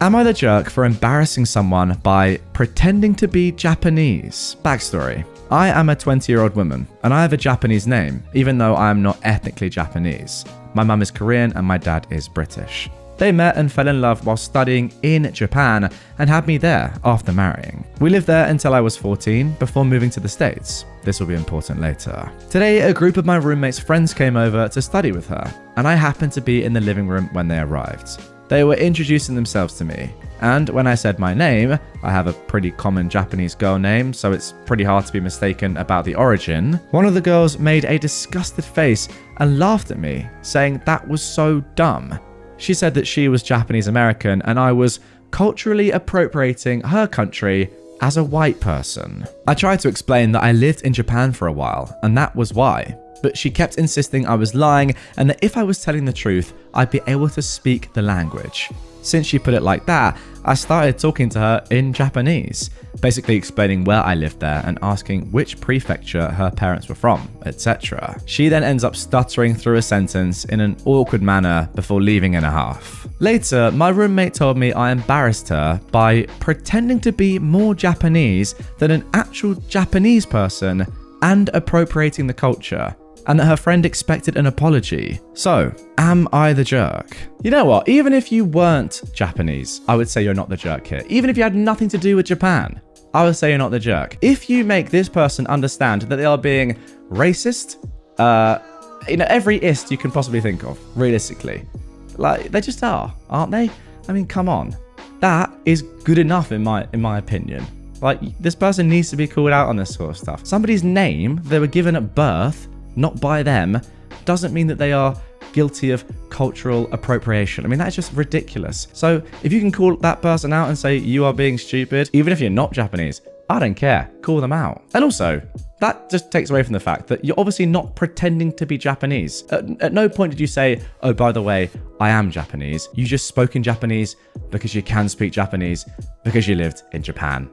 Am I the jerk for embarrassing someone by pretending to be Japanese? Backstory. I am a 20-year-old woman, and I have a Japanese name, even though I am not ethnically Japanese. My mum is Korean and my dad is British. They met and fell in love while studying in Japan and had me there after marrying. We lived there until I was 14 before moving to the States. This will be important later. Today, a group of my roommate's friends came over to study with her, and I happened to be in the living room when they arrived. They were introducing themselves to me, and when I said my name, I have a pretty common Japanese girl name, so it's pretty hard to be mistaken about the origin. One of the girls made a disgusted face and laughed at me, saying that was so dumb. She said that she was Japanese American and I was culturally appropriating her country as a white person. I tried to explain that I lived in Japan for a while, and that was why. But she kept insisting I was lying and that if I was telling the truth, I'd be able to speak the language. Since she put it like that, I started talking to her in Japanese, basically explaining where I lived there and asking which prefecture her parents were from, etc. She then ends up stuttering through a sentence in an awkward manner before leaving in a huff. Later, my roommate told me I embarrassed her by pretending to be more Japanese than an actual Japanese person and appropriating the culture, and that her friend expected an apology. So, am I the jerk? You know what? Even if you weren't Japanese, I would say you're not the jerk here. Even if you had nothing to do with Japan, I would say you're not the jerk. If you make this person understand that they are being racist, every ist you can possibly think of, realistically. Like, they just are, aren't they? I mean, come on. That is good enough in my opinion. Like, this person needs to be called out on this sort of stuff. Somebody's name they were given at birth, not by them, doesn't mean that they are guilty of cultural appropriation. I mean, that's just ridiculous. So if you can call that person out and say you are being stupid, even if you're not Japanese, I don't care. Call them out. And also, that just takes away from the fact that you're obviously not pretending to be Japanese. At no point did you say, oh, by the way, I am Japanese. You just spoke in Japanese because you can speak Japanese because you lived in Japan.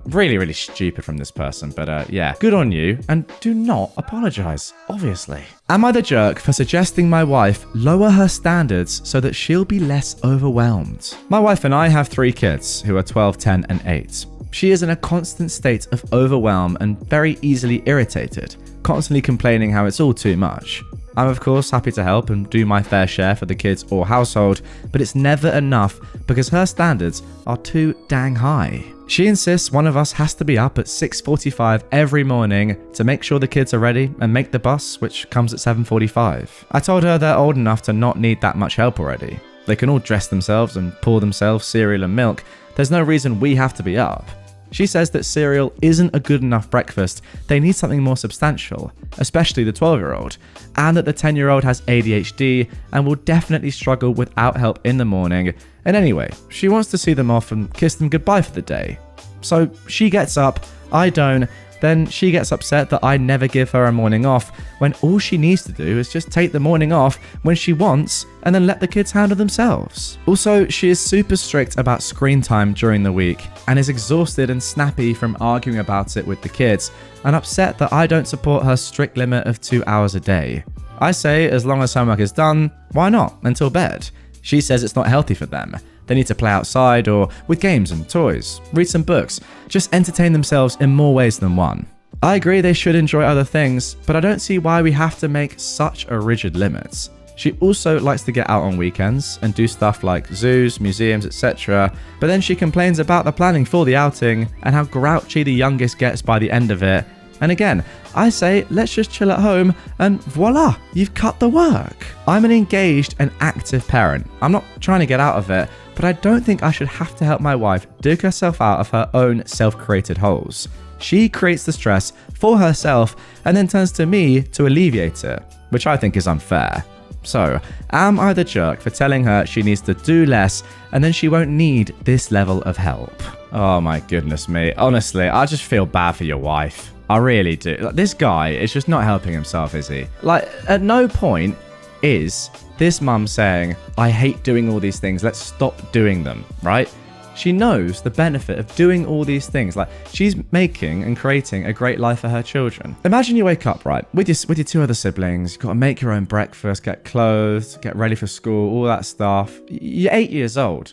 Really, really stupid from this person, but yeah, good on you, and do not apologize, obviously. Am I the jerk for suggesting my wife lower her standards so that she'll be less overwhelmed? My wife and I have 3 kids who are 12, 10, and 8. She is in a constant state of overwhelm and very easily irritated, constantly complaining how it's all too much. I'm of course happy to help and do my fair share for the kids or household, but it's never enough because her standards are too dang high. She insists one of us has to be up at 6:45 every morning to make sure the kids are ready and make the bus, which comes at 7:45. I told her they're old enough to not need that much help already. They can all dress themselves and pour themselves cereal and milk. There's no reason we have to be up. She says that cereal isn't a good enough breakfast, they need something more substantial, especially the 12-year-old, and that the 10-year-old has ADHD and will definitely struggle without help in the morning. And anyway, she wants to see them off and kiss them goodbye for the day. So she gets up, I don't, then she gets upset that I never give her a morning off when all she needs to do is just take the morning off when she wants and then let the kids handle themselves. Also, she is super strict about screen time during the week and is exhausted and snappy from arguing about it with the kids and upset that I don't support her strict limit of 2 hours a day. I say as long as homework is done, why not until bed? She says it's not healthy for them. They need to play outside or with games and toys, read some books, just entertain themselves in more ways than one. I agree they should enjoy other things, but I don't see why we have to make such a rigid limit. She also likes to get out on weekends and do stuff like zoos, museums, etc. But then she complains about the planning for the outing and how grouchy the youngest gets by the end of it. And again, I say let's just chill at home and voila, you've cut the work. I'm an engaged and active parent. I'm not trying to get out of it, but I don't think I should have to help my wife dig herself out of her own self-created holes. She creates the stress for herself and then turns to me to alleviate it, which I think is unfair. So, am I the jerk for telling her she needs to do less and then she won't need this level of help? Oh my goodness me. Honestly, I just feel bad for your wife. I really do. Like, this guy is just not helping himself, is he? Like, at no point is this mum saying, I hate doing all these things, let's stop doing them, right? She knows the benefit of doing all these things. Like, she's making and creating a great life for her children. Imagine you wake up, right, with your 2 other siblings, you've got to make your own breakfast, get clothes, get ready for school, all that stuff. You're 8 years old.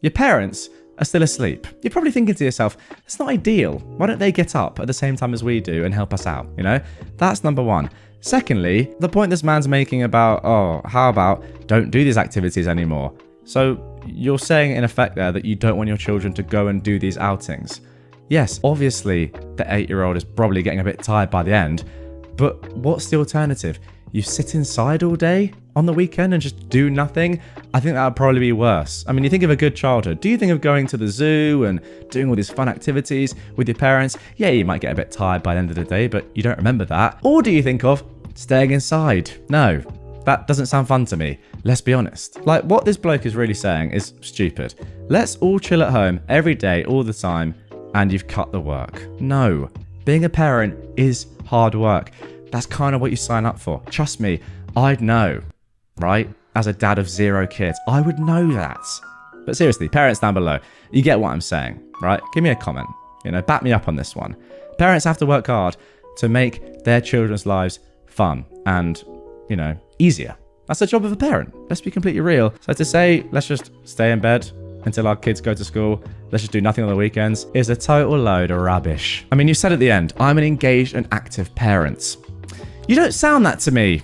Your parents are still asleep. You're probably thinking to yourself, it's not ideal. Why don't they get up at the same time as we do and help us out? That's number one. Secondly, the point this man's making about, how about don't do these activities anymore? So you're saying in effect there that you don't want your children to go and do these outings. Yes, obviously the 8-year-old is probably getting a bit tired by the end, but what's the alternative? You sit inside all day on the weekend and just do nothing? I think that would probably be worse. I mean, you think of a good childhood. Do you think of going to the zoo and doing all these fun activities with your parents? Yeah, you might get a bit tired by the end of the day, but you don't remember that. Or do you think of staying inside? No, that doesn't sound fun to me. Let's be honest. Like, what this bloke is really saying is stupid. Let's all chill at home every day, all the time, and you've cut the work. No, being a parent is hard work. That's kind of what you sign up for. Trust me, I'd know, right? As a dad of 0 kids, I would know that. But seriously, parents down below, you get what I'm saying, right? Give me a comment, back me up on this one. Parents have to work hard to make their children's lives fun and, easier. That's the job of a parent. Let's be completely real. So to say, let's just stay in bed until our kids go to school, let's just do nothing on the weekends, is a total load of rubbish. I mean, you said at the end, I'm an engaged and active parent. You don't sound that to me,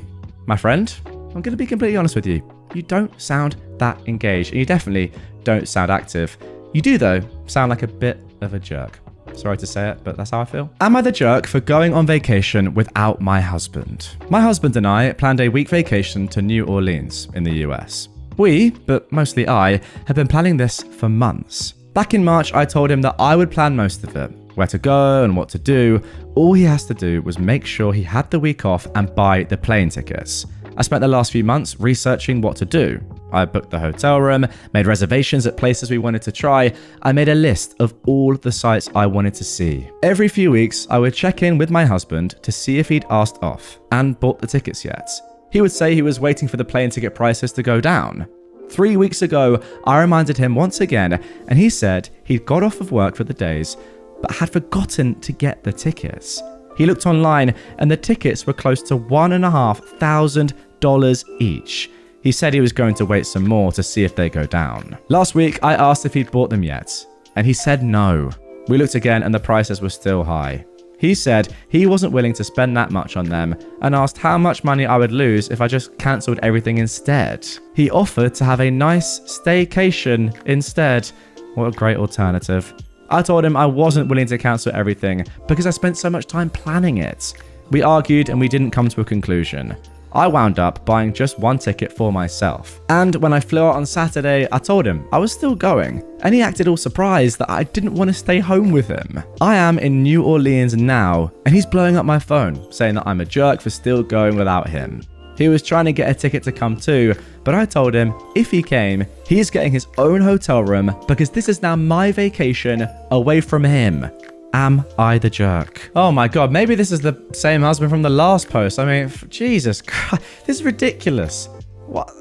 my friend. I'm going to be completely honest with you. You don't sound that engaged, and you definitely don't sound active. You do, though, sound like a bit of a jerk. Sorry to say it, but that's how I feel. Am I the jerk for going on vacation without my husband? My husband and I planned a week vacation to New Orleans in the US. We, but mostly I, have been planning this for months. Back in March, I told him that I would plan most of it. Where to go and what to do. All he has to do was make sure he had the week off and buy the plane tickets. I spent the last few months researching what to do. I booked the hotel room, made reservations at places we wanted to try. I made a list of all the sites I wanted to see. Every few weeks, I would check in with my husband to see if he'd asked off and bought the tickets yet. He would say he was waiting for the plane ticket prices to go down. 3 weeks ago, I reminded him once again, and he said he'd got off of work for the days, but had forgotten to get the tickets. He looked online and the tickets were close to $1,500 each. He said he was going to wait some more to see if they go down. Last week, I asked if he'd bought them yet, and he said no. We looked again and the prices were still high. He said he wasn't willing to spend that much on them and asked how much money I would lose if I just cancelled everything instead. He offered to have a nice staycation instead. What a great alternative. I told him I wasn't willing to cancel everything because I spent so much time planning it. We argued and we didn't come to a conclusion. I wound up buying just one ticket for myself. And when I flew out on Saturday, I told him I was still going. And he acted all surprised that I didn't want to stay home with him. I am in New Orleans now, and he's blowing up my phone, saying that I'm a jerk for still going without him. He was trying to get a ticket to come too, but I told him if he came, he's getting his own hotel room because this is now my vacation away from him. Am I the jerk? Oh my god, maybe this is the same husband from the last post. I mean, Jesus Christ, this is ridiculous. What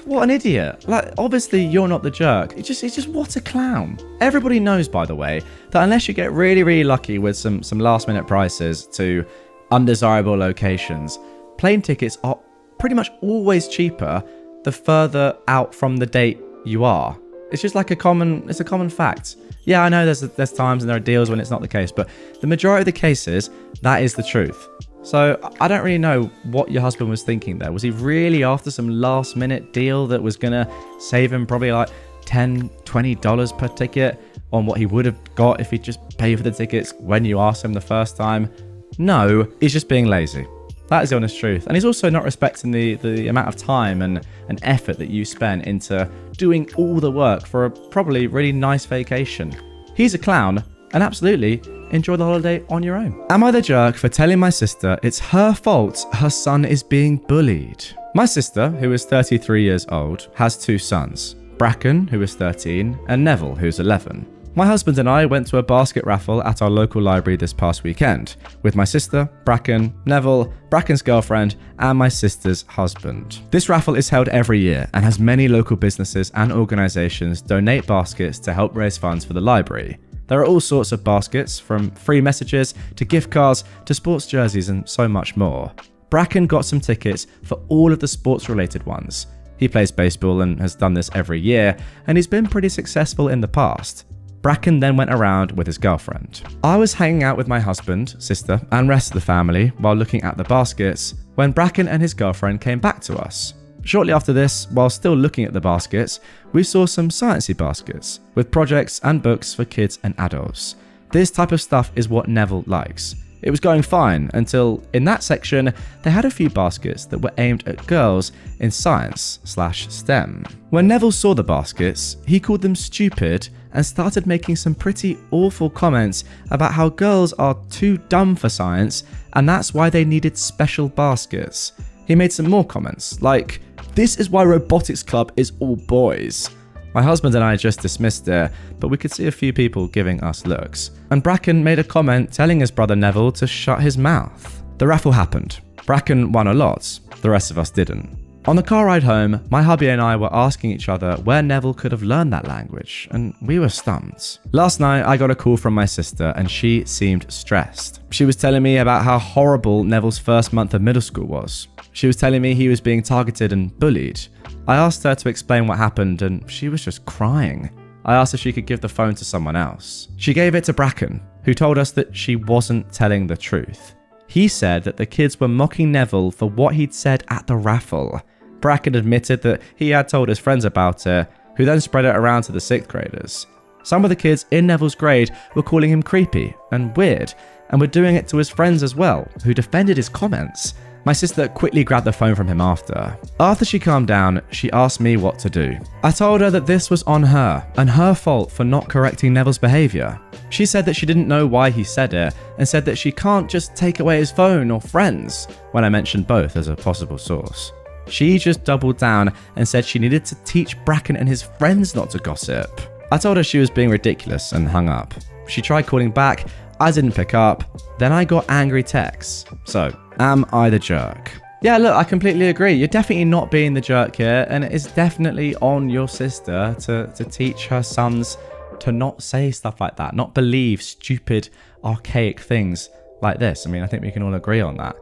an idiot. Like, obviously you're not the jerk. It's just what a clown. Everybody knows, by the way, that unless you get really, really lucky with some last minute prices to undesirable locations, plane tickets are pretty much always cheaper the further out from the date you are. It's just like a common fact. Yeah, I know there's times and there are deals when it's not the case, but the majority of the cases, that is the truth. So I don't really know what your husband was thinking there. Was he really after some last minute deal that was gonna save him probably like $10, $20 per ticket on what he would have got if he'd just paid for the tickets when you asked him the first time? No, he's just being lazy. That is the honest truth. And he's also not respecting the amount of time and effort that you spent into doing all the work for a probably really nice vacation. He's a clown, and absolutely enjoy the holiday on your own. Am I the jerk for telling my sister it's her fault her son is being bullied? My sister, who is 33 years old, has 2 sons, Bracken, who is 13, and Neville, who's 11. My husband and I went to a basket raffle at our local library this past weekend with my sister, Bracken, Neville, Bracken's girlfriend, and my sister's husband. This raffle is held every year and has many local businesses and organizations donate baskets to help raise funds for the library. There are all sorts of baskets, from free messages to gift cards to sports jerseys and so much more. Bracken got some tickets for all of the sports related ones. He plays baseball and has done this every year, and he's been pretty successful in the past. Bracken then went around with his girlfriend. I was hanging out with my husband, sister, and rest of the family while looking at the baskets when Bracken and his girlfriend came back to us. Shortly after this, while still looking at the baskets, we saw some sciencey baskets with projects and books for kids and adults. This type of stuff is what Neville likes. It was going fine until, in that section, they had a few baskets that were aimed at girls in science/STEM. When Neville saw the baskets, he called them stupid and started making some pretty awful comments about how girls are too dumb for science and that's why they needed special baskets. He made some more comments, like, "This is why robotics club is all boys." My husband and I just dismissed it, but we could see a few people giving us looks. And Bracken made a comment telling his brother Neville to shut his mouth. The raffle happened. Bracken won a lot, the rest of us didn't. On the car ride home, my hubby and I were asking each other where Neville could have learned that language, and we were stumped. Last night, I got a call from my sister and she seemed stressed. She was telling me about how horrible Neville's first month of middle school was. She was telling me he was being targeted and bullied. I asked her to explain what happened and she was just crying. I asked if she could give the phone to someone else. She gave it to Bracken, who told us that she wasn't telling the truth. He said that the kids were mocking Neville for what he'd said at the raffle. Bracken admitted that he had told his friends about it, who then spread it around to the 6th graders. Some of the kids in Neville's grade were calling him creepy and weird, and were doing it to his friends as well, who defended his comments. My sister quickly grabbed the phone from him after. After she calmed down, she asked me what to do. I told her that this was on her, and her fault for not correcting Neville's behaviour. She said that she didn't know why he said it, and said that she can't just take away his phone or friends, when I mentioned both as a possible source. She just doubled down and said she needed to teach Bracken and his friends not to gossip. I told her she was being ridiculous and hung up. She tried calling back, I didn't pick up, then I got angry texts. So, am I the jerk? Yeah, look, I completely agree. You're definitely not being the jerk here, and it is definitely on your sister to teach her sons to not say stuff like that, not believe stupid, archaic things like this. I mean, I think we can all agree on that.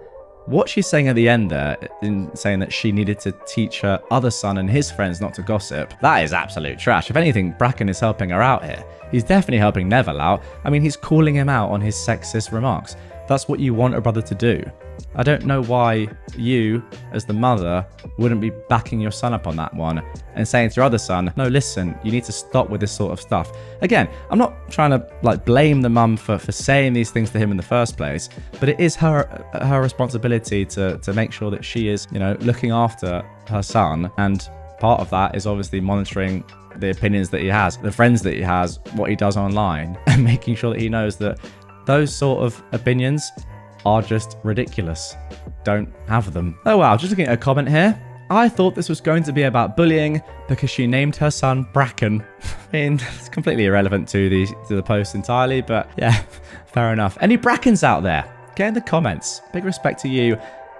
What she's saying at the end there, in saying that she needed to teach her other son and his friends not to gossip, that is absolute trash. If anything, Bracken is helping her out here. He's definitely helping Neville out. I mean, he's calling him out on his sexist remarks. That's what you want a brother to do. I don't know why you, as the mother, wouldn't be backing your son up on that one and saying to your other son, no, listen, you need to stop with this sort of stuff. Again, I'm not trying to blame the mum for saying these things to him in the first place, but it is her responsibility to make sure that she is, looking after her son. And part of that is obviously monitoring the opinions that he has, the friends that he has, what he does online, and making sure that he knows that those sort of opinions are just ridiculous. Don't have them. Oh wow, just looking at a comment here. I thought this was going to be about bullying because she named her son Bracken. I mean, it's completely irrelevant to the post entirely, but yeah, fair enough. Any Brackens out there? Get in the comments. Big respect to you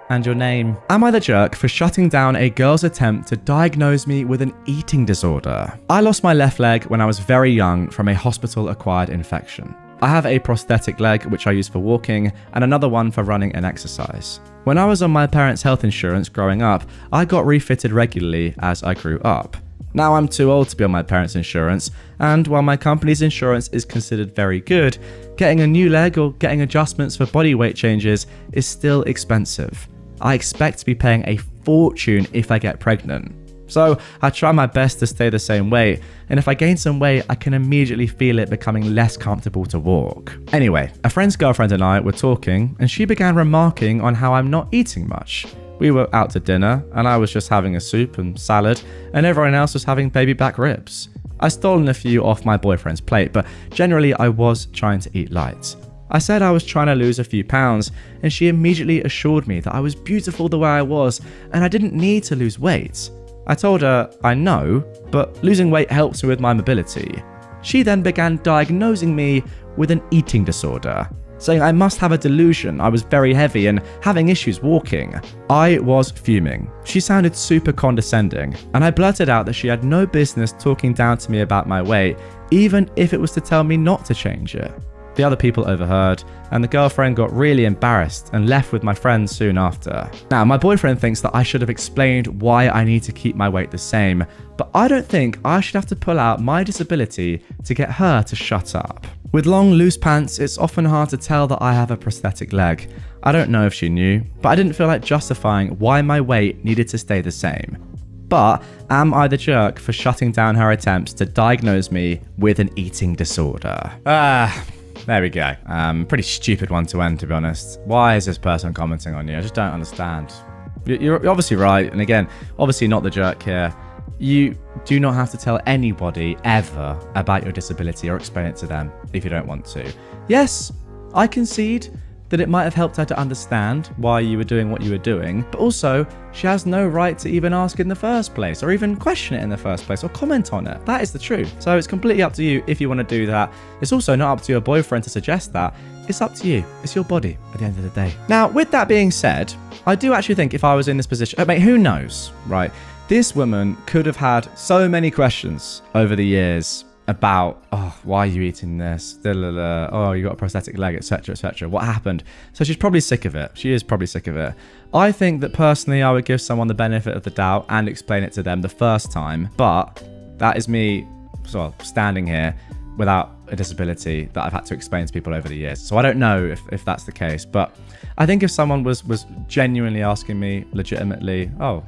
and your name. Am I the jerk for shutting down a girl's attempt to diagnose me with an eating disorder? I lost my left leg when I was very young from a hospital-acquired infection. I have a prosthetic leg which I use for walking and another one for running and exercise. When I was on my parents' health insurance growing up, I got refitted regularly as I grew up. Now I'm too old to be on my parents' insurance, and while my company's insurance is considered very good, getting a new leg or getting adjustments for body weight changes is still expensive. I expect to be paying a fortune if I get pregnant. So I try my best to stay the same weight, and if I gain some weight, I can immediately feel it becoming less comfortable to walk. Anyway, a friend's girlfriend and I were talking, and she began remarking on how I'm not eating much. We were out to dinner, and I was just having a soup and salad, and everyone else was having baby back ribs. I stolen a few off my boyfriend's plate, but generally I was trying to eat light. I said I was trying to lose a few pounds, and she immediately assured me that I was beautiful the way I was, and I didn't need to lose weight. I told her, I know, but losing weight helps me with my mobility. She then began diagnosing me with an eating disorder, saying I must have a delusion, I was very heavy and having issues walking. I was fuming. She sounded super condescending, and I blurted out that she had no business talking down to me about my weight, even if it was to tell me not to change it. The other people overheard, and the girlfriend got really embarrassed and left with my friend soon after. Now, my boyfriend thinks that I should have explained why I need to keep my weight the same, but I don't think I should have to pull out my disability to get her to shut up. With long, loose pants, it's often hard to tell that I have a prosthetic leg. I don't know if she knew, but I didn't feel like justifying why my weight needed to stay the same. But am I the jerk for shutting down her attempts to diagnose me with an eating disorder? There we go. Pretty stupid one to end, to be honest. Why is this person commenting on you? I just don't understand. You're obviously right, and again, obviously not the jerk here. You do not have to tell anybody ever about your disability or explain it to them if you don't want to. Yes, I concede that it might have helped her to understand why you were doing what you were doing, but also she has no right to even ask in the first place, or even question it in the first place, or comment on it. That is the truth. So it's completely up to you if you want to do that. It's also not up to your boyfriend to suggest that. It's up to you. It's your body at the end of the day. Now, with that being said, I do actually think if I was in this position, mate, who knows, right? This woman could have had so many questions over the years about, oh, why are you eating this? Oh, you got a prosthetic leg, etc., etc. What happened? So she's probably sick of it. She is probably sick of it. I think that personally, I would give someone the benefit of the doubt and explain it to them the first time. But that is me sort of standing here without a disability that I've had to explain to people over the years. So I don't know if that's the case. But I think if someone was genuinely asking me legitimately, oh,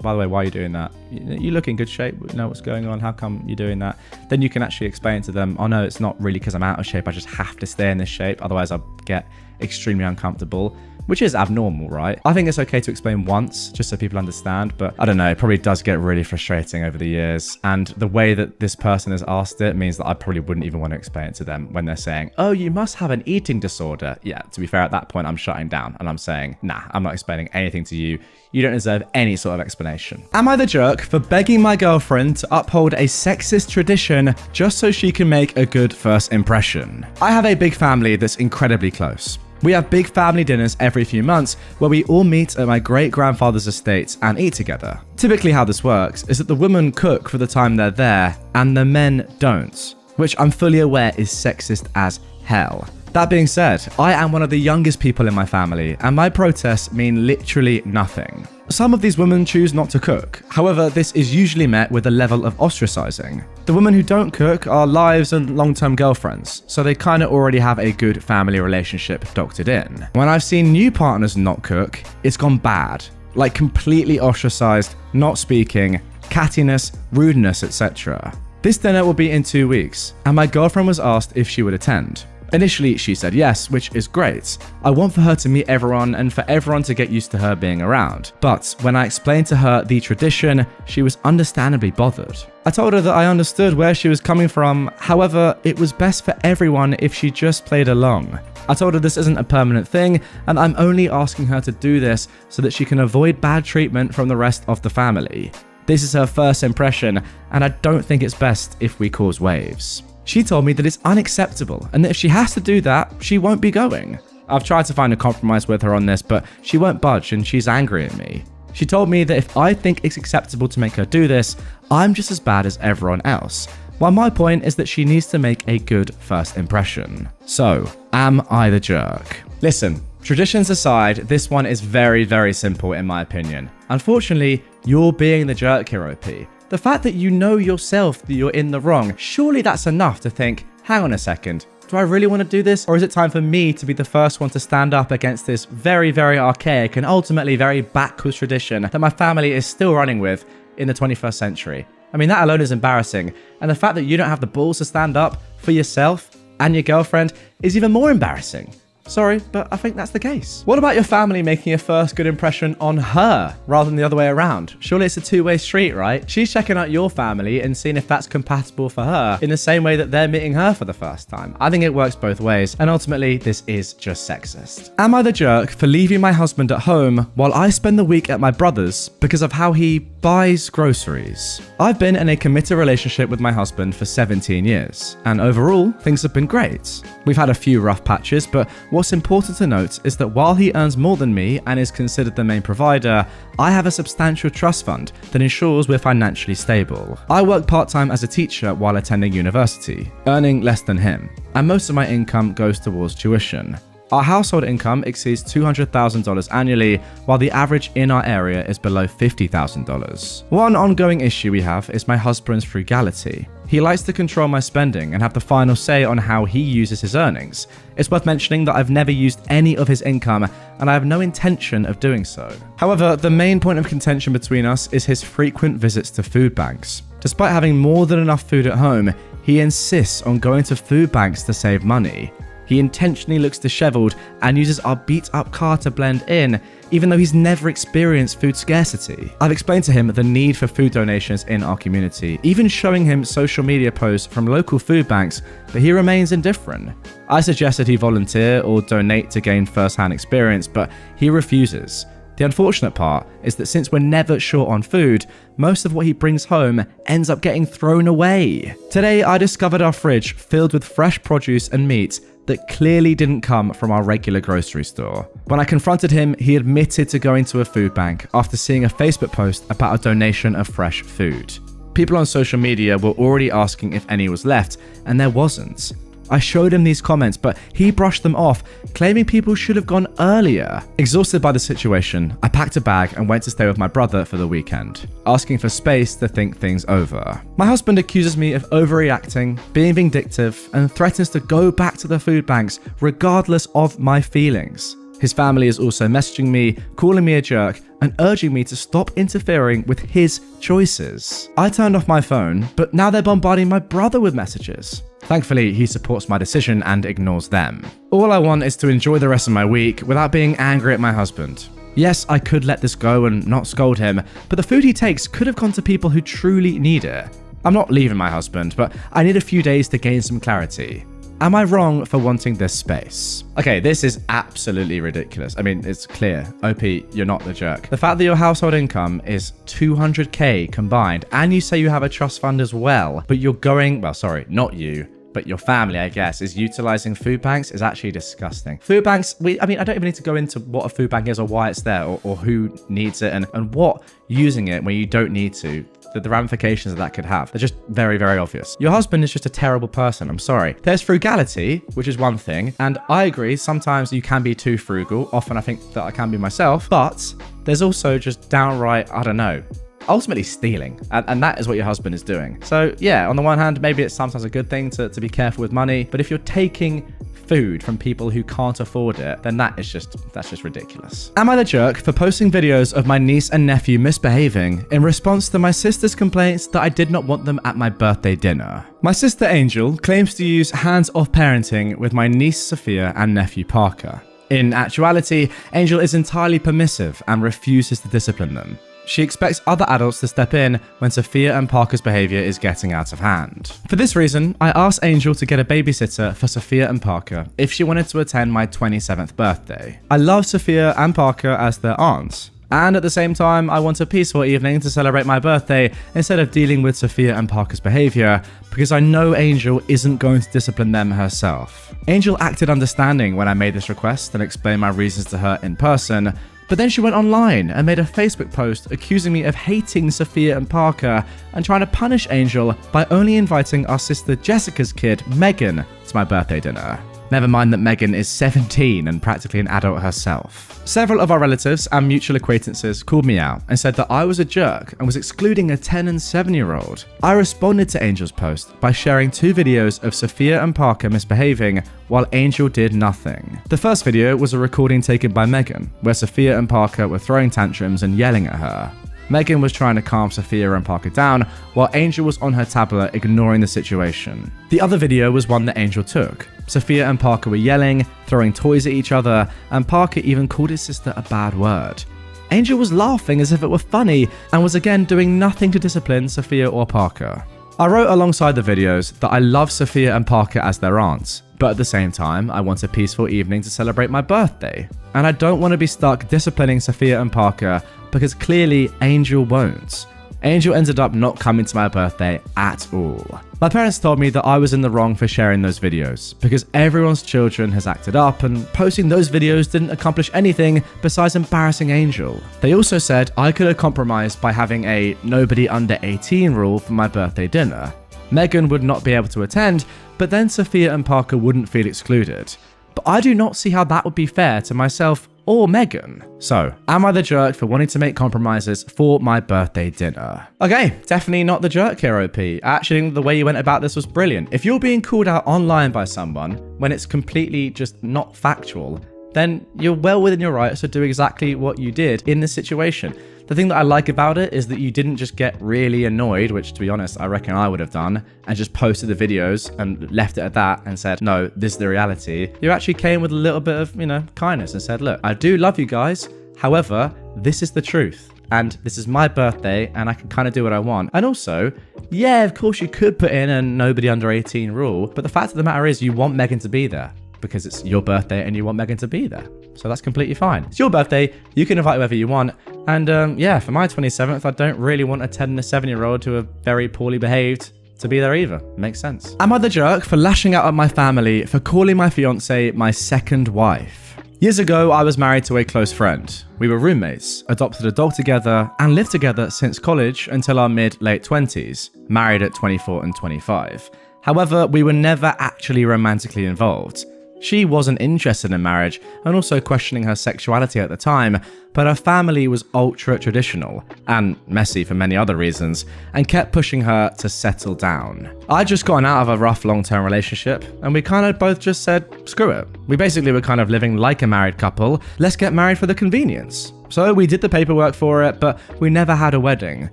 by the way, why are you doing that? You look in good shape. You know what's going on. How come you're doing that? Then you can actually explain to them, oh no, it's not really because I'm out of shape. I just have to stay in this shape. Otherwise I'll get extremely uncomfortable, which is abnormal, right? I think it's okay to explain once just so people understand, but I don't know, it probably does get really frustrating over the years. And the way that this person has asked it means that I probably wouldn't even want to explain it to them when they're saying, oh, you must have an eating disorder. Yeah, to be fair, at that point, I'm shutting down and I'm saying, nah, I'm not explaining anything to you. You don't deserve any sort of explanation. Am I the jerk for begging my girlfriend to uphold a sexist tradition just so she can make a good first impression? I have a big family that's incredibly close. We have big family dinners every few months where we all meet at my great-grandfather's estate and eat together. Typically how this works is that the women cook for the time they're there and the men don't, which I'm fully aware is sexist as hell. That being said, I am one of the youngest people in my family, and my protests mean literally nothing. Some of these women choose not to cook. However, this is usually met with a level of ostracizing. The women who don't cook are lives and long-term girlfriends, so they kind of already have a good family relationship doctored in. When I've seen new partners not cook, it's gone bad. Like completely ostracized, not speaking, cattiness, rudeness, etc. This dinner will be in 2 weeks, and my girlfriend was asked if she would attend. Initially, she said yes, which is great. I want for her to meet everyone and for everyone to get used to her being around. But when I explained to her the tradition, she was understandably bothered. I told her that I understood where she was coming from, however, it was best for everyone if she just played along. I told her this isn't a permanent thing, and I'm only asking her to do this so that she can avoid bad treatment from the rest of the family. This is her first impression, and I don't think it's best if we cause waves. She told me that it's unacceptable and that if she has to do that, she won't be going. I've tried to find a compromise with her on this, but she won't budge and she's angry at me. She told me that if I think it's acceptable to make her do this, I'm just as bad as everyone else. While my point is that she needs to make a good first impression. So, am I the jerk? Listen, traditions aside, this one is very, very simple in my opinion. Unfortunately, you're being the jerk here, OP. The fact that you know yourself that you're in the wrong, surely that's enough to think, hang on a second, do I really want to do this? Or is it time for me to be the first one to stand up against this very, very archaic and ultimately very backwards tradition that my family is still running with in the 21st century? I mean, that alone is embarrassing. And the fact that you don't have the balls to stand up for yourself and your girlfriend is even more embarrassing. Sorry, but I think that's the case. What about your family making a first good impression on her rather than the other way around? Surely it's a two-way street, right? She's checking out your family and seeing if that's compatible for her in the same way that they're meeting her for the first time. I think it works both ways, and ultimately this is just sexist. Am I the jerk for leaving my husband at home while I spend the week at my brother's because of how he buys groceries? I've been in a committed relationship with my husband for 17 years, and overall, things have been great. We've had a few rough patches, but What's important to note is that while he earns more than me and is considered the main provider, I have a substantial trust fund that ensures we're financially stable. I work part-time as a teacher while attending university, earning less than him, and most of my income goes towards tuition. Our household income exceeds $200,000 annually, while the average in our area is below $50,000. One ongoing issue we have is my husband's frugality. He likes to control my spending and have the final say on how he uses his earnings. It's worth mentioning that I've never used any of his income, and I have no intention of doing so. However, the main point of contention between us is his frequent visits to food banks. Despite having more than enough food at home, he insists on going to food banks to save money. He intentionally looks disheveled and uses our beat-up car to blend in, even though he's never experienced food scarcity. I've explained to him the need for food donations in our community, even showing him social media posts from local food banks, but he remains indifferent. I suggested he volunteer or donate to gain first-hand experience, but he refuses. The unfortunate part is that since we're never short on food, most of what he brings home ends up getting thrown away. Today, I discovered our fridge filled with fresh produce and meat that clearly didn't come from our regular grocery store. When I confronted him, he admitted to going to a food bank after seeing a Facebook post about a donation of fresh food. People on social media were already asking if any was left, and there wasn't. I showed him these comments, but he brushed them off, claiming people should have gone earlier. Exhausted by the situation, I packed a bag and went to stay with my brother for the weekend, asking for space to think things over. My husband accuses me of overreacting, being vindictive, and threatens to go back to the food banks regardless of my feelings. His family is also messaging me, calling me a jerk, and urging me to stop interfering with his choices. I turned off my phone, but now they're bombarding my brother with messages. Thankfully, he supports my decision and ignores them. All I want is to enjoy the rest of my week without being angry at my husband. Yes, I could let this go and not scold him, but the food he takes could have gone to people who truly need it. I'm not leaving my husband, but I need a few days to gain some clarity. Am I wrong for wanting this space? Okay, this is absolutely ridiculous. I mean, it's clear. OP, you're not the jerk. The fact that your household income is $200K combined, and you say you have a trust fund as well, but you're going, well, sorry, not you, but your family, I guess, is utilizing food banks is actually disgusting. Food banks, I don't even need to go into what a food bank is or why it's there or who needs it and what using it when you don't need to. The ramifications that could have. They're just very, very obvious. Your husband is just a terrible person. I'm sorry. There's frugality, which is one thing. And I agree, sometimes you can be too frugal. Often I think that I can be myself. But there's also just downright, I don't know, ultimately stealing. And that is what your husband is doing. So yeah, on the one hand, maybe it's sometimes a good thing to be careful with money. But if you're taking food from people who can't afford it, then that's just ridiculous. Am I the jerk for posting videos of my niece and nephew misbehaving in response to my sister's complaints that I did not want them at my birthday dinner? My sister Angel claims to use hands-off parenting with my niece Sophia and nephew Parker. In actuality, Angel is entirely permissive and refuses to discipline them. She expects other adults to step in when Sophia and Parker's behavior is getting out of hand. For this reason, I asked Angel to get a babysitter for Sophia and Parker if she wanted to attend my 27th birthday. I love Sophia and Parker as their aunts, and at the same time, I want a peaceful evening to celebrate my birthday instead of dealing with Sophia and Parker's behavior, because I know Angel isn't going to discipline them herself. Angel acted understanding when I made this request and explained my reasons to her in person, but then she went online and made a Facebook post accusing me of hating Sophia and Parker and trying to punish Angel by only inviting our sister Jessica's kid, Megan, to my birthday dinner. Never mind that Megan is 17 and practically an adult herself. Several of our relatives and mutual acquaintances called me out and said that I was a jerk and was excluding a 10 and 7-year-old. I responded to Angel's post by sharing 2 videos of Sophia and Parker misbehaving while Angel did nothing. The first video was a recording taken by Megan, where Sophia and Parker were throwing tantrums and yelling at her. Megan was trying to calm Sophia and Parker down, while Angel was on her tablet ignoring the situation. The other video was one that Angel took. Sophia and Parker were yelling, throwing toys at each other, and Parker even called his sister a bad word. Angel was laughing as if it were funny, and was again doing nothing to discipline Sophia or Parker. I wrote alongside the videos that I love Sophia and Parker as their aunts, but at the same time, I want a peaceful evening to celebrate my birthday. And I don't want to be stuck disciplining Sophia and Parker because clearly Angel won't. Angel ended up not coming to my birthday at all. My parents told me that I was in the wrong for sharing those videos because everyone's children has acted up and posting those videos didn't accomplish anything besides embarrassing Angel. They also said I could have compromised by having a nobody under 18 rule for my birthday dinner. Megan would not be able to attend, but then Sophia and Parker wouldn't feel excluded. But I do not see how that would be fair to myself or Megan. So, am I the jerk for wanting to make compromises for my birthday dinner? Okay, definitely not the jerk here, OP. I actually think the way you went about this was brilliant. If you're being called out online by someone when it's completely just not factual, then you're well within your rights to do exactly what you did in this situation. The thing that I like about it is that you didn't just get really annoyed, which to be honest, I reckon I would have done, and just posted the videos and left it at that and said, no, this is the reality. You actually came with a little bit of, kindness and said, look, I do love you guys. However, this is the truth. And this is my birthday and I can kind of do what I want. And also, yeah, of course you could put in a nobody under 18 rule, but the fact of the matter is you want Megan to be there because it's your birthday and you want Megan to be there. So that's completely fine. It's your birthday. You can invite whoever you want. And for my 27th, I don't really want a 10 and a 7-year-old who are very poorly behaved to be there either. Makes sense. Am I the jerk for lashing out at my family for calling my fiance my second wife? Years ago, I was married to a close friend. We were roommates, adopted a dog together, and lived together since college until our mid-late 20s, married at 24 and 25. However, we were never actually romantically involved. She wasn't interested in marriage and also questioning her sexuality at the time, but her family was ultra traditional and messy for many other reasons and kept pushing her to settle down. I'd just gotten out of a rough long-term relationship and we kind of both just said, screw it. We basically were kind of living like a married couple. Let's get married for the convenience. So we did the paperwork for it, but we never had a wedding.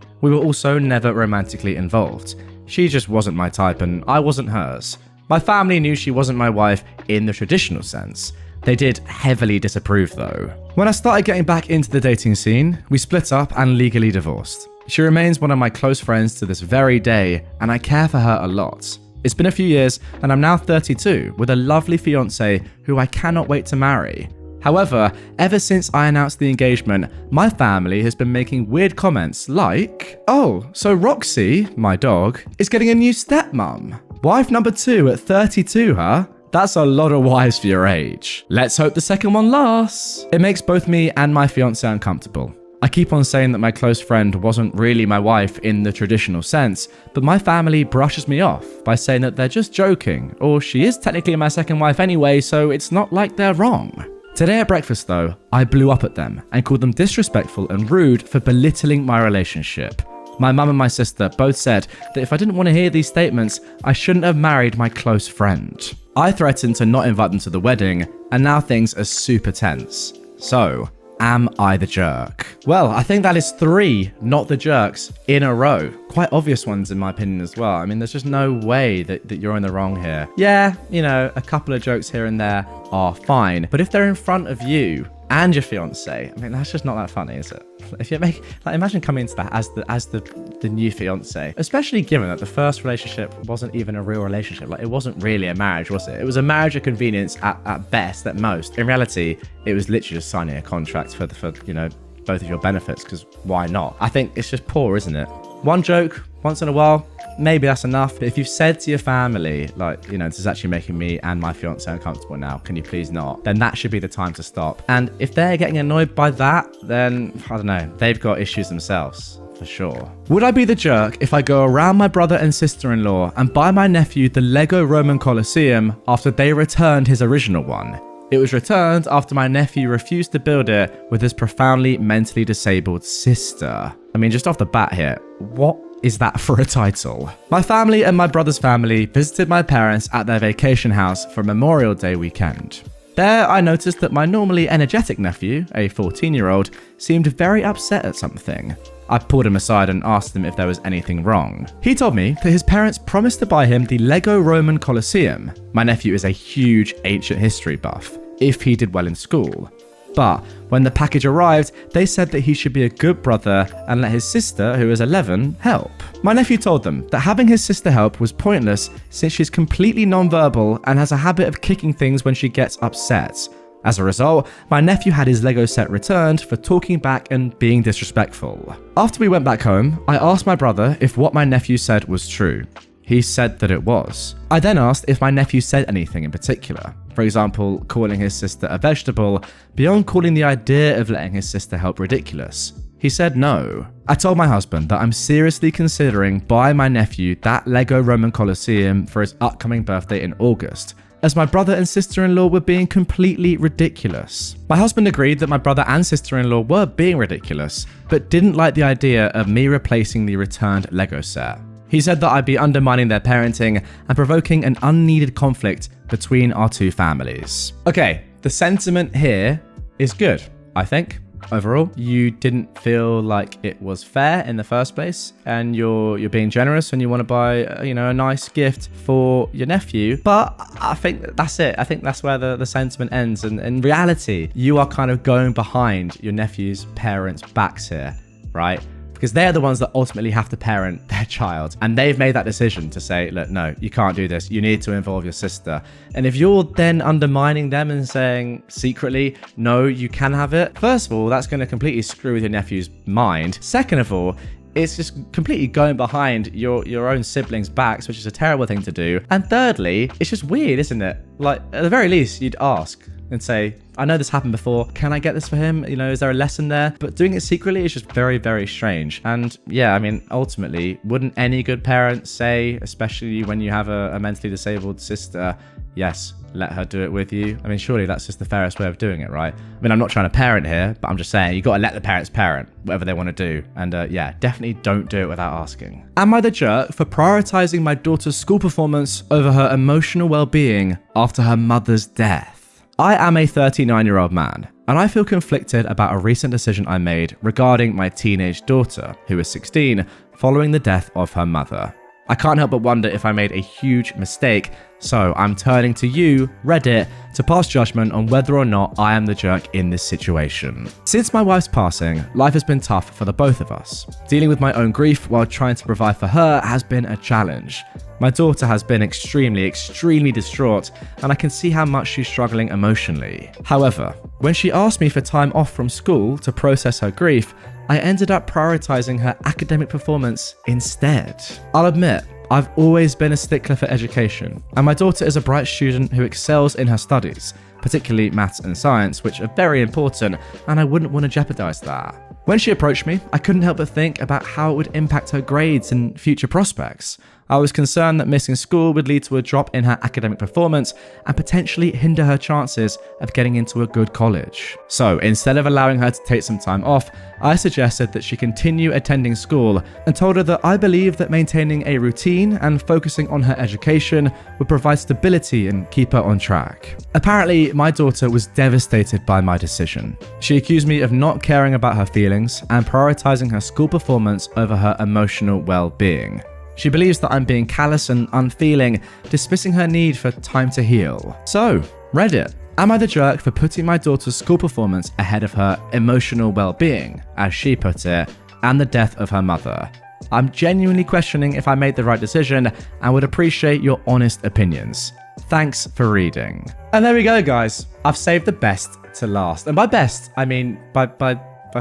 We were also never romantically involved. She just wasn't my type and I wasn't hers. My family knew she wasn't my wife in the traditional sense. They did heavily disapprove though. When I started getting back into the dating scene, we split up and legally divorced. She remains one of my close friends to this very day, and I care for her a lot. It's been a few years, and I'm now 32 with a lovely fiance who I cannot wait to marry. However, ever since I announced the engagement, my family has been making weird comments like, oh, so Roxy, my dog, is getting a new stepmom. Wife number 2 at 32, huh? That's a lot of wives for your age. Let's hope the second one lasts. It makes both me and my fiance uncomfortable. I keep on saying that my close friend wasn't really my wife in the traditional sense, but my family brushes me off by saying that they're just joking, or she is technically my second wife anyway, so it's not like they're wrong. Today at breakfast though, I blew up at them and called them disrespectful and rude for belittling my relationship. My mum and my sister both said that if I didn't want to hear these statements, I shouldn't have married my close friend. I threatened to not invite them to the wedding, and now things are super tense. So, am I the jerk? Well, I think that is 3 not the jerks in a row. Quite obvious ones in my opinion as well. I mean, there's just no way that you're in the wrong here. Yeah, a couple of jokes here and there are fine, but if they're in front of you and your fiance, I mean, that's just not that funny, is it? If you imagine coming into that as the new fiance, especially given that the first relationship wasn't even a real relationship. Like, it wasn't really a marriage, was it? It was a marriage of convenience at best, at most. In reality, it was literally just signing a contract for both of your benefits, because why not? I think it's just poor, isn't it? One joke once in a while, maybe that's enough. But if you've said to your family, like, this is actually making me and my fiance uncomfortable now, can you please not? Then that should be the time to stop. And if they're getting annoyed by that, then I don't know, they've got issues themselves. For sure. Would I be the jerk if I go around my brother and sister-in-law and buy my nephew the Lego Roman Colosseum after they returned his original one? It was returned after my nephew refused to build it with his profoundly mentally disabled sister. I mean, just off the bat here, what is that for a title? My family and my brother's family visited my parents at their vacation house for Memorial Day weekend. There, I noticed that my normally energetic nephew, a 14-year-old, seemed very upset at something. I pulled him aside and asked him if there was anything wrong. He told me that his parents promised to buy him the Lego Roman Colosseum. My nephew is a huge ancient history buff, if he did well in school. But when the package arrived, they said that he should be a good brother and let his sister, who is 11, help. My nephew told them that having his sister help was pointless since she's completely non-verbal and has a habit of kicking things when she gets upset. As a result, my nephew had his Lego set returned for talking back and being disrespectful. After we went back home, I asked my brother if what my nephew said was true. He said that it was. I then asked if my nephew said anything in particular. For example, calling his sister a vegetable, beyond calling the idea of letting his sister help ridiculous. He said no. I told my husband that I'm seriously considering buying my nephew that Lego Roman Colosseum for his upcoming birthday in August, as my brother and sister-in-law were being completely ridiculous. My husband agreed that my brother and sister-in-law were being ridiculous, but didn't like the idea of me replacing the returned Lego set. He said that I'd be undermining their parenting and provoking an unneeded conflict between our two families. Okay, the sentiment here is good, I think. Overall, you didn't feel like it was fair in the first place, and you're being generous and you want to buy, a nice gift for your nephew. But I think that's it. I think that's where the sentiment ends. And in reality, you are kind of going behind your nephew's parents' backs here, right? Because they're the ones that ultimately have to parent their child. And they've made that decision to say, look, no, you can't do this. You need to involve your sister. And if you're then undermining them and saying secretly, no, you can have it. First of all, that's going to completely screw with your nephew's mind. Second of all, it's just completely going behind your own siblings' backs, which is a terrible thing to do. And thirdly, it's just weird, isn't it? Like, at the very least, you'd ask and say, I know this happened before. Can I get this for him? Is there a lesson there? But doing it secretly is just very, very strange. And yeah, ultimately, wouldn't any good parent say, especially when you have a mentally disabled sister, yes, let her do it with you? Surely that's just the fairest way of doing it, right? I'm not trying to parent here, but I'm just saying you got to let the parents parent whatever they want to do. And yeah, definitely don't do it without asking. Am I the jerk for prioritizing my daughter's school performance over her emotional well-being after her mother's death? I am a 39-year-old man, and I feel conflicted about a recent decision I made regarding my teenage daughter, who is 16, following the death of her mother. I can't help but wonder if I made a huge mistake, so I'm turning to you, Reddit, to pass judgment on whether or not I am the jerk in this situation. Since my wife's passing, life has been tough for the both of us. Dealing with my own grief while trying to provide for her has been a challenge. My daughter has been extremely distraught, and I can see how much she's struggling emotionally. However, when she asked me for time off from school to process her grief, I ended up prioritizing her academic performance instead. I'll admit, I've always been a stickler for education, and my daughter is a bright student who excels in her studies, particularly maths and science, which are very important, and I wouldn't want to jeopardize that. When she approached me, I couldn't help but think about how it would impact her grades and future prospects. I was concerned that missing school would lead to a drop in her academic performance and potentially hinder her chances of getting into a good college. So instead of allowing her to take some time off, I suggested that she continue attending school and told her that I believe that maintaining a routine and focusing on her education would provide stability and keep her on track. Apparently, my daughter was devastated by my decision. She accused me of not caring about her feelings and prioritizing her school performance over her emotional well-being. She believes that I'm being callous and unfeeling, dismissing her need for time to heal. So, Reddit, am I the jerk for putting my daughter's school performance ahead of her emotional well-being, as she put it, and the death of her mother? I'm genuinely questioning if I made the right decision and would appreciate your honest opinions. Thanks for reading. And there we go, guys. I've saved the best to last. And by best, I mean by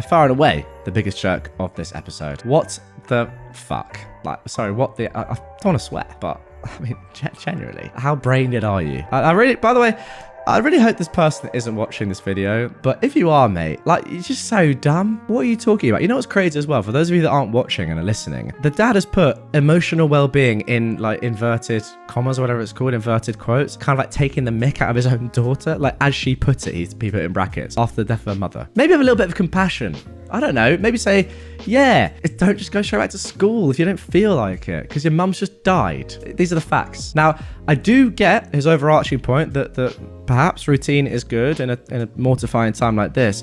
far and away the biggest jerk of this episode. What the fuck? I don't want to swear, but genuinely, how brain dead are you? I really hope this person isn't watching this video, but if you are, mate, you're just so dumb. What are you talking about? You know what's crazy as well? For those of you that aren't watching and are listening, the dad has put emotional well-being in inverted commas or whatever it's called, inverted quotes, kind of taking the mick out of his own daughter. As she put it, he put it in brackets, after the death of her mother. Maybe have a little bit of compassion. I don't know, maybe say, yeah, don't just go straight back to school if you don't feel like it, because your mum's just died. These are the facts. Now, I do get his overarching point that perhaps routine is good in a mortifying time like this.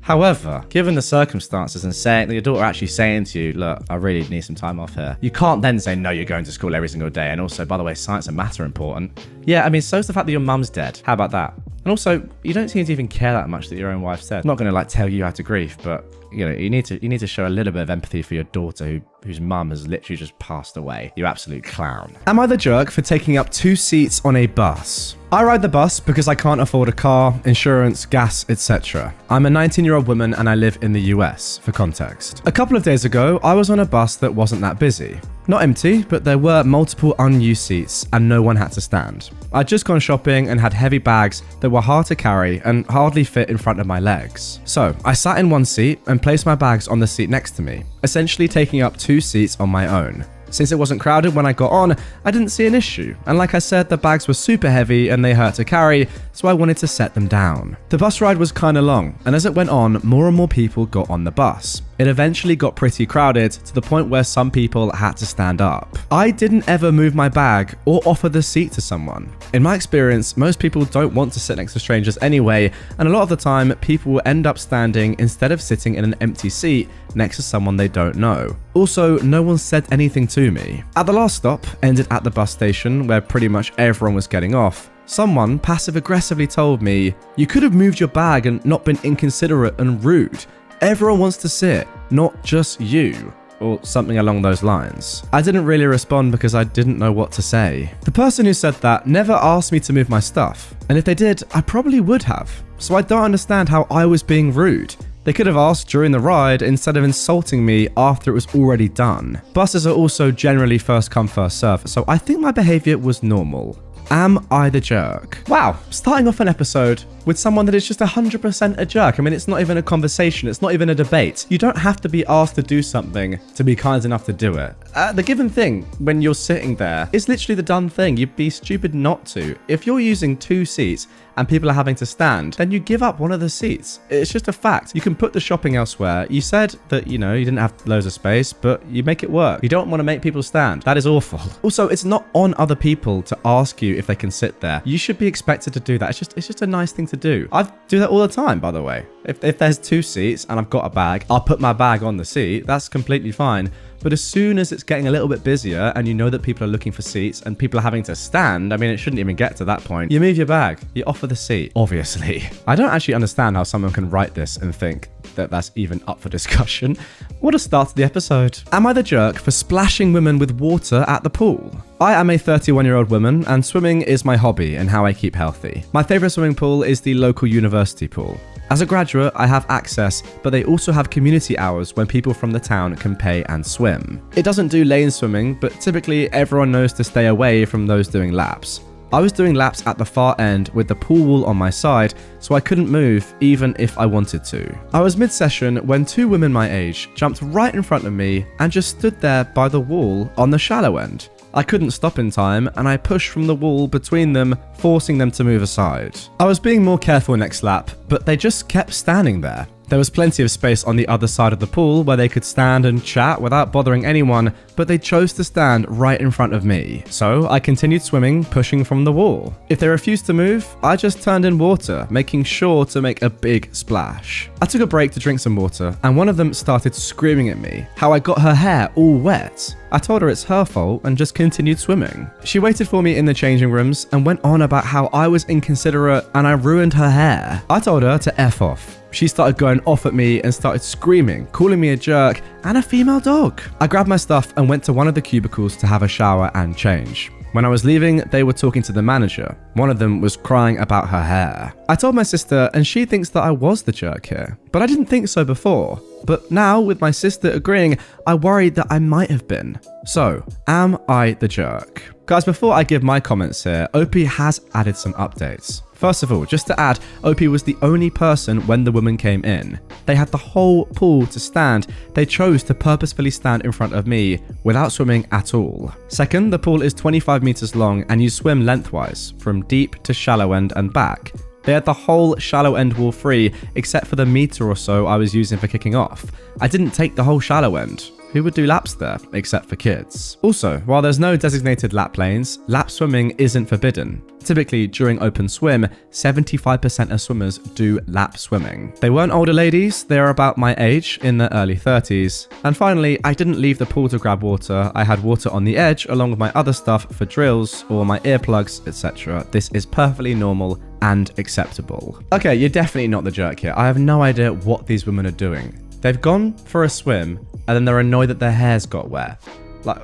However, given the circumstances and saying that your daughter actually saying to you, look, I really need some time off here, you can't then say, no, you're going to school every single day. And also, by the way, science and math are important. Yeah, so's the fact that your mum's dead. How about that? And also, you don't seem to even care that much that your own wife's dead. I'm not going to tell you how to grieve, but you need to show a little bit of empathy for your daughter who whose mum has literally just passed away. You absolute clown. Am I the jerk for taking up 2 seats on a bus? I ride the bus because I can't afford a car, insurance, gas, etc. I'm a 19-year-old woman and I live in the US, for context. A couple of days ago, I was on a bus that wasn't that busy. Not empty, but there were multiple unused seats and no one had to stand. I'd just gone shopping and had heavy bags that were hard to carry and hardly fit in front of my legs. So I sat in one seat and placed my bags on the seat next to me, essentially taking up 2 seats on my own. Since it wasn't crowded when I got on, I didn't see an issue, and like I said, the bags were super heavy and they hurt to carry, so I wanted to set them down. The bus ride was kinda long, and as it went on, more and more people got on the bus. It eventually got pretty crowded to the point where some people had to stand up. I didn't ever move my bag or offer the seat to someone. In my experience, most people don't want to sit next to strangers anyway, and a lot of the time, people will end up standing instead of sitting in an empty seat next to someone they don't know. Also, no one said anything to me. At the last stop, ended at the bus station where pretty much everyone was getting off, someone passive-aggressively told me, "You could have moved your bag and not been inconsiderate and rude. Everyone wants to sit, not just you," or something along those lines. I didn't really respond because I didn't know what to say. The person who said that never asked me to move my stuff, and if they did, I probably would have. So I don't understand how I was being rude. They could have asked during the ride instead of insulting me after it was already done. Buses are also generally first come first serve, so I think my behavior was normal. Am I the jerk? Wow, starting off an episode with someone that is just 100% a jerk. I mean, it's not even a conversation. It's not even a debate. You don't have to be asked to do something to be kind enough to do it. The given thing when you're sitting there is literally the done thing. You'd be stupid not to. If you're using 2 seats and people are having to stand, then you give up one of the seats. It's just a fact. You can put the shopping elsewhere. You said that, you didn't have loads of space, but you make it work. You don't want to make people stand. That is awful. Also, it's not on other people to ask you if they can sit there. You should be expected to do that. It's just a nice thing to do. I do that all the time, by the way. If there's 2 seats and I've got a bag, I'll put my bag on the seat. That's completely fine. But as soon as it's getting a little bit busier and you know that people are looking for seats and people are having to stand, I mean, it shouldn't even get to that point. You move your bag, you offer the seat, obviously. I don't actually understand how someone can write this and think that that's even up for discussion. What a start to the episode. Am I the jerk for splashing women with water at the pool? I am a 31-year-old woman and swimming is my hobby and how I keep healthy. My favorite swimming pool is the local university pool. As a graduate, I have access, but they also have community hours when people from the town can pay and swim. It doesn't do lane swimming, but typically everyone knows to stay away from those doing laps. I was doing laps at the far end with the pool wall on my side, so I couldn't move even if I wanted to. I was mid-session when 2 women my age jumped right in front of me and just stood there by the wall on the shallow end. I couldn't stop in time and I pushed from the wall between them, forcing them to move aside. I was being more careful next lap, but they just kept standing there. There was plenty of space on the other side of the pool where they could stand and chat without bothering anyone, but they chose to stand right in front of me. So I continued swimming, pushing from the wall. If they refused to move, I just turned in water, making sure to make a big splash. I took a break to drink some water, and one of them started screaming at me how I got her hair all wet. I told her it's her fault and just continued swimming. She waited for me in the changing rooms and went on about how I was inconsiderate and I ruined her hair. I told her to F off. She started going off at me and started screaming, calling me a jerk and a female dog. I grabbed my stuff and went to one of the cubicles to have a shower and change. When I was leaving, they were talking to the manager. One of them was crying about her hair. I told my sister and she thinks that I was the jerk here, but I didn't think so before. But now, with my sister agreeing, I worried that I might have been. So, am I the jerk? Guys, before I give my comments here, OP has added some updates. First of all, just to add, OP was the only person when the woman came in. They had the whole pool to stand. They chose to purposefully stand in front of me without swimming at all. Second, the pool is 25 meters long and you swim lengthwise from deep to shallow end and back. They had the whole shallow end wall free except for the meter or so I was using for kicking off. I didn't take the whole shallow end. Who would do laps there, except for kids? Also, while there's no designated lap lanes, lap swimming isn't forbidden. Typically, during open swim, 75% of swimmers do lap swimming. They weren't older ladies, they are about my age, in their early 30s. And finally, I didn't leave the pool to grab water. I had water on the edge along with my other stuff for drills or my earplugs, etc. This is perfectly normal and acceptable. Okay, you're definitely not the jerk here. I have no idea what these women are doing. They've gone for a swim and then they're annoyed that their hair's got wet. Like,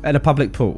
in a public pool.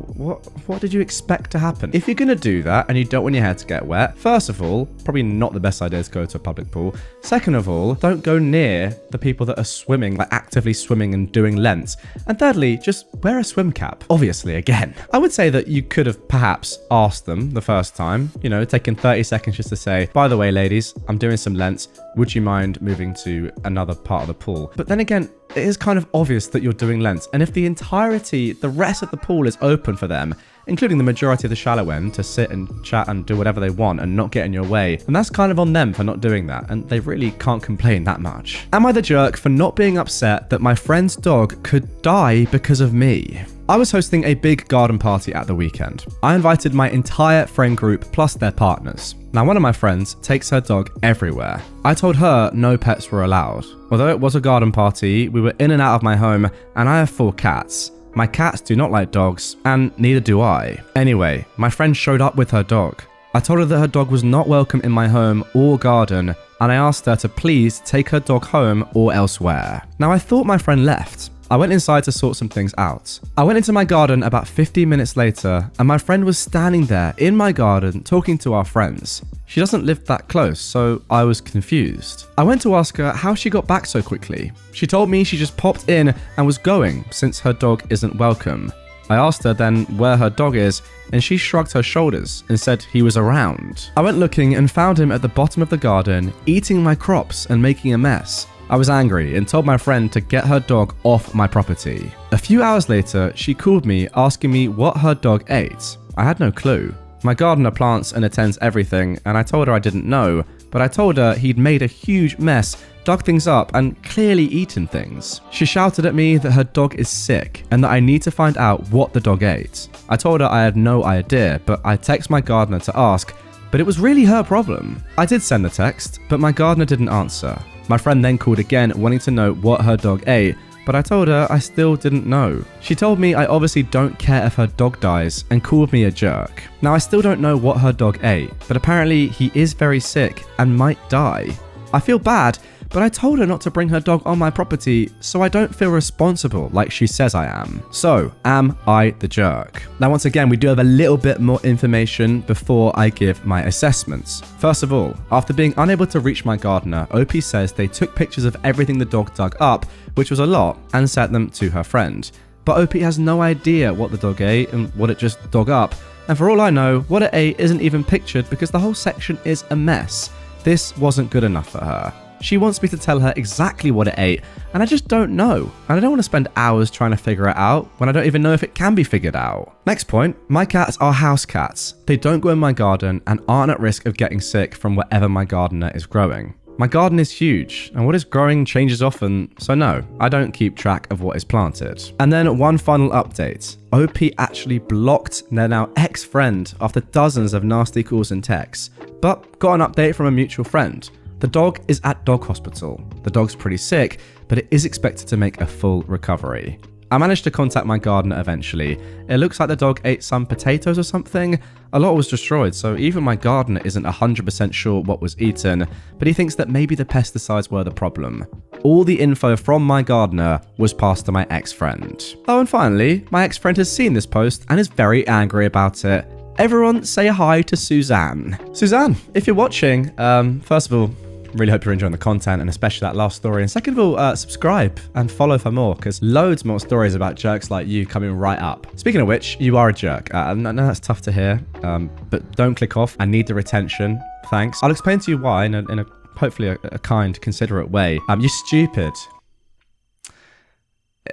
What did you expect to happen? If you're going to do that and you don't want your hair to get wet, first of all, probably not the best idea to go to a public pool. Second of all, don't go near the people that are swimming, like actively swimming and doing lengths. And thirdly, just wear a swim cap. Obviously, again. I would say that you could have perhaps asked them the first time, you know, taken 30 seconds just to say, by the way, ladies, I'm doing some lengths. Would you mind moving to another part of the pool? But then again, it is kind of obvious that you're doing lengths. And if the rest of the pool is open for them, including the majority of the shallow end, to sit and chat and do whatever they want and not get in your way, then that's kind of on them for not doing that. And they really can't complain that much. Am I the jerk for not being upset that my friend's dog could die because of me? I was hosting a big garden party at the weekend. I invited my entire friend group plus their partners. Now, one of my friends takes her dog everywhere. I told her no pets were allowed. Although it was a garden party, we were in and out of my home, and I have 4 cats. My cats do not like dogs, and neither do I. Anyway, my friend showed up with her dog. I told her that her dog was not welcome in my home or garden, and I asked her to please take her dog home or elsewhere. Now, I thought my friend left. I went inside to sort some things out. I went into my garden about 15 minutes later, and my friend was standing there in my garden talking to our friends. She doesn't live that close, so I was confused. I went to ask her how she got back so quickly. She told me she just popped in and was going since her dog isn't welcome. I asked her then where her dog is, and she shrugged her shoulders and said he was around. I went looking and found him at the bottom of the garden, eating my crops and making a mess. I was angry and told my friend to get her dog off my property. A few hours later, she called me asking me what her dog ate. I had no clue. My gardener plants and attends everything, and I told her I didn't know, but I told her he'd made a huge mess, dug things up, and clearly eaten things. She shouted at me that her dog is sick and that I need to find out what the dog ate. I told her I had no idea, but I texted my gardener to ask, but it was really her problem. I did send the text, but my gardener didn't answer. My friend then called again, wanting to know what her dog ate, but I told her I still didn't know. She told me I obviously don't care if her dog dies and called me a jerk. Now, I still don't know what her dog ate, but apparently he is very sick and might die. I feel bad, but I told her not to bring her dog on my property, so I don't feel responsible like she says I am. So, am I the jerk? Now, once again, we do have a little bit more information before I give my assessments. First of all, after being unable to reach my gardener, OP says they took pictures of everything the dog dug up, which was a lot, and sent them to her friend. But OP has no idea what the dog ate and what it just dug up, and for all I know, what it ate isn't even pictured because the whole section is a mess. This wasn't good enough for her. She wants me to tell her exactly what it ate, and I just don't know. And I don't want to spend hours trying to figure it out when I don't even know if it can be figured out. Next point, my cats are house cats. They don't go in my garden and aren't at risk of getting sick from whatever my gardener is growing. My garden is huge, and what is growing changes often, so no, I don't keep track of what is planted. And then one final update. OP actually blocked their now ex-friend after dozens of nasty calls and texts, but got an update from a mutual friend. The dog is at dog hospital. The dog's pretty sick, but it is expected to make a full recovery. I managed to contact my gardener eventually. It looks like the dog ate some potatoes or something. A lot was destroyed, so even my gardener isn't 100% sure what was eaten, but he thinks that maybe the pesticides were the problem. All the info from my gardener was passed to my ex-friend. Oh, and finally, my ex-friend has seen this post and is very angry about it. Everyone say hi to Suzanne. Suzanne, if you're watching, first of all, really hope you're enjoying the content, and especially that last story. And second of all, subscribe and follow for more, because loads more stories about jerks like you coming right up. Speaking of which, you are a jerk. I know that's tough to hear, but don't click off. I need the retention. Thanks. I'll explain to you why in a hopefully a kind, considerate way. You're stupid.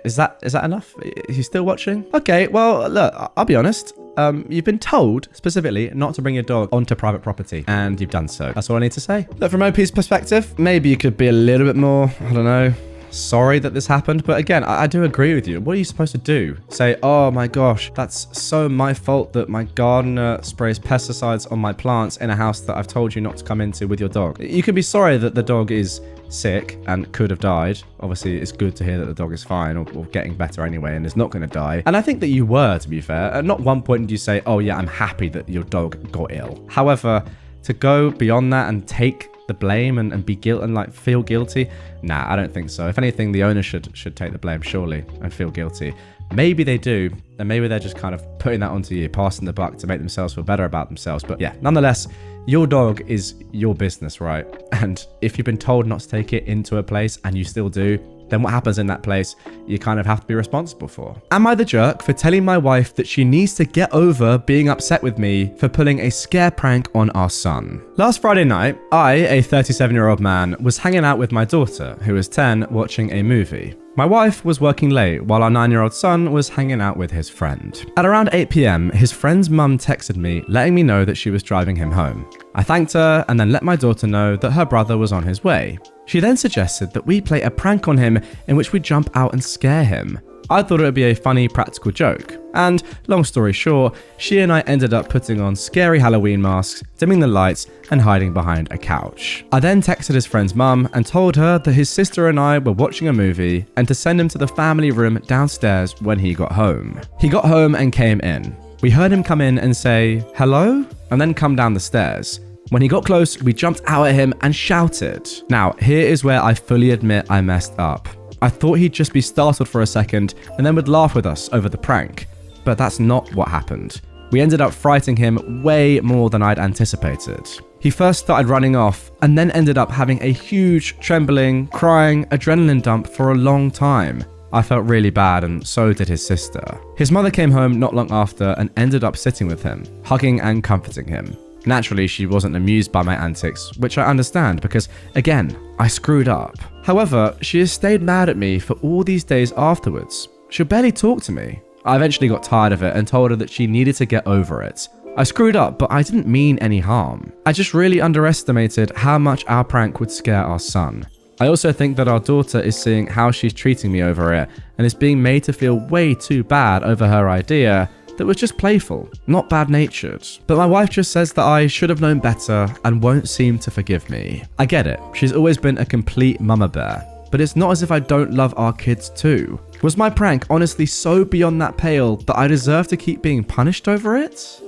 Is that enough? Are you still watching? Okay, well, look, I'll be honest. You've been told specifically not to bring your dog onto private property, and you've done so. That's all I need to say. Look, from OP's perspective, maybe you could be a little bit more, I don't know, sorry that this happened. But again, I do agree with you. What are you supposed to do? Say, oh my gosh, that's so my fault that my gardener sprays pesticides on my plants in a house that I've told you not to come into with your dog. You can be sorry that the dog is sick and could have died. Obviously, it's good to hear that the dog is fine or getting better anyway and is not going to die. And I think that you were, to be fair. At not one point did you say, oh yeah, I'm happy that your dog got ill. However, to go beyond that and take the blame and be guilt and like feel guilty? Nah, I don't think so. If anything, the owner should take the blame, surely, and feel guilty. Maybe they do, and maybe they're just kind of putting that onto you, passing the buck to make themselves feel better about themselves. But yeah, nonetheless, your dog is your business, right? And if you've been told not to take it into a place and you still do, then what happens in that place, you kind of have to be responsible for. Am I the jerk for telling my wife that she needs to get over being upset with me for pulling a scare prank on our son? Last Friday night, I, a 37-year-old man, was hanging out with my daughter, who is 10, watching a movie. My wife was working late while our 9-year-old son was hanging out with his friend. At around 8 p.m, his friend's mum texted me letting me know that she was driving him home. I thanked her and then let my daughter know that her brother was on his way. She then suggested that we play a prank on him in which we jump out and scare him. I thought it would be a funny practical joke. And long story short, she and I ended up putting on scary Halloween masks, dimming the lights, and hiding behind a couch. I then texted his friend's mum and told her that his sister and I were watching a movie and to send him to the family room downstairs when he got home. He got home and came in. We heard him come in and say, "Hello?" and then come down the stairs. When he got close, we jumped out at him and shouted. Now, here is where I fully admit I messed up. I thought he'd just be startled for a second and then would laugh with us over the prank. But that's not what happened. We ended up frightening him way more than I'd anticipated. He first started running off and then ended up having a huge, trembling, crying, adrenaline dump for a long time. I felt really bad and so did his sister. His mother came home not long after and ended up sitting with him, hugging and comforting him. Naturally, she wasn't amused by my antics, which I understand because, again, I screwed up. However, she has stayed mad at me for all these days afterwards. She'll barely talk to me. I eventually got tired of it and told her that she needed to get over it. I screwed up, but I didn't mean any harm. I just really underestimated how much our prank would scare our son. I also think that our daughter is seeing how she's treating me over it and is being made to feel way too bad over her idea that was just playful, not bad-natured. But my wife just says that I should have known better and won't seem to forgive me. I get it, she's always been a complete mama bear, but it's not as if I don't love our kids too. Was my prank honestly so beyond that pale that I deserve to keep being punished over it?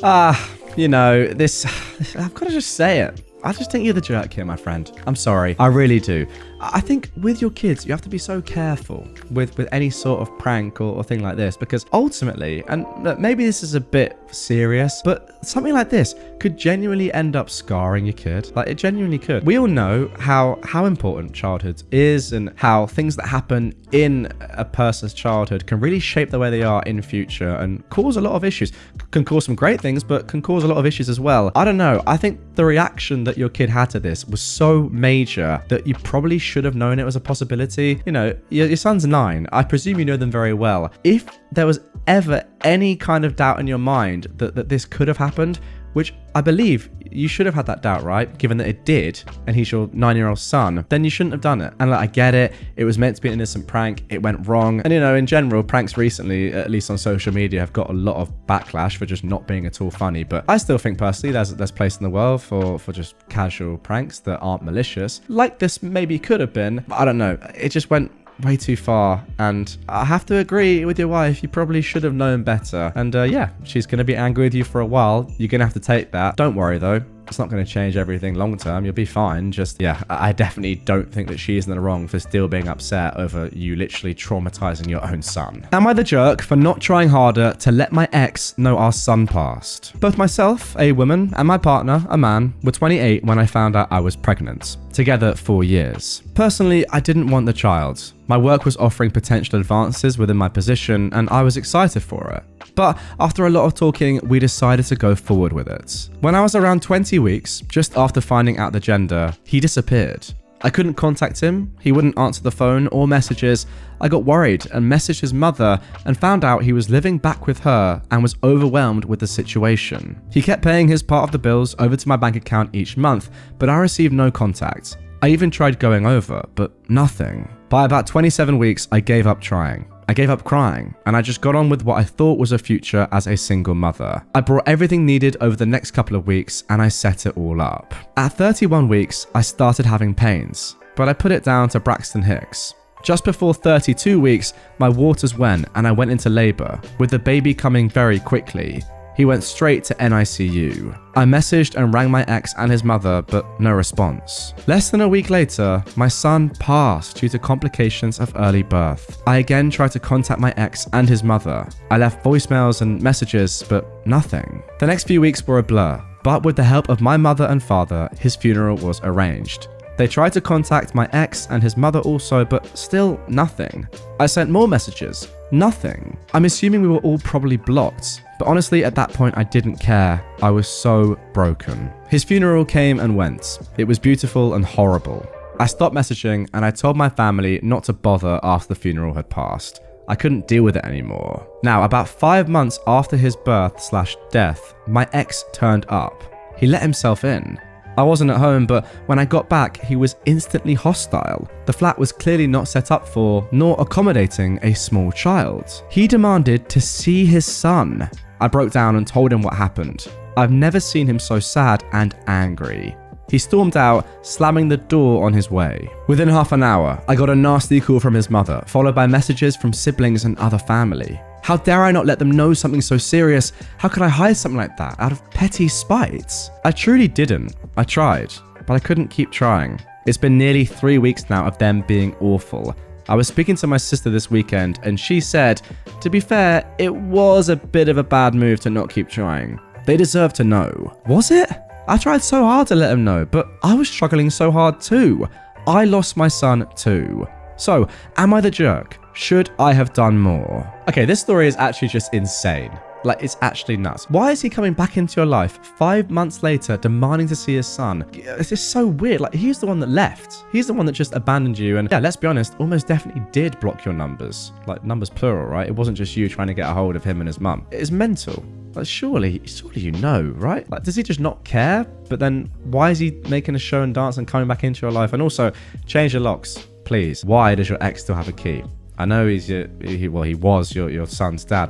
You know, I've got to just say it. I just think you're the jerk here, my friend. I'm sorry. I really do. I think with your kids, you have to be so careful with any sort of prank or thing like this, because ultimately, and maybe this is a bit serious, but something like this could genuinely end up scarring your kid. Like, it genuinely could. We all know how important childhood is and how things that happen in a person's childhood can really shape the way they are in future and cause a lot of issues. Can cause some great things, but can cause a lot of issues as well. I don't know. I think the reaction that your kid had to this was so major that you probably should have known it was a possibility. You know, your son's 9. I presume you know them very well. If there was ever any kind of doubt in your mind that this could have happened, which I believe you should have had that doubt, right? Given that it did, and he's your 9-year-old son, then you shouldn't have done it. And like, I get it. It was meant to be an innocent prank. It went wrong. And you know, in general, pranks recently, at least on social media, have got a lot of backlash for just not being at all funny. But I still think personally, there's place in the world for just casual pranks that aren't malicious. Like this maybe could have been, but I don't know. It just went way too far, and I have to agree with your wife. You probably should have known better. And yeah, she's going to be angry with you for a while. You're going to have to take that. Don't worry though. It's not going to change everything long term. You'll be fine. Just, yeah, I definitely don't think that she is in the wrong for still being upset over you literally traumatizing your own son. Am I the jerk for not trying harder to let my ex know our son passed? Both myself, a woman, and my partner, a man, were 28 when I found out I was pregnant. Together 4 years. Personally, I didn't want the child. My work was offering potential advances within my position, and I was excited for it. But after a lot of talking, we decided to go forward with it. When I was around 20 weeks, just after finding out the gender, he disappeared. I couldn't contact him, he wouldn't answer the phone or messages. I got worried and messaged his mother and found out he was living back with her and was overwhelmed with the situation. He kept paying his part of the bills over to my bank account each month, but I received no contact. I even tried going over, but nothing. By about 27 weeks, I gave up trying. I gave up crying, and I just got on with what I thought was a future as a single mother. I brought everything needed over the next couple of weeks, and I set it all up. At 31 weeks, I started having pains, but I put it down to Braxton Hicks. Just before 32 weeks, my waters went and I went into labor, with the baby coming very quickly. He went straight to NICU. I messaged and rang my ex and his mother, but no response. Less than a week later, my son passed due to complications of early birth. I again tried to contact my ex and his mother. I left voicemails and messages, but nothing. The next few weeks were a blur, but with the help of my mother and father, his funeral was arranged. They tried to contact my ex and his mother also, but still nothing. I sent more messages, nothing. I'm assuming we were all probably blocked, but honestly at that point I didn't care. I was so broken. His funeral came and went. It was beautiful and horrible. I stopped messaging and I told my family not to bother after the funeral had passed. I couldn't deal with it anymore. Now, about 5 months after his birth/death, my ex turned up. He let himself in. I wasn't at home, but when I got back, he was instantly hostile. The flat was clearly not set up for, nor accommodating a small child. He demanded to see his son. I broke down and told him what happened. I've never seen him so sad and angry. He stormed out, slamming the door on his way. Within half an hour, I got a nasty call from his mother, followed by messages from siblings and other family. How dare I not let them know something so serious? How could I hide something like that out of petty spite? I truly didn't. I tried, but I couldn't keep trying. It's been nearly 3 weeks now of them being awful. I was speaking to my sister this weekend and she said, to be fair, it was a bit of a bad move to not keep trying. They deserve to know. Was it? I tried so hard to let them know, but I was struggling so hard too. I lost my son too. So, am I the jerk? Should I have done more? Okay, this story is actually just insane. Like, it's actually nuts. Why is he coming back into your life 5 months later demanding to see his son? It's just so weird. Like, he's the one that left. He's the one that just abandoned you. And yeah, let's be honest, almost definitely did block your numbers. Like, numbers plural, right? It wasn't just you trying to get a hold of him and his mum. It's mental. Like, surely you know, right? Like, does he just not care? But then why is he making a show and dance and coming back into your life? And also, change your locks, please. Why does your ex still have a key? I know he was your son's dad,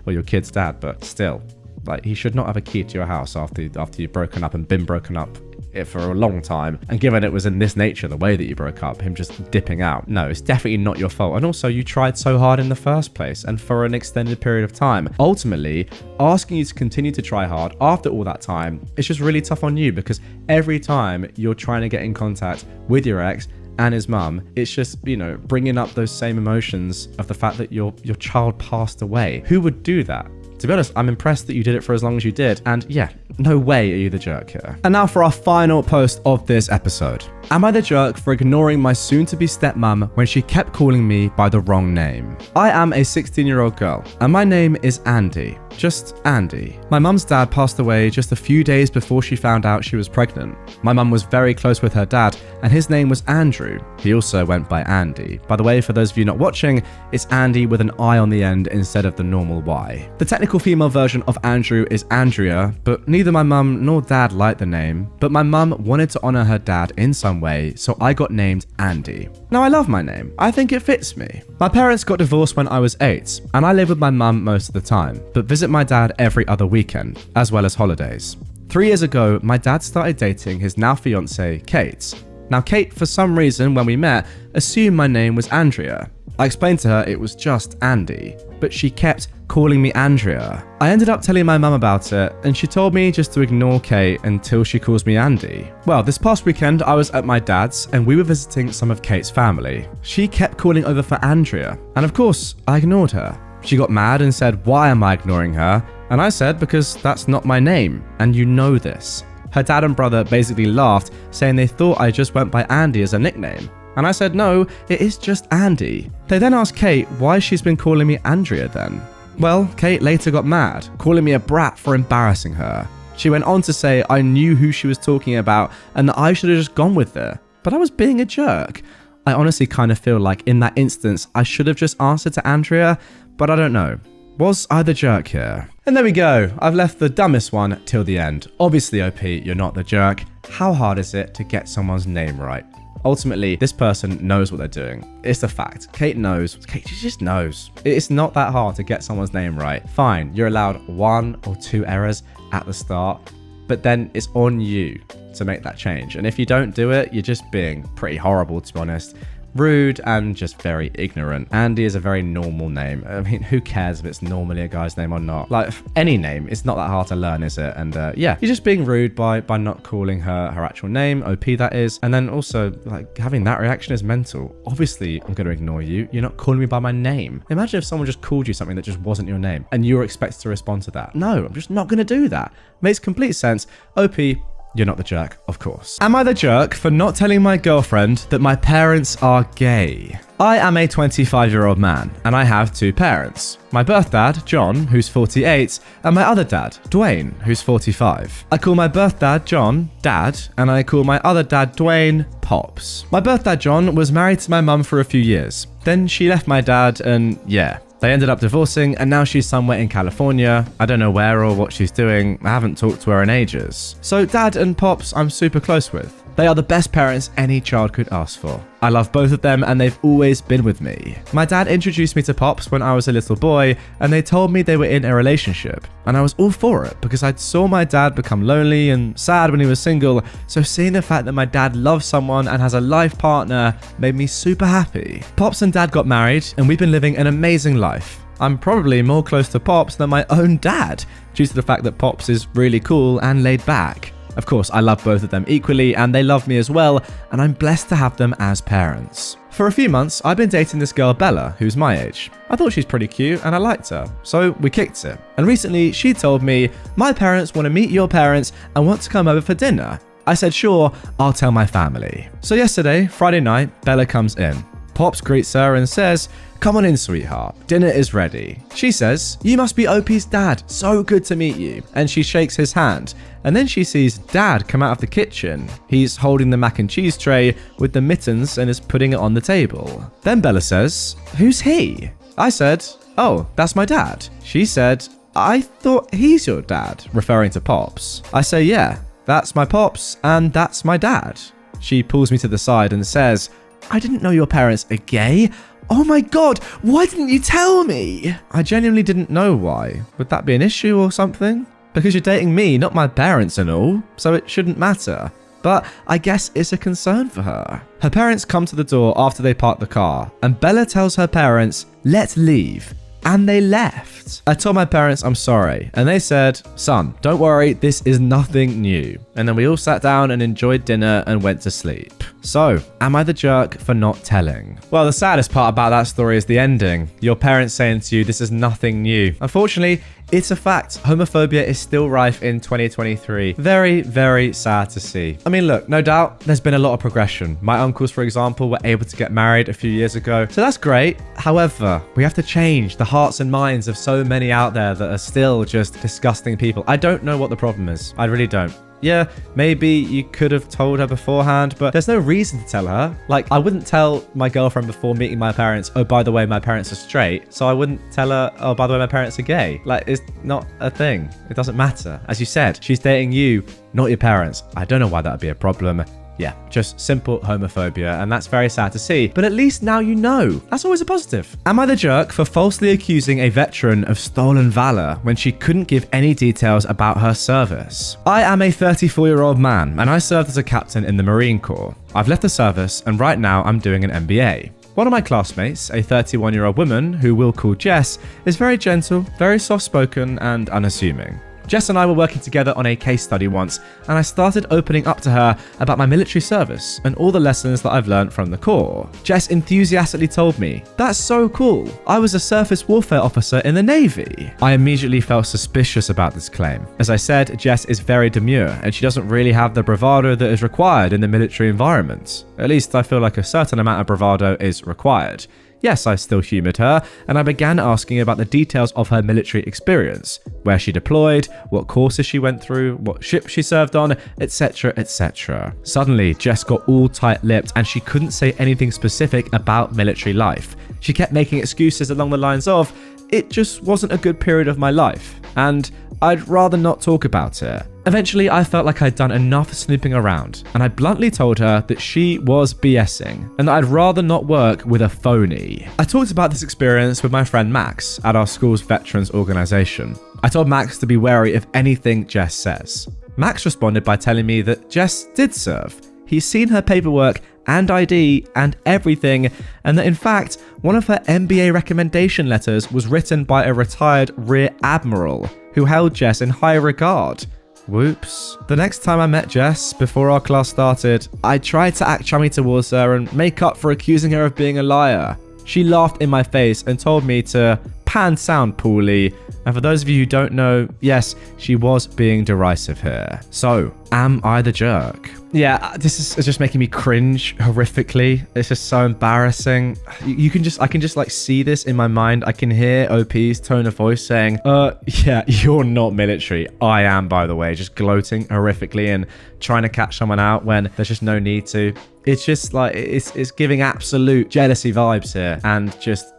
or your kid's dad, but still, like, he should not have a key to your house after you've broken up and been broken up for a long time. And given it was in this nature, the way that you broke up, him just dipping out. No, it's definitely not your fault. And also, you tried so hard in the first place and for an extended period of time. Ultimately, asking you to continue to try hard after all that time, it's just really tough on you, because every time you're trying to get in contact with your ex and his mum, it's just, bringing up those same emotions of the fact that your child passed away. Who would do that? To be honest, I'm impressed that you did it for as long as you did. And yeah, no way are you the jerk here. And now for our final post of this episode. Am I the jerk for ignoring my soon-to-be stepmom when she kept calling me by the wrong name? I am a 16-year-old girl, and my name is Andy. Just Andy. My mum's dad passed away just a few days before she found out she was pregnant. My mum was very close with her dad, and his name was Andrew. He also went by Andy. By the way, for those of you not watching, it's Andy with an I on the end instead of the normal Y. The technical female version of Andrew is Andrea, but neither my mum nor dad liked the name. But my mum wanted to honor her dad in some way, so I got named Andy. Now, I love my name. I think it fits me. My parents got divorced when I was 8, and I live with my mum most of the time, but visit my dad every other weekend, as well as holidays. 3 years ago, my dad started dating his now fiancée, Kate. Now, Kate, for some reason, when we met, assumed my name was Andrea. I explained to her it was just Andy, but she kept calling me Andrea. I ended up telling my mum about it, and she told me just to ignore Kate until she calls me Andy. Well, this past weekend, I was at my dad's, and we were visiting some of Kate's family. She kept calling over for Andrea, and of course, I ignored her. She got mad and said, "Why am I ignoring her?" And I said, "Because that's not my name, and you know this." Her dad and brother basically laughed, saying they thought I just went by Andy as a nickname. And I said, "No, it is just Andy." They then asked Kate why she's been calling me Andrea then. Well, Kate later got mad, calling me a brat for embarrassing her. She went on to say I knew who she was talking about and that I should have just gone with it. But I was being a jerk. I honestly kind of feel like in that instance, I should have just answered to Andrea, but I don't know. Was I the jerk here? And there we go. I've left the dumbest one till the end. Obviously, OP, you're not the jerk. How hard is it to get someone's name right? Ultimately, this person knows what they're doing. It's a fact. Kate knows. Kate just knows. It's not that hard to get someone's name right. Fine, you're allowed 1 or 2 errors at the start, but then it's on you to make that change. And if you don't do it, you're just being pretty horrible, to be honest. rude and just very ignorant. Andy is a very normal name. I mean, who cares if it's normally a guy's name or not? Like, any name, it's not that hard to learn, is it? And yeah, you're just being rude by not calling her actual name, OP that is. And then also, like, having that reaction is mental. Obviously, I'm going to ignore you. You're not calling me by my name. Imagine if someone just called you something that just wasn't your name and you were expected to respond to that. No, I'm just not going to do that. Makes complete sense. OP, you're not the jerk, of course. Am I the jerk for not telling my girlfriend that my parents are gay? I am a 25-year-old man, and I have two parents. My birth dad, John, who's 48, and my other dad, Dwayne, who's 45. I call my birth dad, John, Dad, and I call my other dad, Dwayne, Pops. My birth dad, John, was married to my mum for a few years. Then she left my dad, and yeah, they ended up divorcing, and now she's somewhere in California. I don't know where or what she's doing. I haven't talked to her in ages. So Dad and Pops, I'm super close with. They are the best parents any child could ask for. I love both of them and they've always been with me. My dad introduced me to Pops when I was a little boy and they told me they were in a relationship. And I was all for it because I saw my dad become lonely and sad when he was single. So seeing the fact that my dad loves someone and has a life partner made me super happy. Pops and Dad got married and we've been living an amazing life. I'm probably more close to Pops than my own dad due to the fact that Pops is really cool and laid back. Of course, I love both of them equally and they love me as well, and I'm blessed to have them as parents. For a few months, I've been dating this girl Bella, who's my age. I thought she's pretty cute and I liked her, so we kicked it. And recently, she told me, my parents want to meet your parents and want to come over for dinner. I said, sure, I'll tell my family. So yesterday, Friday night, Bella comes in. Pops greets her and says, come on in, sweetheart. Dinner is ready. She says, you must be OP's dad. So good to meet you. And she shakes his hand. And then she sees Dad come out of the kitchen. He's holding the mac and cheese tray with the mittens and is putting it on the table. Then Bella says, who's he? I said, oh, that's my dad. She said, I thought he's your dad, referring to Pops. I say, yeah, that's my Pops and that's my dad. She pulls me to the side and says, I didn't know your parents are gay. Oh my god, why didn't you tell me? I genuinely didn't know why. Would that be an issue or something? Because you're dating me, not my parents and all, so it shouldn't matter. But I guess it's a concern for her. Her parents come to the door after they park the car, and Bella tells her parents, let's leave. And they left. I told my parents I'm sorry, and they said, son, don't worry, this is nothing new. And then we all sat down and enjoyed dinner and went to sleep. So, am I the jerk for not telling? Well, the saddest part about that story is the ending. Your parents saying to you, this is nothing new. Unfortunately, it's a fact. Homophobia is still rife in 2023. Very, very sad to see. I mean, look, no doubt there's been a lot of progression. My uncles, for example, were able to get married a few years ago. So that's great. However, we have to change the hearts and minds of so many out there that are still just disgusting people. I don't know what the problem is. I really don't. Yeah, maybe you could have told her beforehand, but there's no reason to tell her. Like, I wouldn't tell my girlfriend before meeting my parents, oh, by the way, my parents are straight. So I wouldn't tell her, oh, by the way, my parents are gay. Like, it's not a thing. It doesn't matter. As you said, she's dating you, not your parents. I don't know why that would be a problem. Yeah, just simple homophobia, and that's very sad to see. But at least now you know. That's always a positive. Am I the jerk for falsely accusing a veteran of stolen valor when she couldn't give any details about her service? I am a 34-year-old man, and I served as a captain in the Marine Corps. I've left the service, and right now I'm doing an MBA. One of my classmates, a 31-year-old woman who we'll call Jess, is very gentle, very soft-spoken, and unassuming. Jess and I were working together on a case study once, and I started opening up to her about my military service and all the lessons that I've learned from the Corps. Jess enthusiastically told me, that's so cool. I was a surface warfare officer in the Navy. I immediately felt suspicious about this claim. As I said, Jess is very demure, and she doesn't really have the bravado that is required in the military environment. At least I feel like a certain amount of bravado is required. Yes, I still humoured her, and I began asking about the details of her military experience, where she deployed, what courses she went through, what ship she served on, etc, etc. Suddenly, Jess got all tight-lipped and she couldn't say anything specific about military life. She kept making excuses along the lines of, it just wasn't a good period of my life, and I'd rather not talk about it. Eventually, I felt like I'd done enough snooping around, and I bluntly told her that she was BSing, and that I'd rather not work with a phony. I talked about this experience with my friend Max at our school's veterans organisation. I told Max to be wary of anything Jess says. Max responded by telling me that Jess did serve. He's seen her paperwork and ID and everything, and that in fact, one of her MBA recommendation letters was written by a retired Rear Admiral who held Jess in high regard. Whoops. The next time I met Jess, before our class started, I tried to act chummy towards her and make up for accusing her of being a liar. She laughed in my face and told me to pan sound poorly. And for those of you who don't know, yes, she was being derisive here. So, am I the jerk? Yeah, this is just making me cringe horrifically. It's just so embarrassing. I can just like see this in my mind. I can hear OP's tone of voice saying, yeah, you're not military. I am, by the way, just gloating horrifically and trying to catch someone out when there's just no need to. It's just like, it's giving absolute jealousy vibes here and just,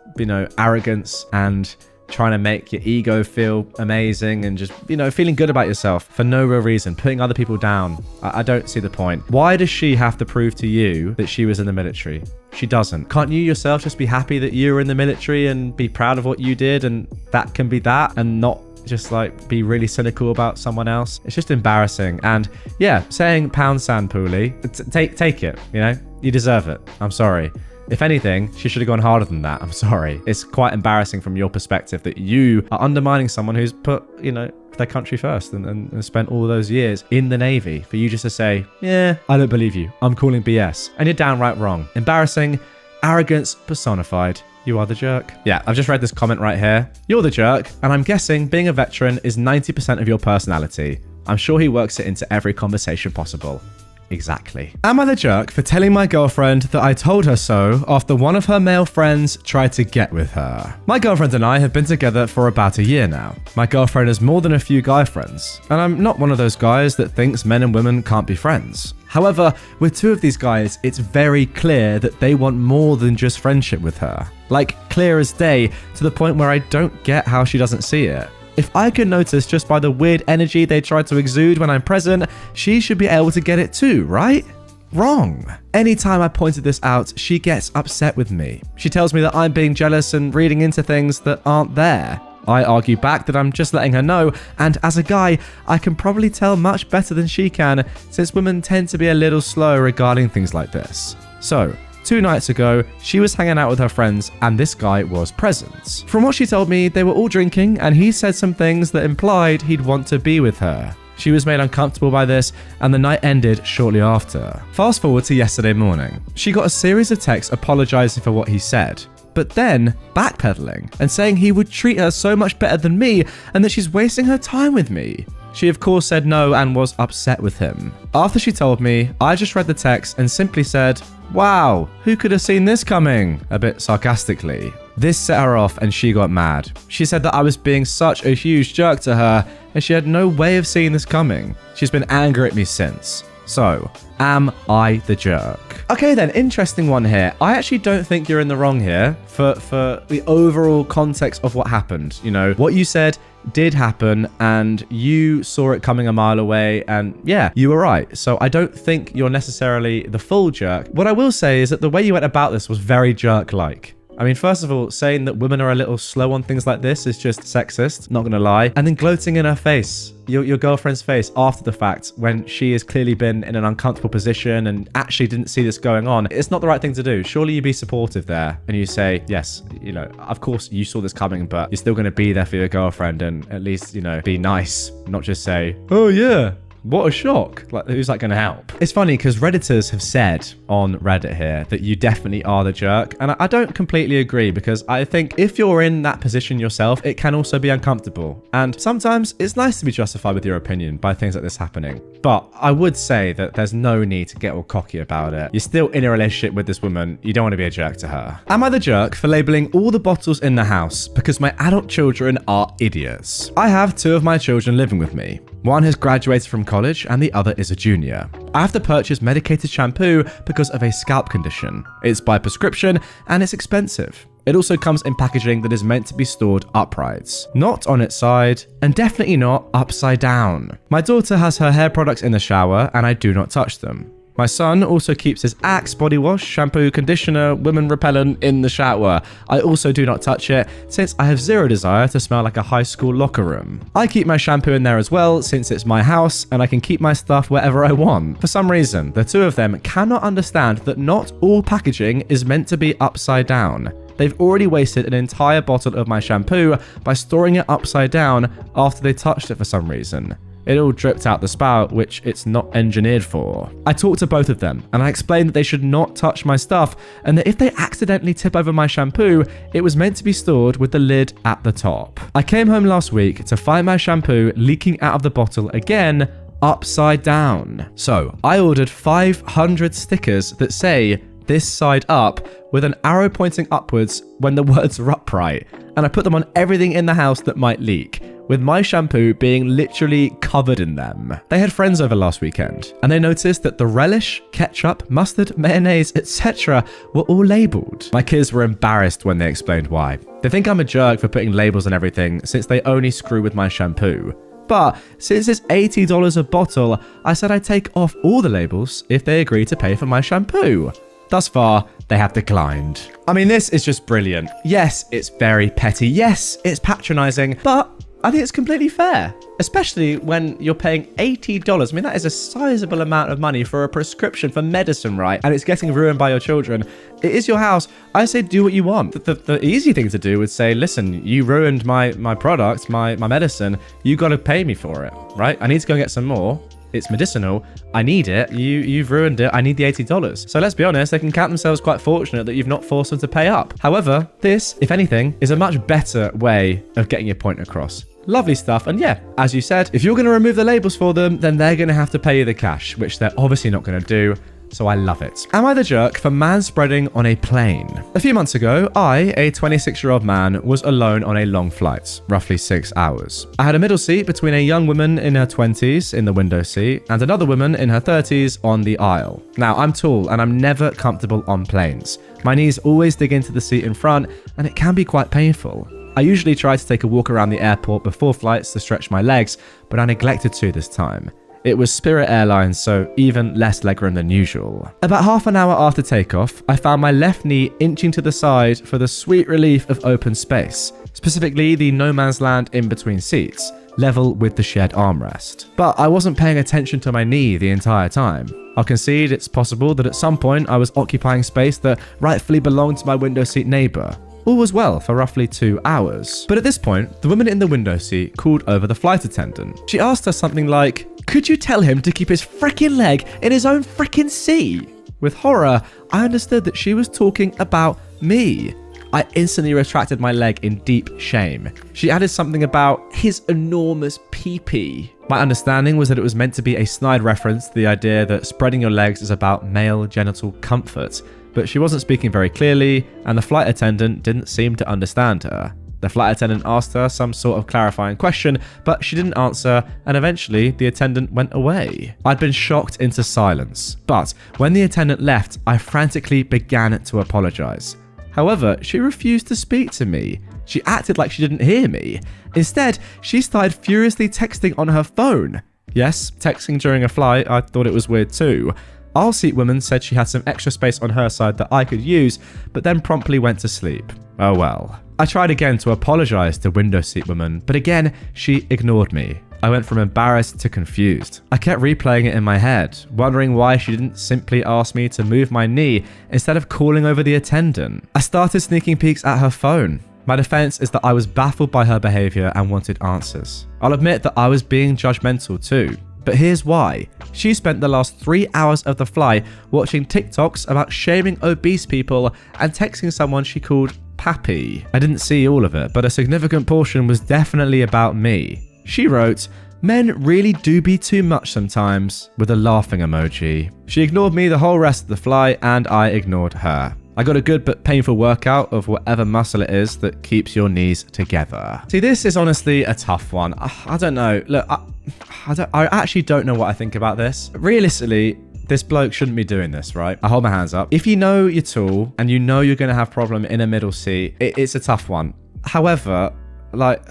arrogance and trying to make your ego feel amazing and just, feeling good about yourself for no real reason, putting other people down. I don't see the point. Why does she have to prove to you that she was in the military? She doesn't. Can't you yourself just be happy that you were in the military and be proud of what you did, and that can be that, and not just like be really cynical about someone else? It's just embarrassing. And yeah, saying pound sand poorly, take it, you deserve it. I'm sorry. If anything, she should have gone harder than that. I'm sorry. It's quite embarrassing from your perspective that you are undermining someone who's put, their country first and spent all those years in the Navy for you just to say, yeah, I don't believe you. I'm calling BS. And you're downright wrong. Embarrassing, arrogance personified. You are the jerk. Yeah, I've just read this comment right here. You're the jerk, and I'm guessing being a veteran is 90% of your personality. I'm sure he works it into every conversation possible. Exactly. Am I the jerk for telling my girlfriend that I told her so after one of her male friends tried to get with her? My girlfriend and I have been together for about a year now. My girlfriend has more than a few guy friends, and I'm not one of those guys that thinks men and women can't be friends. However, with two of these guys, it's very clear that they want more than just friendship with her. Like, clear as day, to the point where I don't get how she doesn't see it. If I can notice just by the weird energy they try to exude when I'm present, she should be able to get it too, right? Wrong. Anytime I pointed this out, she gets upset with me. She tells me that I'm being jealous and reading into things that aren't there. I argue back that I'm just letting her know, and as a guy, I can probably tell much better than she can, since women tend to be a little slow regarding things like this. So, 2 nights ago, she was hanging out with her friends and this guy was present. From what she told me, they were all drinking and he said some things that implied he'd want to be with her. She was made uncomfortable by this and the night ended shortly after. Fast forward to yesterday morning. She got a series of texts apologizing for what he said, but then backpedaling and saying he would treat her so much better than me and that she's wasting her time with me. She of course said no and was upset with him. After she told me, I just read the text and simply said, "Wow, who could have seen this coming?" a bit sarcastically. This set her off and she got mad. She said that I was being such a huge jerk to her and she had no way of seeing this coming. She's been angry at me since. So, am I the jerk? Okay then, interesting one here. I actually don't think you're in the wrong here for the overall context of what happened. What you said did happen and you saw it coming a mile away, and yeah, you were right. So I don't think you're necessarily the full jerk. What I will say is that the way you went about this was very jerk-like. I mean, first of all, saying that women are a little slow on things like this is just sexist, not gonna lie. And then gloating in her face, your girlfriend's face after the fact, when she has clearly been in an uncomfortable position and actually didn't see this going on. It's not the right thing to do. Surely you be supportive there and you say, yes, of course you saw this coming, but you're still gonna be there for your girlfriend and at least, be nice, not just say, oh yeah, what a shock. Like, who's that going to help? It's funny because Redditors have said on Reddit here that you definitely are the jerk. And I don't completely agree, because I think if you're in that position yourself, it can also be uncomfortable. And sometimes it's nice to be justified with your opinion by things like this happening. But I would say that there's no need to get all cocky about it. You're still in a relationship with this woman. You don't want to be a jerk to her. Am I the jerk for labeling all the bottles in the house because my adult children are idiots? I have 2 of my children living with me. One has graduated from college and the other is a junior. I have to purchase medicated shampoo because of a scalp condition. It's by prescription and it's expensive. It also comes in packaging that is meant to be stored upright, not on its side, and definitely not upside down. My daughter has her hair products in the shower and I do not touch them. My son also keeps his Axe body wash, shampoo, conditioner, women repellent in the shower. I also do not touch it since I have zero desire to smell like a high school locker room. I keep my shampoo in there as well since it's my house and I can keep my stuff wherever I want. For some reason, the two of them cannot understand that not all packaging is meant to be upside down. They've already wasted an entire bottle of my shampoo by storing it upside down after they touched it for some reason. It all dripped out the spout, which it's not engineered for. I talked to both of them, and I explained that they should not touch my stuff, and that if they accidentally tip over my shampoo, it was meant to be stored with the lid at the top. I came home last week to find my shampoo leaking out of the bottle again, upside down. So, I ordered 500 stickers that say, "This side up," with an arrow pointing upwards when the words are upright, and I put them on everything in the house that might leak, with my shampoo being literally covered in them. They had friends over last weekend, and they noticed that the relish, ketchup, mustard, mayonnaise, etc. were all labelled. My kids were embarrassed when they explained why. They think I'm a jerk for putting labels on everything since they only screw with my shampoo. But since it's $80 a bottle, I said I'd take off all the labels if they agree to pay for my shampoo. Thus far, they have declined. I mean, this is just brilliant. Yes, it's very petty. Yes, it's patronizing, but I think it's completely fair, especially when you're paying $80. I mean, that is a sizable amount of money for a prescription for medicine, right? And it's getting ruined by your children. It is your house. I say do what you want. The easy thing to do would say, listen, you ruined my product, my medicine. You got to pay me for it, right? I need to go and get some more. It's medicinal. I need it. You've ruined it. I need the $80. So let's be honest, they can count themselves quite fortunate that you've not forced them to pay up. However, this, if anything, is a much better way of getting your point across. Lovely stuff. And yeah, as you said, if you're going to remove the labels for them, then they're going to have to pay you the cash, which they're obviously not going to do. So I love it. Am I the jerk for manspreading on a plane? A few months ago, I, a 26-year-old man, was alone on a long flight, roughly 6 hours. I had a middle seat between a young woman in her 20s in the window seat and another woman in her 30s on the aisle. Now, I'm tall and I'm never comfortable on planes. My knees always dig into the seat in front and it can be quite painful. I usually try to take a walk around the airport before flights to stretch my legs, but I neglected to this time. It was Spirit Airlines, so even less legroom than usual. About half an hour after takeoff, I found my left knee inching to the side for the sweet relief of open space, specifically the no man's land in between seats, level with the shared armrest. But I wasn't paying attention to my knee the entire time. I'll concede it's possible that at some point I was occupying space that rightfully belonged to my window seat neighbour. All was well for roughly 2 hours. But at this point, the woman in the window seat called over the flight attendant. She asked her something like, "Could you tell him to keep his frickin' leg in his own frickin' seat?" With horror, I understood that she was talking about me. I instantly retracted my leg in deep shame. She added something about his enormous pee-pee. My understanding was that it was meant to be a snide reference to the idea that spreading your legs is about male genital comfort. But she wasn't speaking very clearly, and the flight attendant didn't seem to understand her. The flight attendant asked her some sort of clarifying question, but she didn't answer, and eventually the attendant went away. I'd been shocked into silence, but when the attendant left, I frantically began to apologize. However, she refused to speak to me. She acted like she didn't hear me. Instead, she started furiously texting on her phone. Yes, texting during a flight, I thought it was weird too. Our seat woman said she had some extra space on her side that I could use, but then promptly went to sleep. Oh well. I tried again to apologize to window seat woman, but again, she ignored me. I went from embarrassed to confused. I kept replaying it in my head, wondering why she didn't simply ask me to move my knee instead of calling over the attendant. I started sneaking peeks at her phone. My defense is that I was baffled by her behavior and wanted answers. I'll admit that I was being judgmental too. But here's why. She spent the last 3 hours of the flight watching TikToks about shaming obese people and texting someone she called Pappy. I didn't see all of it, but a significant portion was definitely about me. She wrote, "Men really do be too much sometimes," with a laughing emoji. She ignored me the whole rest of the flight, and I ignored her. I got a good but painful workout of whatever muscle it is that keeps your knees together. See, this is honestly a tough one. I don't know. Look, I actually don't know what I think about this. Realistically, this bloke shouldn't be doing this, right? I hold my hands up. If you know you're tall and you know you're going to have problem in a middle seat, it's a tough one. However, like,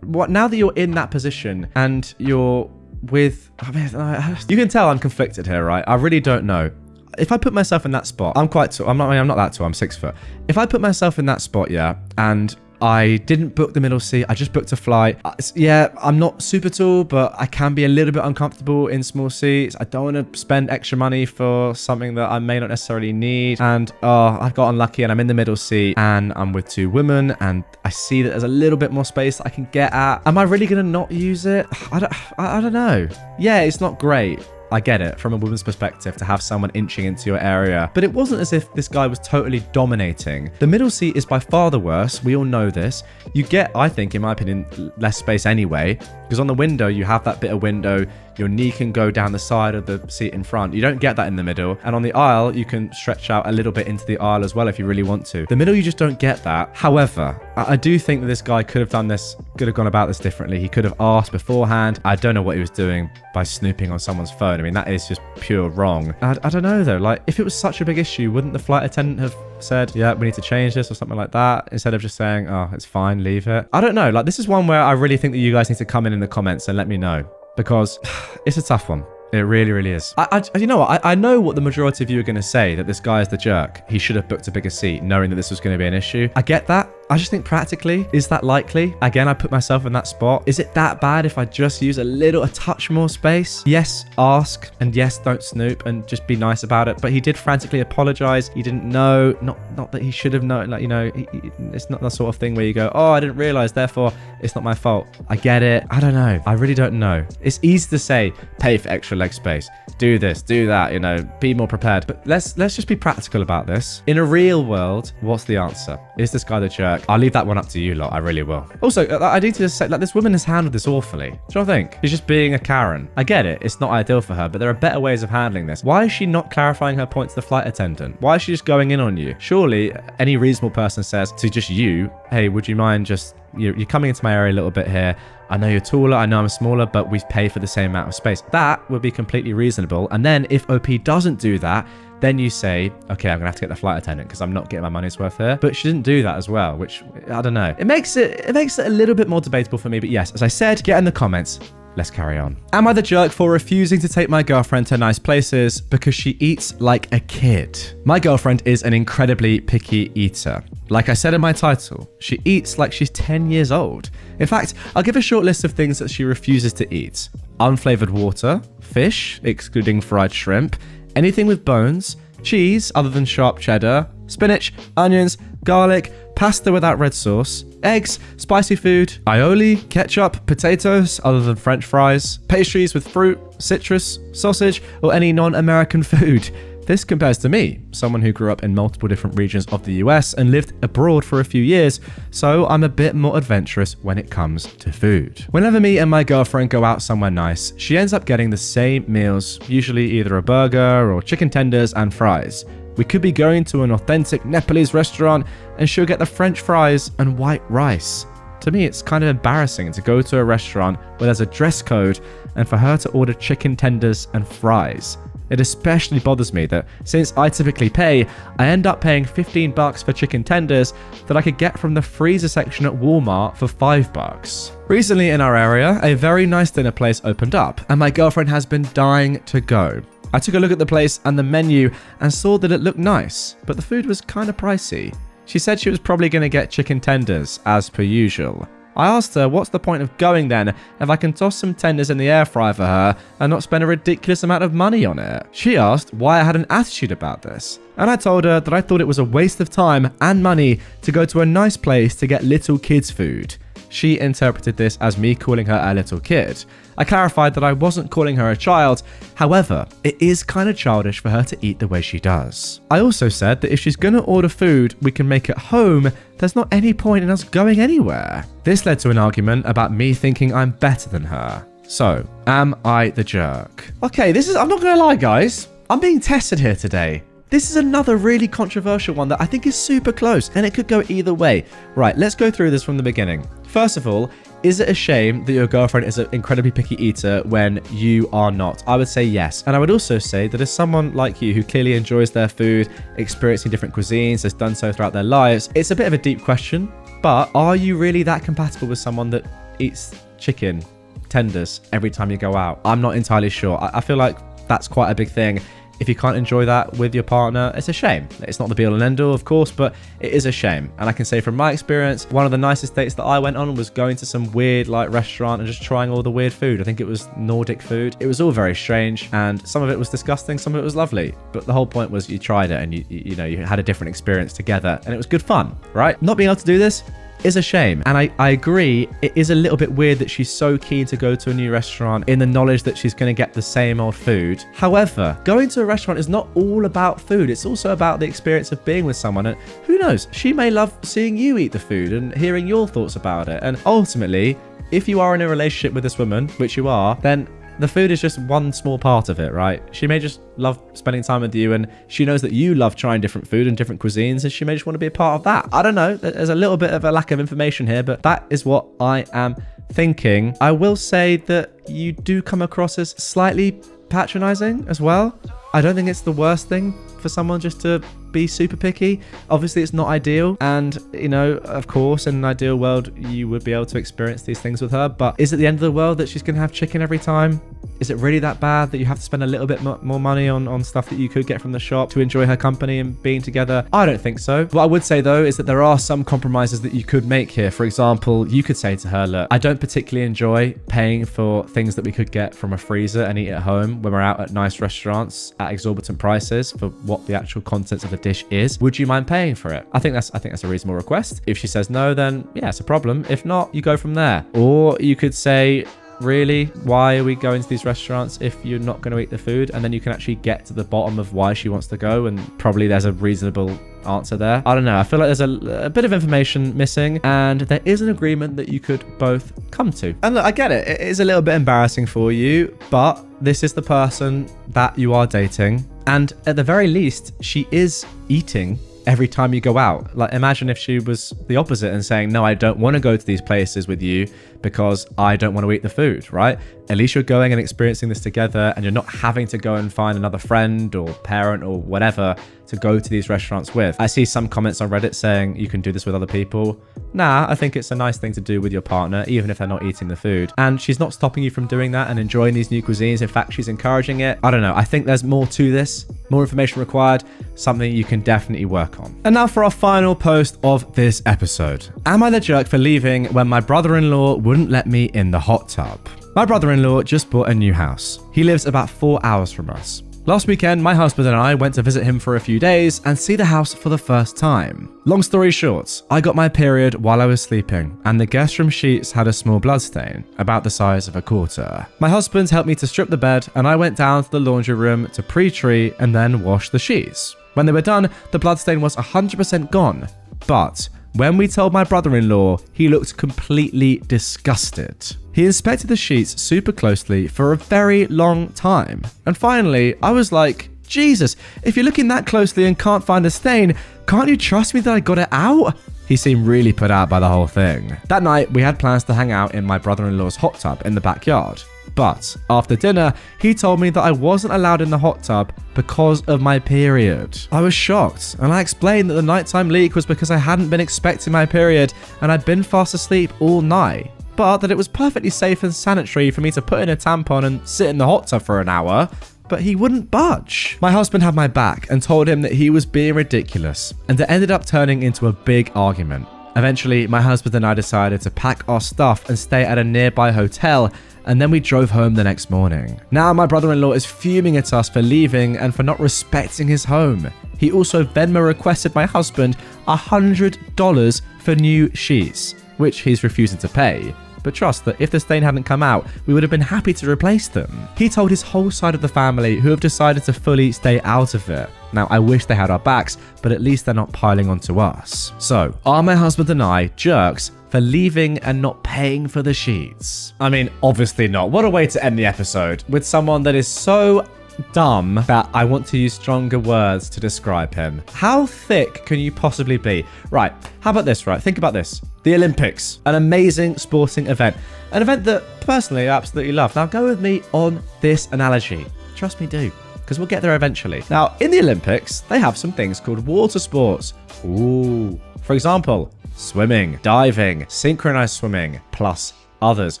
now that you're in that position and you're with... I mean, you can tell I'm conflicted here, right? I really don't know. If I put myself in that spot, I'm quite tall. I'm not that tall. I'm 6 foot. If I put myself in that spot, yeah, and I didn't book the middle seat, I just booked a flight. Yeah, I'm not super tall, but I can be a little bit uncomfortable in small seats. I don't want to spend extra money for something that I may not necessarily need. And I got unlucky and I'm in the middle seat and I'm with 2 women and I see that there's a little bit more space that I can get at. Am I really going to not use it? I don't know. Yeah, it's not great. I get it from a woman's perspective to have someone inching into your area, but it wasn't as if this guy was totally dominating. The middle seat is by far the worst. We all know this. You get, I think, in my opinion, less space anyway, because on the window, you have that bit of window. Your knee can go down the side of the seat in front. You don't get that in the middle. And on the aisle, you can stretch out a little bit into the aisle as well if you really want to. The middle, you just don't get that. However, I do think that this guy could have done this, could have gone about this differently. He could have asked beforehand. I don't know what he was doing by snooping on someone's phone. I mean, that is just pure wrong. I don't know though. Like, if it was such a big issue, wouldn't the flight attendant have said, yeah, we need to change this or something like that, instead of just saying, oh, it's fine, leave it? I don't know. Like, this is one where I really think that you guys need to come in the comments and let me know, because it's a tough one. It really, really is. You know what? I know what the majority of you are going to say, that this guy is the jerk. He should have booked a bigger seat, knowing that this was going to be an issue. I get that. I just think practically, is that likely? Again, I put myself in that spot. Is it that bad if I just use a touch more space? Yes, ask, and yes, don't snoop, and just be nice about it. But he did frantically apologize. He didn't know, not that he should have known, like, you know, it's not the sort of thing where you go, oh, I didn't realize, therefore it's not my fault. I get it. I don't know. I really don't know. It's easy to say, pay for extra leg space, do this, do that, you know, be more prepared. But let's just be practical about this. In a real world, what's the answer? Is this guy the jerk? I'll leave that one up to you lot. I really will. Also, I need to just say, like, this woman has handled this awfully. Do you know what I think? She's just being a Karen. I get it. It's not ideal for her, but there are better ways of handling this. Why is she not clarifying her point to the flight attendant? Why is she just going in on you? Surely any reasonable person says to just you, hey, would you mind just, you're coming into my area a little bit here. I know you're taller, I know I'm smaller, but we pay for the same amount of space. That would be completely reasonable. And then if OP doesn't do that, then you say, okay, I'm gonna have to get the flight attendant because I'm not getting my money's worth here. But she didn't do that as well, which, I don't know. It makes it a little bit more debatable for me. But yes, as I said, get in the comments. Let's carry on. Am I the jerk for refusing to take my girlfriend to nice places because she eats like a kid? My girlfriend is an incredibly picky eater. Like I said in my title, she eats like she's 10 years old. In fact, I'll give a short list of things that she refuses to eat. Unflavored water, fish, excluding fried shrimp, anything with bones, cheese other than sharp cheddar, spinach, onions, garlic, pasta without red sauce, eggs, spicy food, aioli, ketchup, potatoes other than french fries, pastries with fruit, citrus, sausage, or any non-American food. This compares to me, someone who grew up in multiple different regions of the US and lived abroad for a few years, so I'm a bit more adventurous when it comes to food. Whenever me and my girlfriend go out somewhere nice, she ends up getting the same meals, usually either a burger or chicken tenders and fries. We could be going to an authentic Nepalese restaurant and she'll get the french fries and white rice. To me, it's kind of embarrassing to go to a restaurant where there's a dress code and for her to order chicken tenders and fries. It especially bothers me that since I typically pay, I end up paying $15 for chicken tenders that I could get from the freezer section at Walmart for $5. Recently in our area, a very nice dinner place opened up and my girlfriend has been dying to go. I took a look at the place and the menu and saw that it looked nice, but the food was kind of pricey. She said she was probably going to get chicken tenders as per usual. I asked her what's the point of going then if I can toss some tenders in the air fryer for her and not spend a ridiculous amount of money on it. She asked why I had an attitude about this, and I told her that I thought it was a waste of time and money to go to a nice place to get little kids food. She interpreted this as me calling her a little kid. I clarified that I wasn't calling her a child, however, it is kind of childish for her to eat the way she does. I also said that if she's gonna order food we can make at home, there's not any point in us going anywhere. This led to an argument about me thinking I'm better than her. So, am I the jerk? Okay, I'm not gonna lie guys, I'm being tested here today. This is another really controversial one that I think is super close and it could go either way. Right, let's go through this from the beginning. First of all, is it a shame that your girlfriend is an incredibly picky eater when you are not? I would say yes. And I would also say that as someone like you who clearly enjoys their food, experiencing different cuisines, has done so throughout their lives, it's a bit of a deep question, but are you really that compatible with someone that eats chicken tenders every time you go out. I'm not entirely sure. I feel like that's quite a big thing. If you can't enjoy that with your partner, it's a shame. It's not the be all and end all, of course, but it is a shame. And I can say from my experience, one of the nicest dates that I went on was going to some weird restaurant and just trying all the weird food. I think it was Nordic food. It was all very strange, and some of it was disgusting, some of it was lovely. But the whole point was you tried it and you had a different experience together, and it was good fun, right? Not being able to do this is a shame. And I agree, it is a little bit weird that she's so keen to go to a new restaurant in the knowledge that she's going to get the same old food. However, going to a restaurant is not all about food. It's also about the experience of being with someone. And who knows, she may love seeing you eat the food and hearing your thoughts about it. And ultimately, if you are in a relationship with this woman, which you are, then the food is just one small part of it, right? She may just love spending time with you, and she knows that you love trying different food and different cuisines, and she may just want to be a part of that. I don't know. There's a little bit of a lack of information here, but that is what I am thinking. I will say that you do come across as slightly patronizing as well. I don't think it's the worst thing for someone just to be super picky. Obviously, it's not ideal. And, of course, in an ideal world, you would be able to experience these things with her. But is it the end of the world that she's going to have chicken every time? Is it really that bad that you have to spend a little bit more money on stuff that you could get from the shop to enjoy her company and being together? I don't think so. What I would say, though, is that there are some compromises that you could make here. For example, you could say to her, look, I don't particularly enjoy paying for things that we could get from a freezer and eat at home when we're out at nice restaurants at exorbitant prices for what the actual contents of the dish is. Would you mind paying for it? I think that's a reasonable request. If she says no, then yeah, it's a problem. If not, you go from there. Or you could say, really, why are we going to these restaurants if you're not going to eat the food? And then you can actually get to the bottom of why she wants to go, and probably there's a reasonable answer there. I don't know. I feel like there's a bit of information missing, and there is an agreement that you could both come to. And look, I get it. It is a little bit embarrassing for you, but this is the person that you are dating. And at the very least, she is eating every time you go out. Like, imagine if she was the opposite and saying, no, I don't want to go to these places with you because I don't want to eat the food, right? At least you're going and experiencing this together, and you're not having to go and find another friend or parent or whatever to go to these restaurants with. I see some comments on Reddit saying you can do this with other people. Nah, I think it's a nice thing to do with your partner, even if they're not eating the food. And she's not stopping you from doing that and enjoying these new cuisines. In fact, she's encouraging it. I don't know. I think there's more to this, more information required, something you can definitely work on. And now for our final post of this episode. Am I the jerk for leaving when my brother-in-law wouldn't let me in the hot tub? My brother-in-law just bought a new house. He lives about 4 hours from us. Last weekend, my husband and I went to visit him for a few days and see the house for the first time. Long story short, I got my period while I was sleeping, and the guest room sheets had a small bloodstain, about the size of a quarter. My husband helped me to strip the bed, and I went down to the laundry room to pre-tree and then wash the sheets. When they were done, the bloodstain was 100% gone, but when we told my brother-in-law, he looked completely disgusted. He inspected the sheets super closely for a very long time. And finally, I was like, Jesus, if you're looking that closely and can't find the stain, can't you trust me that I got it out? He seemed really put out by the whole thing. That night, we had plans to hang out in my brother-in-law's hot tub in the backyard. But after dinner, he told me that I wasn't allowed in the hot tub because of my period. I was shocked, and I explained that the nighttime leak was because I hadn't been expecting my period and I'd been fast asleep all night. But that it was perfectly safe and sanitary for me to put in a tampon and sit in the hot tub for an hour. But he wouldn't budge. My husband had my back and told him that he was being ridiculous, and it ended up turning into a big argument. Eventually, my husband and I decided to pack our stuff and stay at a nearby hotel, and then we drove home the next morning. Now my brother-in-law is fuming at us for leaving and for not respecting his home. He also Venmo requested my husband $100 for new sheets, which he's refusing to pay. But trust that if the stain hadn't come out, we would have been happy to replace them. He told his whole side of the family, who have decided to fully stay out of it. Now, I wish they had our backs, but at least they're not piling onto us. So, are my husband and I jerks for leaving and not paying for the sheets? I mean, obviously not. What a way to end the episode, with someone that is so dumb that I want to use stronger words to describe him. How thick can you possibly be? Right, how about this, right? Think about this. The Olympics, an amazing sporting event. An event that, personally, I absolutely love. Now, go with me on this analogy. Trust me, do. Because we'll get there eventually. Now, in the Olympics, they have some things called water sports. Ooh. For example, swimming, diving, synchronized swimming, plus others.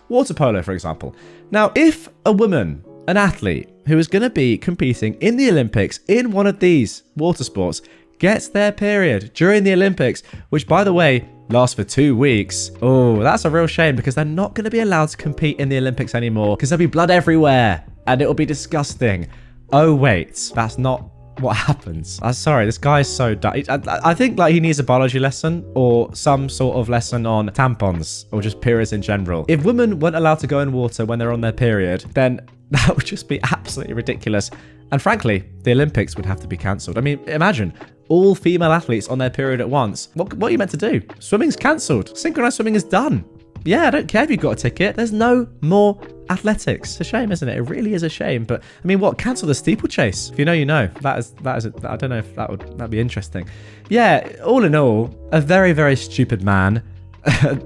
Water polo, for example. Now, if a woman, an athlete who is going to be competing in the Olympics in one of these water sports, gets their period during the Olympics, which, by the way, lasts for 2 weeks. Oh, that's a real shame because they're not going to be allowed to compete in the Olympics anymore because there'll be blood everywhere and it'll be disgusting. Oh, wait, that's not what happens. I'm sorry, this guy is so dumb. I think like he needs a biology lesson or some sort of lesson on tampons or just periods in general. If women weren't allowed to go in water when they're on their period, then that would just be absolutely ridiculous. And frankly, the Olympics would have to be cancelled. I mean, imagine all female athletes on their period at once. What are you meant to do? Swimming's cancelled. Synchronized swimming is done. Yeah, I don't care if you've got a ticket. There's no more athletics. It's a shame, isn't it? It really is a shame. But I mean, what? Cancel the steeplechase. If you know, you know. That is. I don't know if that'd be interesting. Yeah. All in all, a very, very stupid man,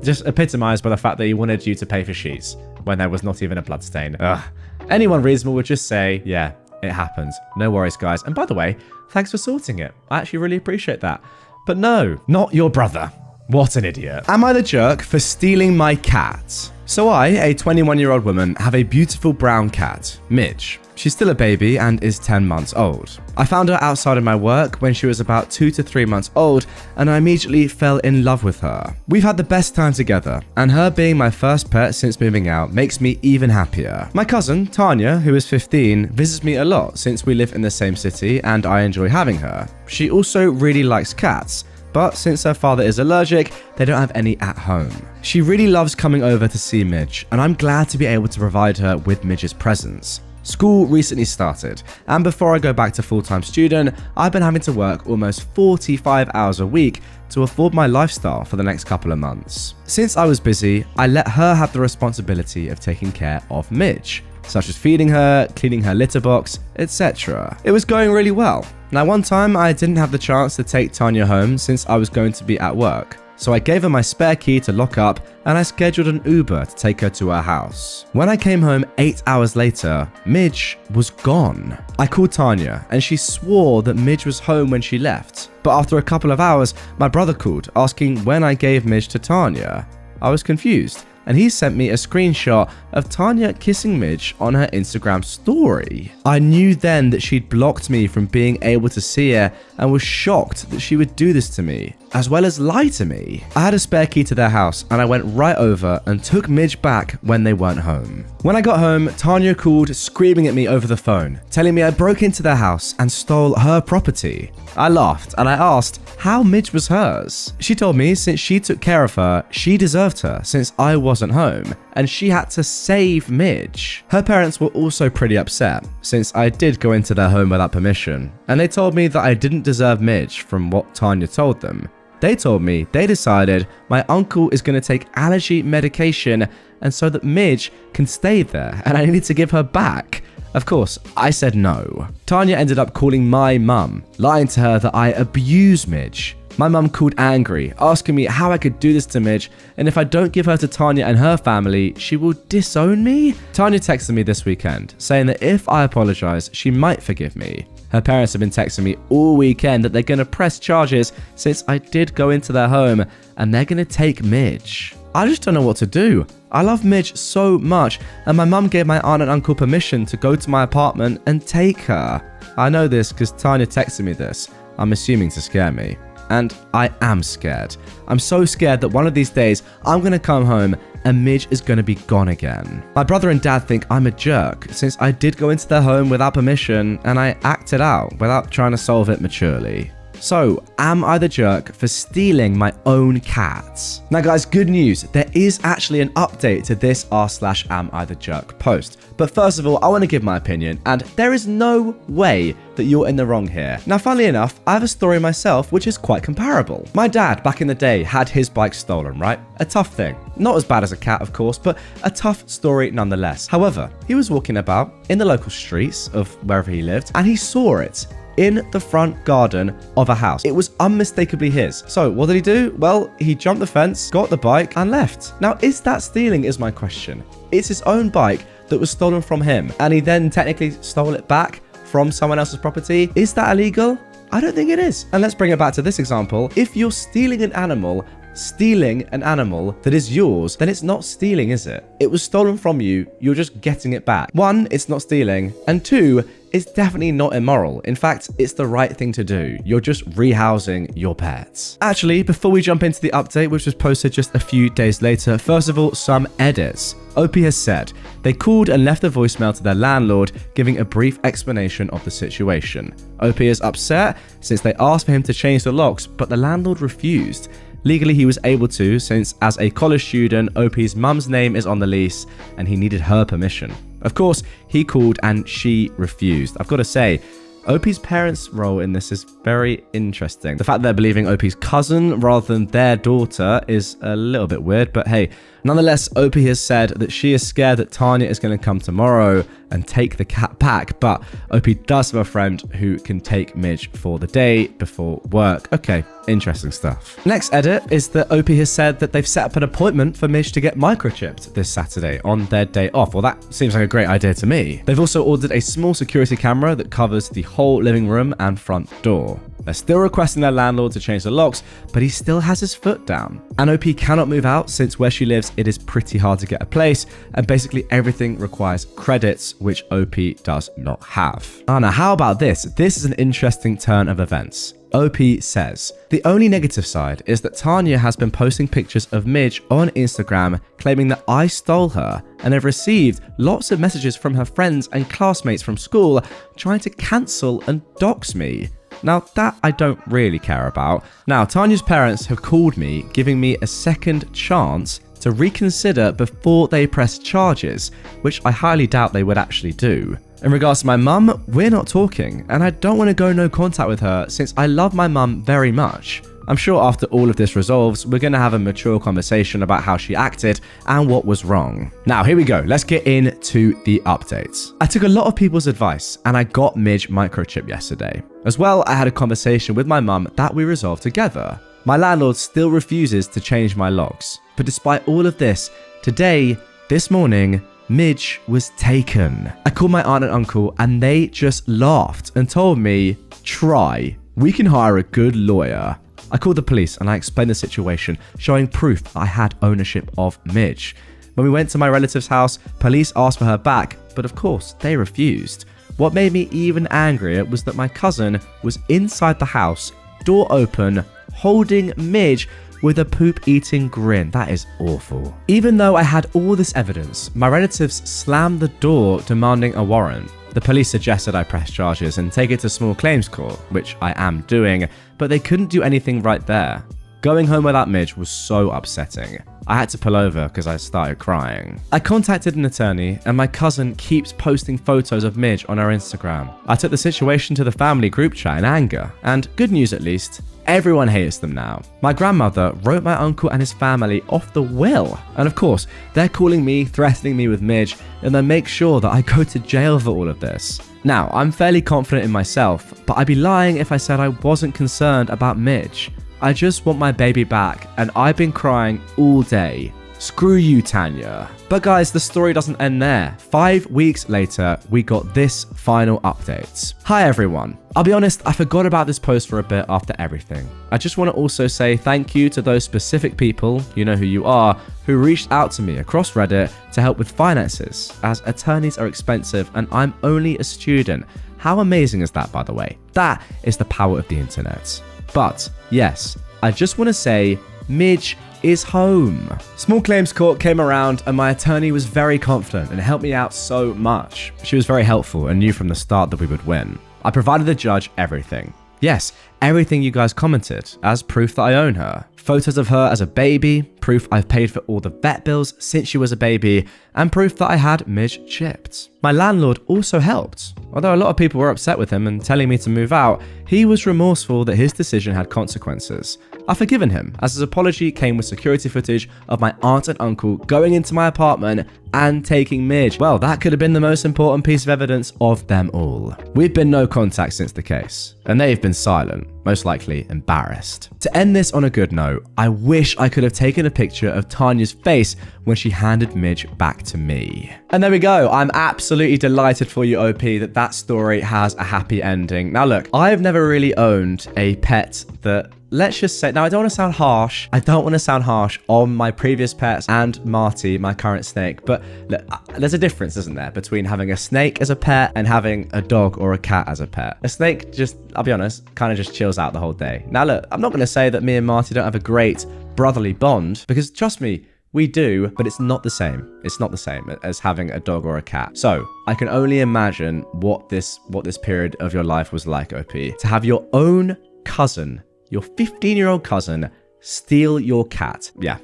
just epitomized by the fact that he wanted you to pay for sheets when there was not even a bloodstain. Ugh. Anyone reasonable would just say, yeah, it happens. No worries, guys. And by the way, thanks for sorting it. I actually really appreciate that. But no, not your brother. What an idiot. Am I the jerk for stealing my cat? So I, a 21-year-old woman, have a beautiful brown cat, Midge. She's still a baby and is 10 months old. I found her outside of my work when she was about 2 to 3 months old, and I immediately fell in love with her. We've had the best time together, and her being my first pet since moving out makes me even happier. My cousin, Tanya, who is 15, visits me a lot since we live in the same city and I enjoy having her. She also really likes cats, but since her father is allergic, they don't have any at home. She really loves coming over to see Midge, and I'm glad to be able to provide her with Midge's presence. School recently started, and before I go back to full-time student, I've been having to work almost 45 hours a week to afford my lifestyle for the next couple of months. Since I was busy, I let her have the responsibility of taking care of Midge, such as feeding her, cleaning her litter box, etc. It was going really well. Now, one time I didn't have the chance to take Tanya home since I was going to be at work, so I gave her my spare key to lock up and I scheduled an Uber to take her to her house. When I came home 8 hours later, Midge was gone. I called Tanya and she swore that Midge was home when she left, but after a couple of hours, my brother called asking when I gave Midge to Tanya. I was confused, and he sent me a screenshot of Tanya kissing Midge on her Instagram story. I knew then that she'd blocked me from being able to see her and was shocked that she would do this to me, as well as lie to me. I had a spare key to their house and I went right over and took Midge back when they weren't home. When I got home, Tanya called screaming at me over the phone, telling me I broke into their house and stole her property. I laughed and I asked how Midge was hers. She told me since she took care of her, she deserved her since I wasn't home, and she had to save Midge. Her parents were also pretty upset since I did go into their home without permission, and they told me that I didn't deserve Midge from what Tanya told them. They told me they decided my uncle is going to take allergy medication and so that Midge can stay there and I needed to give her back. Of course, I said no. Tanya ended up calling my mum, lying to her that I abuse Midge. My mum called angry, asking me how I could do this to Midge, and if I don't give her to Tanya and her family, she will disown me? Tanya texted me this weekend, saying that if I apologize, she might forgive me. Her parents have been texting me all weekend that they're going to press charges since I did go into their home, and they're going to take Midge. I just don't know what to do. I love Midge so much, and my mum gave my aunt and uncle permission to go to my apartment and take her. I know this because Tanya texted me this. I'm assuming to scare me. And I am scared. I'm so scared that one of these days I'm going to come home and Midge is going to be gone again. My brother and dad think I'm a jerk since I did go into their home without permission and I acted out without trying to solve it maturely. So, am I the jerk for stealing my own cat? Now guys, good news. There is actually an update to this r/am-I-the-jerk post. But first of all, I want to give my opinion, and there is no way that you're in the wrong here. Now, funnily enough, I have a story myself which is quite comparable. My dad, back in the day, had his bike stolen, right? A tough thing. Not as bad as a cat, of course, but a tough story nonetheless. However, he was walking about in the local streets of wherever he lived, and he saw it in the front garden of a house. It was unmistakably his. So what did he do? Well, he jumped the fence, got the bike, and left. Now, is that stealing is my question. It's his own bike that was stolen from him, and he then technically stole it back from someone else's property. Is that illegal? I don't think it is. And let's bring it back to this example. If you're stealing an animal stealing an animal that is yours, then it's not stealing, is it? It was stolen from you, you're just getting it back. One, it's not stealing, and two, it's definitely not immoral. In fact, it's the right thing to do. You're just rehousing your pets. Actually, before we jump into the update, which was posted just a few days later, first of all, some edits. OP has said, they called and left a voicemail to their landlord, giving a brief explanation of the situation. OP is upset since they asked for him to change the locks, but the landlord refused. Legally, he was able to, since as a college student, OP's mum's name is on the lease and he needed her permission. Of course, he called and she refused. I've got to say, OP's parents' role in this is very interesting. The fact that they're believing OP's cousin rather than their daughter is a little bit weird, but hey, nonetheless, OP has said that she is scared that Tanya is going to come tomorrow and take the cat back, but OP does have a friend who can take Midge for the day before work. Okay, interesting stuff. Next edit is that OP has said that they've set up an appointment for Midge to get microchipped this Saturday on their day off. Well, that seems like a great idea to me. They've also ordered a small security camera that covers the whole living room and front door. They're still requesting their landlord to change the locks, but he still has his foot down. And OP cannot move out since where she lives, it is pretty hard to get a place, and basically everything requires credits, which OP does not have. Oh, now how about this? This is an interesting turn of events. OP says, the only negative side is that Tanya has been posting pictures of Midge on Instagram claiming that I stole her and have received lots of messages from her friends and classmates from school trying to cancel and dox me. Now that I don't really care about. Now Tanya's parents have called me, giving me a second chance to reconsider before they press charges, which I highly doubt they would actually do. In regards to my mum, we're not talking, and I don't want to go no contact with her since I love my mum very much. I'm sure after all of this resolves, we're going to have a mature conversation about how she acted and what was wrong. Now, here we go. Let's get into the updates. I took a lot of people's advice and I got Midge microchip yesterday. As well, I had a conversation with my mum that we resolved together. My landlord still refuses to change my locks. But despite all of this, this morning, Midge was taken. I called my aunt and uncle and they just laughed and told me, try. We can hire a good lawyer. I called the police and I explained the situation, showing proof I had ownership of Midge. When we went to my relative's house, police asked for her back, but of course they refused. What made me even angrier was that my cousin was inside the house, door open, holding Midge with a poop-eating grin. That is awful. Even though I had all this evidence, my relatives slammed the door demanding a warrant. The police suggested I press charges and take it to small claims court, which I am doing, but they couldn't do anything right there. Going home without Midge was so upsetting. I had to pull over because I started crying. I contacted an attorney and my cousin keeps posting photos of Midge on her Instagram. I took the situation to the family group chat in anger, and good news at least, everyone hates them now. My grandmother wrote my uncle and his family off the will. And of course, they're calling me, threatening me with Midge, and they make sure that I go to jail for all of this. Now, I'm fairly confident in myself, but I'd be lying if I said I wasn't concerned about Midge. I just want my baby back, and I've been crying all day. Screw you, Tanya. But guys, the story doesn't end there. 5 weeks later, we got this final update. Hi everyone. I'll be honest, I forgot about this post for a bit after everything. I just want to also say thank you to those specific people, you know who you are, who reached out to me across Reddit to help with finances, as attorneys are expensive and I'm only a student. How amazing is that, by the way? That is the power of the internet. But yes, I just want to say Midge is home. Small claims court came around and my attorney was very confident and helped me out so much. She was very helpful and knew from the start that we would win. I provided the judge everything. Yes, everything you guys commented as proof that I own her. Photos of her as a baby, proof I've paid for all the vet bills since she was a baby, and proof that I had Midge chipped. My landlord also helped. Although a lot of people were upset with him and telling me to move out, he was remorseful that his decision had consequences. I've forgiven him, as his apology came with security footage of my aunt and uncle going into my apartment and taking Midge. Well, that could have been the most important piece of evidence of them all. We've been no contact since the case, and they've been silent, most likely embarrassed. To end this on a good note, I wish I could have taken a picture of Tanya's face when she handed Midge back to me. And there we go. I'm absolutely delighted for you, OP, that story has a happy ending. Now look, I've never really owned a pet that, let's just say, now I don't want to sound harsh. I don't want to sound harsh on my previous pets and Marty, my current snake. But look, there's a difference, isn't there, between having a snake as a pet and having a dog or a cat as a pet. A snake just, I'll be honest, kind of just chills out the whole day. Now look, I'm not going to say that me and Marty don't have a great brotherly bond, because trust me, we do, but it's not the same. It's not the same as having a dog or a cat. So I can only imagine what this period of your life was like, OP. To have your own cousin, your 15-year-old cousin, steal your cat. Yeah.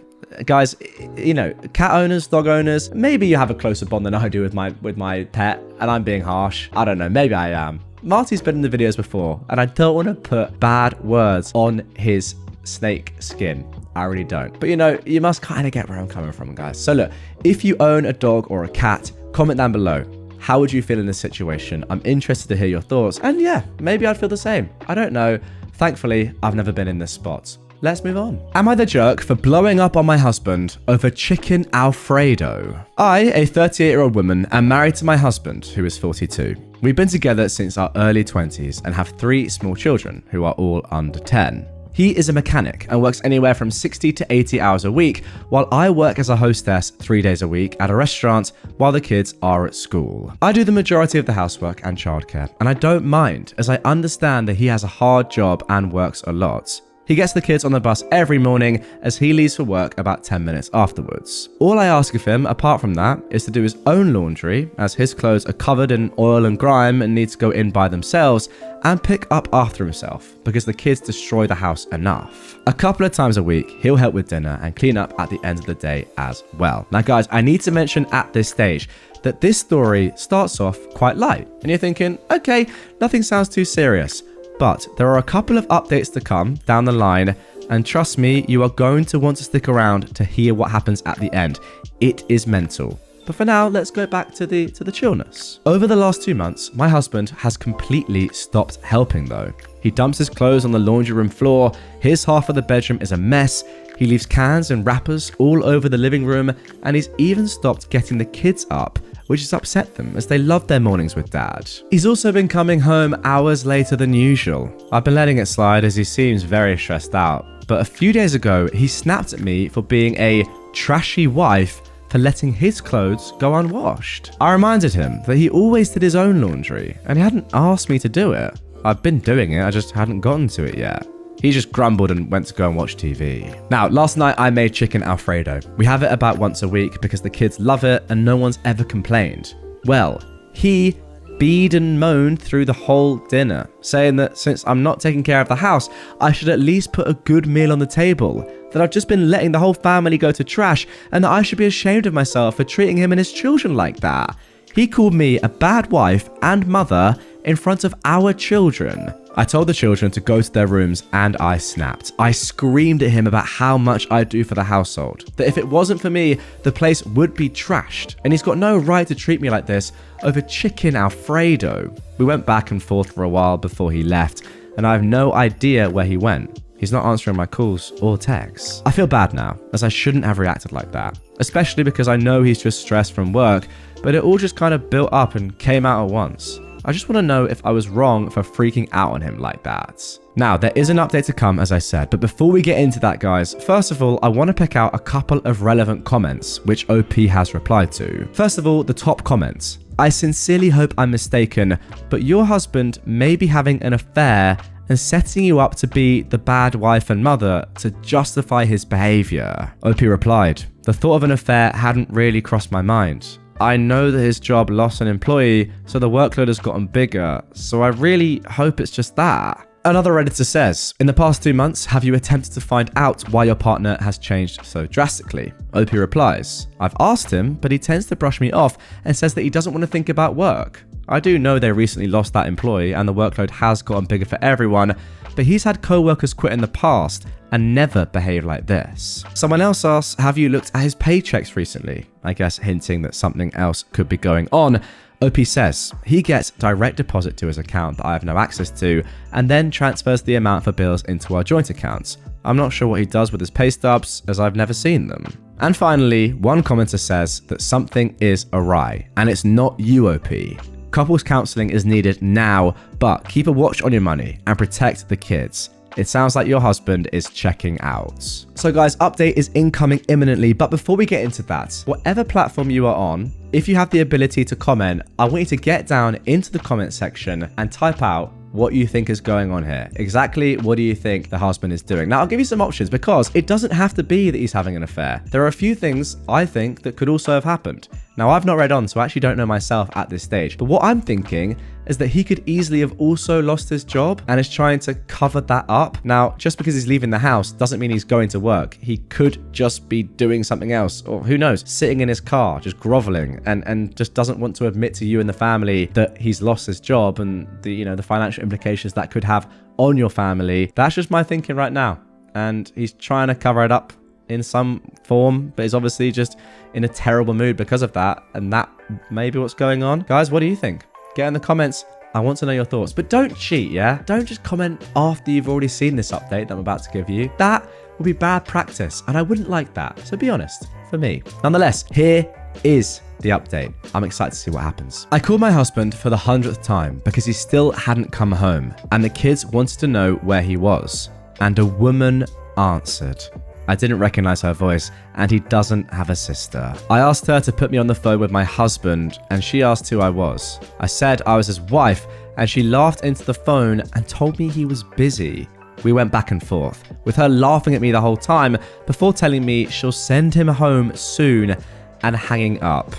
Guys, you know, cat owners, dog owners, maybe you have a closer bond than I do with my pet, and I'm being harsh. I don't know, maybe I am. Marty's been in the videos before, and I don't want to put bad words on his snake skin. I really don't. But you know, you must kind of get where I'm coming from, guys. So look, if you own a dog or a cat, comment down below. How would you feel in this situation? I'm interested to hear your thoughts. And yeah, maybe I'd feel the same. I don't know. Thankfully, I've never been in this spot. Let's move on. Am I the jerk for blowing up on my husband over chicken Alfredo? I, a 38-year-old woman, am married to my husband, who is 42. We've been together since our early 20s and have 3 small children who are all under 10. He is a mechanic and works anywhere from 60 to 80 hours a week, while I work as a hostess 3 days a week at a restaurant while the kids are at school. I do the majority of the housework and childcare, and I don't mind, as I understand that he has a hard job and works a lot. He gets the kids on the bus every morning as he leaves for work about 10 minutes afterwards. All I ask of him, apart from that, is to do his own laundry, as his clothes are covered in oil and grime and need to go in by themselves, and pick up after himself, because the kids destroy the house enough. A couple of times a week, he'll help with dinner and clean up at the end of the day as well. Now guys, I need to mention at this stage that this story starts off quite light, and you're thinking, okay, nothing sounds too serious. But there are a couple of updates to come down the line, and trust me, you are going to want to stick around to hear what happens at the end. It is mental. But for now, let's go back to the chillness. Over the last 2 months, my husband has completely stopped helping though. He dumps his clothes on the laundry room floor, his half of the bedroom is a mess, he leaves cans and wrappers all over the living room, and he's even stopped getting the kids up, which has upset them as they love their mornings with dad. He's also been coming home hours later than usual. I've been letting it slide as he seems very stressed out, but a few days ago he snapped at me for being a trashy wife for letting his clothes go unwashed. I reminded him that he always did his own laundry and he hadn't asked me to do it. I've been doing it, I just hadn't gotten to it yet. He just grumbled and went to go and watch TV. Now, last night I made chicken Alfredo. We have it about once a week because the kids love it and no one's ever complained. Well, he beed and moaned through the whole dinner, saying that since I'm not taking care of the house, I should at least put a good meal on the table, that I've just been letting the whole family go to trash, and that I should be ashamed of myself for treating him and his children like that. He called me a bad wife and mother in front of our children. I told the children to go to their rooms and I snapped. I screamed at him about how much I do for the household, that if it wasn't for me, the place would be trashed, and he's got no right to treat me like this over chicken Alfredo. We went back and forth for a while before he left, and I have no idea where he went. He's not answering my calls or texts. I feel bad now, as I shouldn't have reacted like that, especially because I know he's just stressed from work, but it all just kind of built up and came out at once. I just want to know if I was wrong for freaking out on him like that. Now, there is an update to come, as I said, but before we get into that, guys, first of all, I want to pick out a couple of relevant comments, which OP has replied to. First of all, the top comments. I sincerely hope I'm mistaken, but your husband may be having an affair and setting you up to be the bad wife and mother to justify his behavior. OP replied, the thought of an affair hadn't really crossed my mind. I know that his job lost an employee, so the workload has gotten bigger, so I really hope it's just that. Another Redditor says, in the past 2 months, have you attempted to find out why your partner has changed so drastically? OP replies, I've asked him, but he tends to brush me off and says that he doesn't want to think about work. I do know they recently lost that employee and the workload has gotten bigger for everyone, but he's had co-workers quit in the past and never behaved like this. Someone else asks, have you looked at his paychecks recently? I guess hinting that something else could be going on. OP says, he gets direct deposit to his account that I have no access to and then transfers the amount for bills into our joint accounts. I'm not sure what he does with his pay stubs, as I've never seen them. And finally, one commenter says that something is awry, and it's not UOP. Couples counseling is needed now, but keep a watch on your money and protect the kids. It sounds like your husband is checking out. So guys, update is incoming imminently, but before we get into that, whatever platform you are on, if you have the ability to comment, I want you to get down into the comment section and type out what you think is going on here. Exactly what do you think the husband is doing? Now, I'll give you some options because it doesn't have to be that he's having an affair. There are a few things I think that could also have happened. Now, I've not read on, so I actually don't know myself at this stage. But what I'm thinking is that he could easily have also lost his job and is trying to cover that up. Now, just because he's leaving the house doesn't mean he's going to work. He could just be doing something else, or who knows, sitting in his car, just groveling, and just doesn't want to admit to you and the family that he's lost his job and the financial implications that could have on your family. That's just my thinking right now. And he's trying to cover it up in some form, but he's obviously just in a terrible mood because of that, and that may be what's going on. Guys, what do you think? Get in the comments. I want to know your thoughts. But don't cheat, yeah? Don't just comment after you've already seen this update that I'm about to give you. That would be bad practice, and I wouldn't like that. So be honest, for me. Nonetheless, here is the update. I'm excited to see what happens. I called my husband for the 100th time because he still hadn't come home, and the kids wanted to know where he was. And a woman answered. I didn't recognize her voice, and he doesn't have a sister. I asked her to put me on the phone with my husband, and she asked who I was. I said I was his wife, and she laughed into the phone and told me he was busy. We went back and forth, with her laughing at me the whole time before telling me she'll send him home soon and hanging up.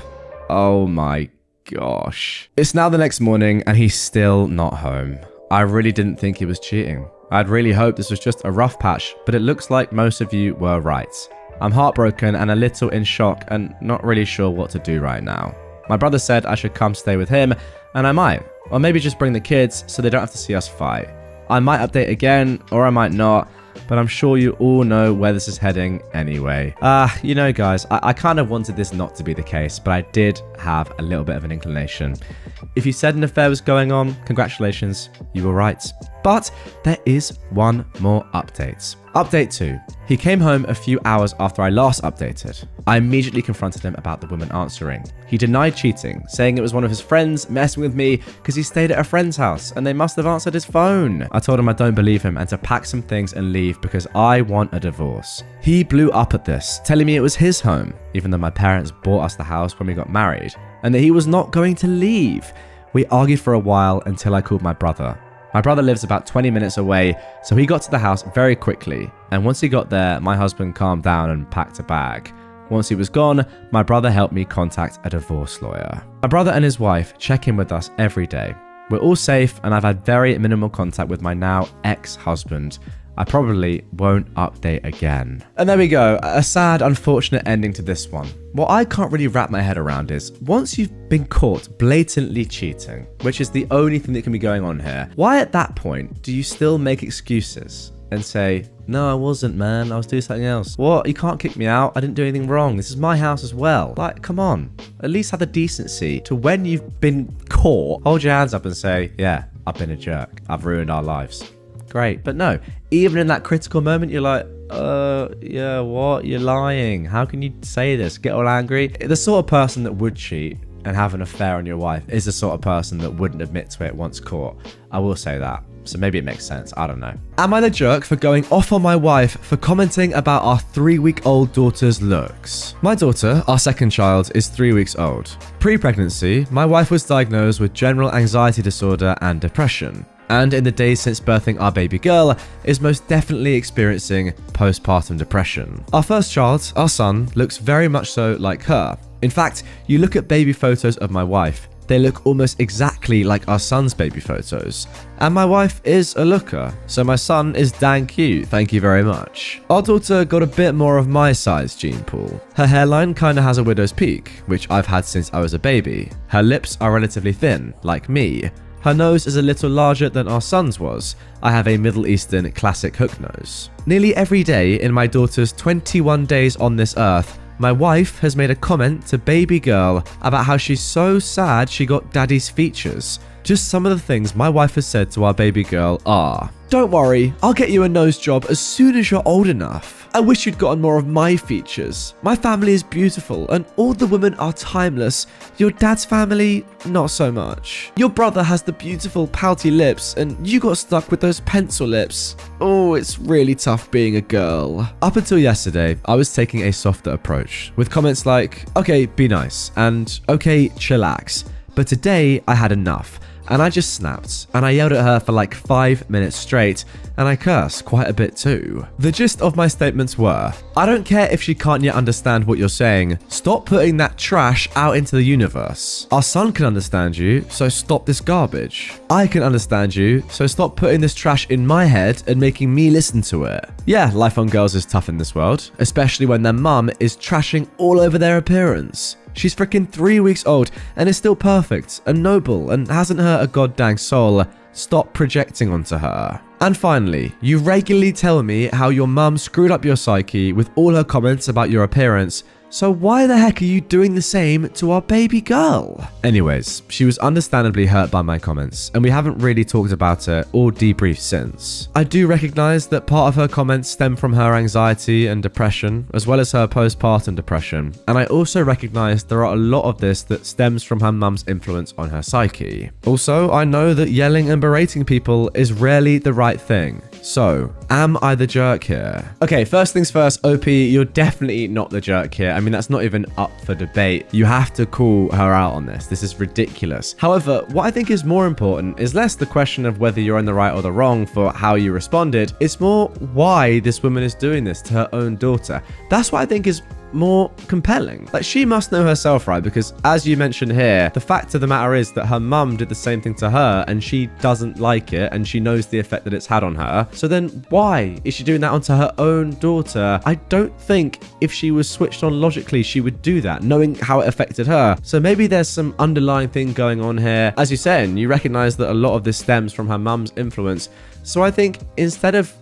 Oh my gosh. It's now the next morning, and he's still not home. I really didn't think he was cheating. I'd really hoped this was just a rough patch, but it looks like most of you were right. I'm heartbroken and a little in shock and not really sure what to do right now. My brother said I should come stay with him, and I might. Or maybe just bring the kids so they don't have to see us fight. I might update again, or I might not, but I'm sure you all know where this is heading anyway. Guys, I kind of wanted this not to be the case, but I did have a little bit of an inclination. If you said an affair was going on, congratulations, you were right. But there is one more update. Update 2. He came home a few hours after I last updated. I immediately confronted him about the woman answering. He denied cheating, saying it was one of his friends messing with me because he stayed at a friend's house and they must have answered his phone. I told him I don't believe him and to pack some things and leave because I want a divorce. He blew up at this, telling me it was his home, even though my parents bought us the house when we got married, and that he was not going to leave. We argued for a while until I called my brother. My brother lives about 20 minutes away, so he got to the house very quickly, and once he got there, my husband calmed down and packed a bag. Once he was gone, my brother helped me contact a divorce lawyer. My brother and his wife check in with us every day. We're all safe, and I've had very minimal contact with my now ex-husband. I probably won't update again. And there we go, a sad, unfortunate ending to this one. What I can't really wrap my head around is, once you've been caught blatantly cheating, which is the only thing that can be going on here, why at that point do you still make excuses and say, no, I wasn't, man, I was doing something else? What? You can't kick me out, I didn't do anything wrong, this is my house as well. Like, come on, at least have the decency to, when you've been caught, hold your hands up and say, yeah, I've been a jerk, I've ruined our lives. Great. But no, even in that critical moment, you're like, yeah, what? You're lying. How can you say this? Get all angry. The sort of person that would cheat and have an affair on your wife is the sort of person that wouldn't admit to it once caught. I will say that. So maybe it makes sense. I don't know. Am I the jerk for going off on my wife for commenting about our 3-week-old daughter's looks? My daughter, our second child, is 3 weeks old. Pre-pregnancy, my wife was diagnosed with general anxiety disorder and depression, and in the days since birthing our baby girl, is most definitely experiencing postpartum depression. Our first child, our son, looks very much so like her. In fact, you look at baby photos of my wife, they look almost exactly like our son's baby photos. And my wife is a looker, so my son is dang cute, thank you very much. Our daughter got a bit more of my size gene pool. Her hairline kinda has a widow's peak, which I've had since I was a baby. Her lips are relatively thin, like me. Her nose is a little larger than our son's was. I have a Middle Eastern classic hook nose. Nearly every day in my daughter's 21 days on this earth, my wife has made a comment to baby girl about how she's so sad she got daddy's features. Just some of the things my wife has said to our baby girl are: "Don't worry, I'll get you a nose job as soon as you're old enough. I wish you'd gotten more of my features. My family is beautiful and all the women are timeless. Your dad's family, not so much. Your brother has the beautiful pouty lips and you got stuck with those pencil lips. Oh, it's really tough being a girl." Up until yesterday, I was taking a softer approach with comments like, "Okay, be nice," and "Okay, chillax." But today I had enough. And I just snapped, and I yelled at her for like 5 minutes straight, and I cursed quite a bit too. The gist of my statements were: I don't care if she can't yet understand what you're saying, stop putting that trash out into the universe. Our son can understand you, so stop this garbage. I can understand you, so stop putting this trash in my head and making me listen to it. Yeah, life on girls is tough in this world, especially when their mum is trashing all over their appearance. She's freaking 3 weeks old and is still perfect and noble and hasn't hurt a goddamn soul. Stop projecting onto her. And finally, you regularly tell me how your mum screwed up your psyche with all her comments about your appearance. So why the heck are you doing the same to our baby girl? Anyways, she was understandably hurt by my comments, and we haven't really talked about it or debriefed since. I do recognize that part of her comments stem from her anxiety and depression, as well as her postpartum depression, and I also recognize there are a lot of this that stems from her mum's influence on her psyche. Also, I know that yelling and berating people is rarely the right thing. So, am I the jerk here? Okay, first things first, OP, you're definitely not the jerk here. I mean, that's not even up for debate. You have to call her out on this. This is ridiculous. However, what I think is more important is less the question of whether you're in the right or the wrong for how you responded. It's more why this woman is doing this to her own daughter. That's what I think is more compelling. Like, she must know herself, right? Because as you mentioned here, the fact of the matter is that her mum did the same thing to her and she doesn't like it and she knows the effect that it's had on her. So then why is she doing that onto her own daughter? I don't think if she was switched on logically, she would do that, knowing how it affected her. So maybe there's some underlying thing going on here. As you said, you recognize that a lot of this stems from her mum's influence. So I think instead of,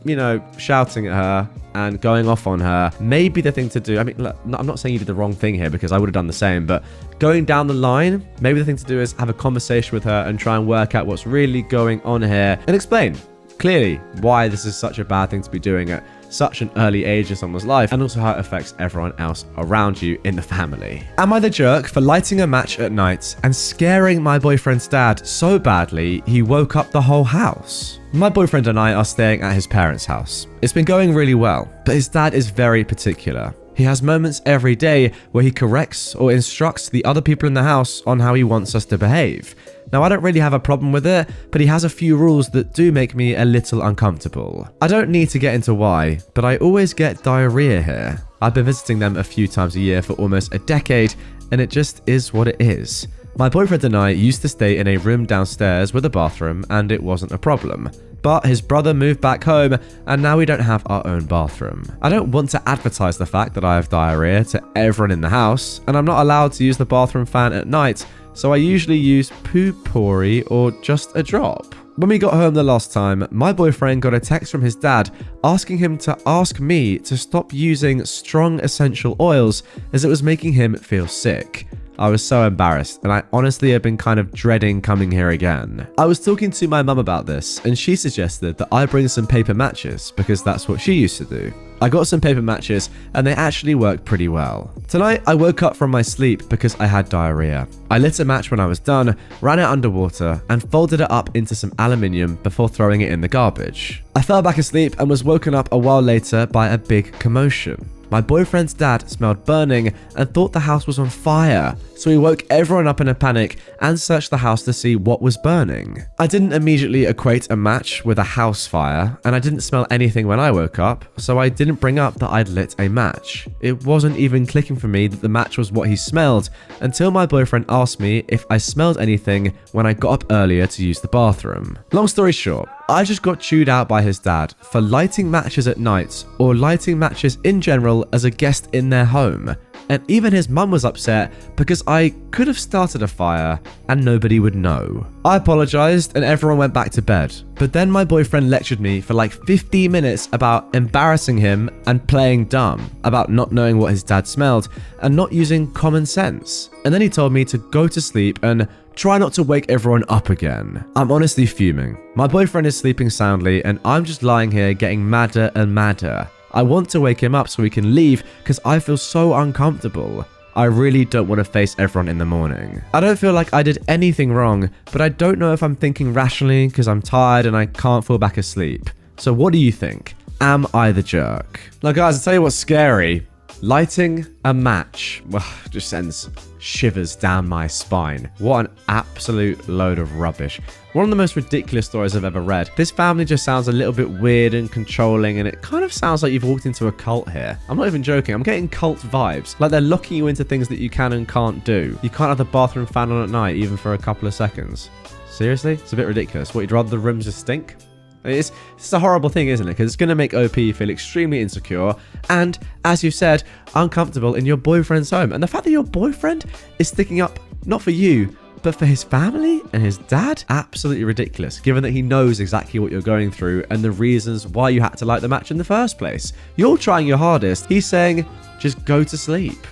shouting at her and going off on her, maybe the thing to do, I mean, look, I'm not saying you did the wrong thing here because I would have done the same, but going down the line, maybe the thing to do is have a conversation with her and try and work out what's really going on here and explain clearly why this is such a bad thing to be doing at such an early age in someone's life, and also how it affects everyone else around you in the family. Am I the jerk for lighting a match at night and scaring my boyfriend's dad so badly he woke up the whole house? My boyfriend and I are staying at his parents' house. It's been going really well, but his dad is very particular. He has moments every day where he corrects or instructs the other people in the house on how he wants us to behave. Now, I don't really have a problem with it, but he has a few rules that do make me a little uncomfortable. I don't need to get into why, but I always get diarrhea here. I've been visiting them a few times a year for almost a decade, and it just is what it is. My boyfriend and I used to stay in a room downstairs with a bathroom, and it wasn't a problem. But his brother moved back home, and now we don't have our own bathroom. I don't want to advertise the fact that I have diarrhea to everyone in the house, and I'm not allowed to use the bathroom fan at night, so I usually use poo-pourri or just a drop. When we got home the last time, my boyfriend got a text from his dad asking him to ask me to stop using strong essential oils as it was making him feel sick. I was so embarrassed, and I honestly have been kind of dreading coming here again. I was talking to my mum about this, and she suggested that I bring some paper matches because that's what she used to do. I got some paper matches, and they actually worked pretty well. Tonight, I woke up from my sleep because I had diarrhea. I lit a match when I was done, ran it underwater, and folded it up into some aluminium before throwing it in the garbage. I fell back asleep and was woken up a while later by a big commotion. My boyfriend's dad smelled burning and thought the house was on fire, so he woke everyone up in a panic and searched the house to see what was burning. I didn't immediately equate a match with a house fire, and I didn't smell anything when I woke up, so I didn't bring up that I'd lit a match. It wasn't even clicking for me that the match was what he smelled until my boyfriend asked me if I smelled anything when I got up earlier to use the bathroom. Long story short, I just got chewed out by his dad for lighting matches at night or lighting matches in general as a guest in their home. And even his mum was upset because I could have started a fire and nobody would know. I apologized and everyone went back to bed. But then my boyfriend lectured me for like 15 minutes about embarrassing him and playing dumb, about not knowing what his dad smelled and not using common sense. And then he told me to go to sleep and Try not to wake everyone up again. I'm honestly fuming. My boyfriend is sleeping soundly and I'm just lying here getting madder and madder. I want to wake him up so we can leave because I feel so uncomfortable. I really don't want to face everyone in the morning. I don't feel like I did anything wrong, but I don't know if I'm thinking rationally because I'm tired and I can't fall back asleep. So what do you think? Am I the jerk? Now guys, I'll tell you what's scary. Lighting a match just sends shivers down my spine. What an absolute load of rubbish. One of the most ridiculous stories I've ever read. This family just sounds a little bit weird and controlling, and it kind of sounds like you've walked into a cult here. I'm not even joking. I'm getting cult vibes. Like they're locking you into things that you can and can't do. You can't have the bathroom fan on at night, even for a couple of seconds. Seriously? It's a bit ridiculous. What, you'd rather the rooms just stink? It's a horrible thing, isn't it? Because it's going to make OP feel extremely insecure and, as you said, uncomfortable in your boyfriend's home. And the fact that your boyfriend is sticking up not for you, but for his family and his dad? Absolutely ridiculous, given that he knows exactly what you're going through and the reasons why you had to light the match in the first place. You're trying your hardest. He's saying, just go to sleep.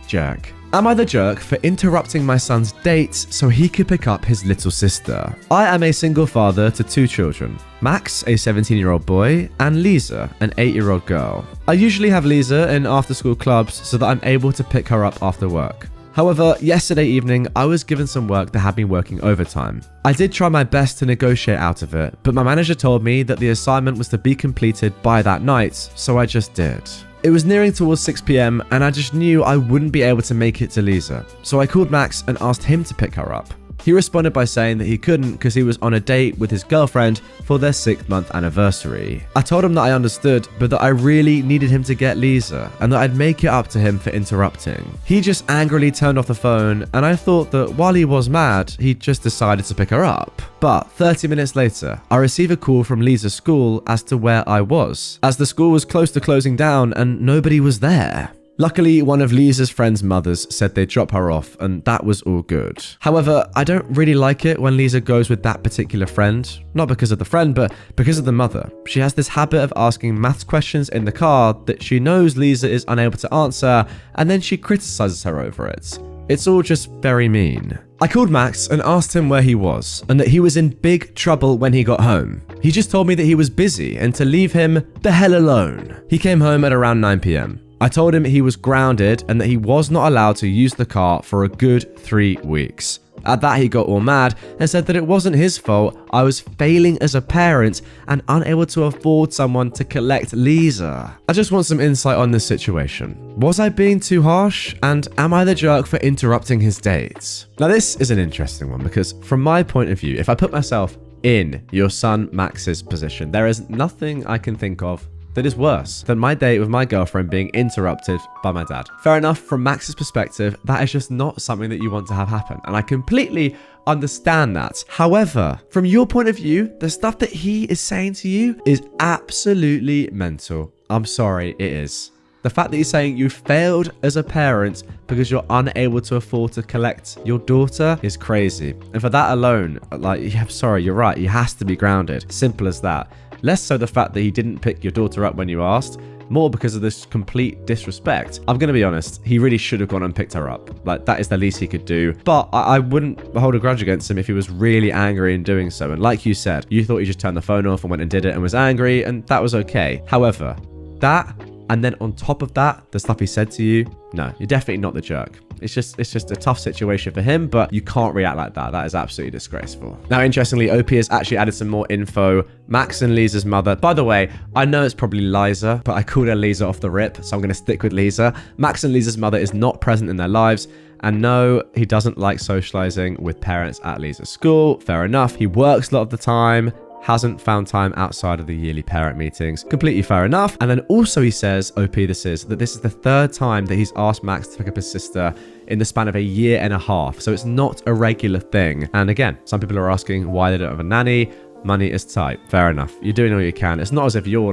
Jerk. Am I the jerk for interrupting my son's dates so he could pick up his little sister? I am a single father to 2 children. Max, a 17-year-old boy, and Lisa, an 8-year-old girl. I usually have Lisa in after-school clubs so that I'm able to pick her up after work. However, yesterday evening, I was given some work that had me working overtime. I did try my best to negotiate out of it, but my manager told me that the assignment was to be completed by that night, so I just did. It was nearing towards 6 p.m. and I just knew I wouldn't be able to make it to Lisa, so I called Max and asked him to pick her up. He responded by saying that he couldn't because he was on a date with his girlfriend for their 6th-month anniversary. I told him that I understood, but that I really needed him to get Lisa and that I'd make it up to him for interrupting. He just angrily turned off the phone, and I thought that while he was mad, he just decided to pick her up. But 30 minutes later, I receive a call from Lisa's school as to where I was, as the school was close to closing down and nobody was there. Luckily, one of Lisa's friend's mothers said they'd drop her off, and that was all good. However, I don't really like it when Lisa goes with that particular friend. Not because of the friend, but because of the mother. She has this habit of asking maths questions in the car that she knows Lisa is unable to answer, and then she criticizes her over it. It's all just very mean. I called Max and asked him where he was, and that he was in big trouble when he got home. He just told me that he was busy and to leave him the hell alone. He came home at around 9 p.m. I told him he was grounded and that he was not allowed to use the car for a good 3 weeks. At that, he got all mad and said that it wasn't his fault. I was failing as a parent and unable to afford someone to collect Lisa. I just want some insight on this situation. Was I being too harsh? And am I the jerk for interrupting his dates? Now, this is an interesting one because from my point of view, if I put myself in your son Max's position, there is nothing I can think of that is worse than my date with my girlfriend being interrupted by my dad. Fair enough, from Max's perspective, that is just not something that you want to have happen, and I completely understand that. However, from your point of view, the stuff that he is saying to you is absolutely mental. I'm sorry, it is. The fact that he's saying you failed as a parent because you're unable to afford to collect your daughter is crazy. And for that alone, I'm sorry, you're right, he has to be grounded. Simple as that. Less so the fact that he didn't pick your daughter up when you asked, more because of this complete disrespect. I'm going to be honest, he really should have gone and picked her up. That is the least he could do. But I wouldn't hold a grudge against him if he was really angry in doing so. And like you said, you thought he just turned the phone off and went and did it and was angry, and that was okay. However, that, and then on top of that, the stuff he said to you, no, you're definitely not the jerk. It's just a tough situation for him, but you can't react like that. That is absolutely disgraceful. Now, interestingly, OP has actually added some more info. Max and Lisa's mother. By the way, I know it's probably Liza, but I called her Lisa off the rip, so I'm going to stick with Lisa. Max and Lisa's mother is not present in their lives. And no, he doesn't like socializing with parents at Lisa's school. Fair enough. He works a lot of the time. Hasn't found time outside of the yearly parent meetings. Completely fair enough. And then also he says, OP this is the 3rd time that he's asked Max to pick up his sister in the span of a year and a half. So it's not a regular thing. And again, some people are asking why they don't have a nanny. Money is tight. Fair enough. You're doing all you can. It's not as if you're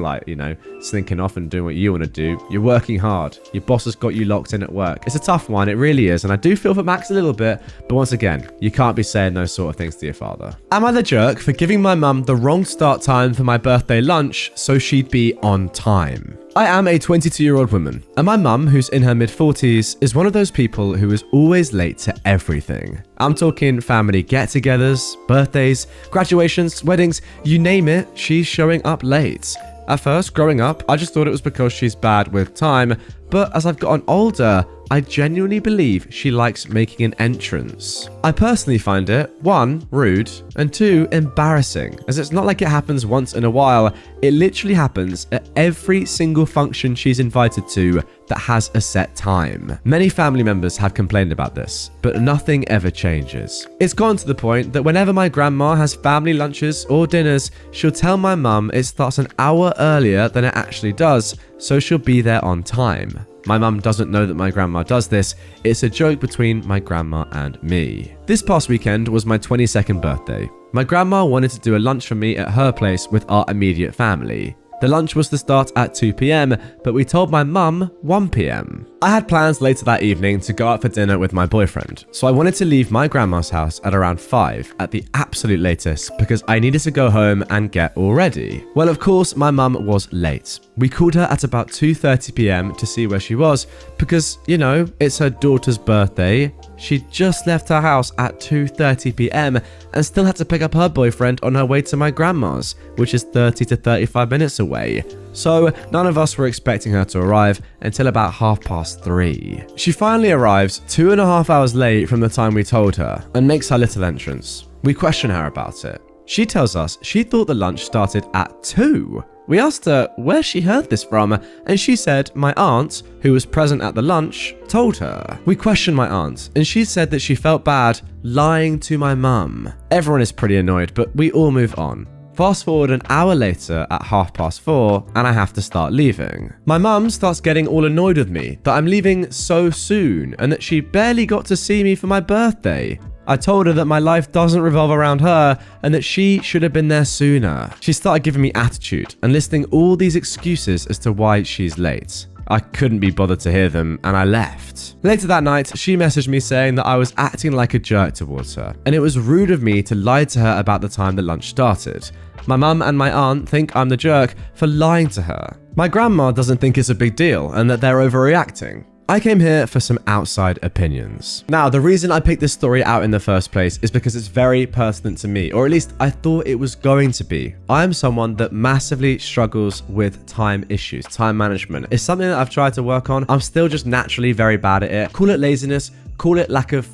slinking off and doing what you want to do. You're working hard. Your boss has got you locked in at work. It's a tough one. It really is. And I do feel for Max a little bit. But once again, you can't be saying those sort of things to your father. Am I the jerk for giving my mum the wrong start time for my birthday lunch so she'd be on time? I am a 22-year-old woman, and my mum, who's in her mid-40s, is one of those people who is always late to everything. I'm talking family get-togethers, birthdays, graduations, weddings, you name it, she's showing up late. At first, growing up, I just thought it was because she's bad with time, but as I've gotten older, I genuinely believe she likes making an entrance. I personally find it, 1, rude, and 2, embarrassing, as it's not like it happens once in a while, it literally happens at every single function she's invited to that has a set time. Many family members have complained about this, but nothing ever changes. It's gotten to the point that whenever my grandma has family lunches or dinners, she'll tell my mum it starts an hour earlier than it actually does, so she'll be there on time. My mum doesn't know that my grandma does this. It's a joke between my grandma and me. This past weekend was my 22nd birthday. My grandma wanted to do a lunch for me at her place with our immediate family. The lunch was to start at 2 p.m, but we told my mum 1 p.m. I had plans later that evening to go out for dinner with my boyfriend, so I wanted to leave my grandma's house at around 5 at the absolute latest because I needed to go home and get all ready. Well, of course, my mum was late. We called her at about 2:30 p.m. to see where she was because, you know, it's her daughter's birthday. She just left her house at 2:30 p.m. and still had to pick up her boyfriend on her way to my grandma's, which is 30 to 35 minutes away. So none of us were expecting her to arrive until about 3:30. She finally arrives 2.5 hours late from the time we told her and makes her little entrance. We question her about it. She tells us she thought the lunch started at 2. We asked her where she heard this from, and she said my aunt, who was present at the lunch, told her. We questioned my aunt, and she said that she felt bad lying to my mum. Everyone is pretty annoyed, but we all move on. Fast forward an hour later at 4:30, and I have to start leaving. My mum starts getting all annoyed with me that I'm leaving so soon, and that she barely got to see me for my birthday. I told her that my life doesn't revolve around her and that she should have been there sooner. She started giving me attitude and listing all these excuses as to why she's late. I couldn't be bothered to hear them and I left. Later that night, she messaged me saying that I was acting like a jerk towards her and it was rude of me to lie to her about the time the lunch started. My mum and my aunt think I'm the jerk for lying to her. My grandma doesn't think it's a big deal and that they're overreacting. I came here for some outside opinions. Now, the reason I picked this story out in the first place is because it's very pertinent to me, or at least I thought it was going to be. I am someone that massively struggles with time issues, time management. It's something that I've tried to work on. I'm still just naturally very bad at it. Call it laziness, call it lack of,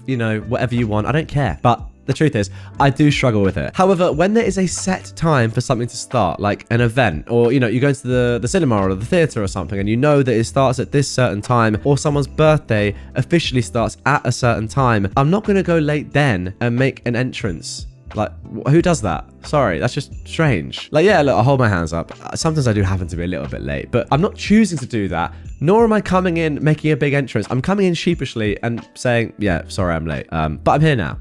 whatever you want. I don't care. But the truth is, I do struggle with it. However, when there is a set time for something to start, like an event, or you go to the cinema or the theater or something, and you know that it starts at this certain time, or someone's birthday officially starts at a certain time, I'm not going to go late then and make an entrance. Like, who does that? Sorry, that's just strange. Like, yeah, look, I'll hold my hands up. Sometimes I do happen to be a little bit late, but I'm not choosing to do that, nor am I coming in making a big entrance. I'm coming in sheepishly and saying, yeah, sorry, I'm late, but I'm here now.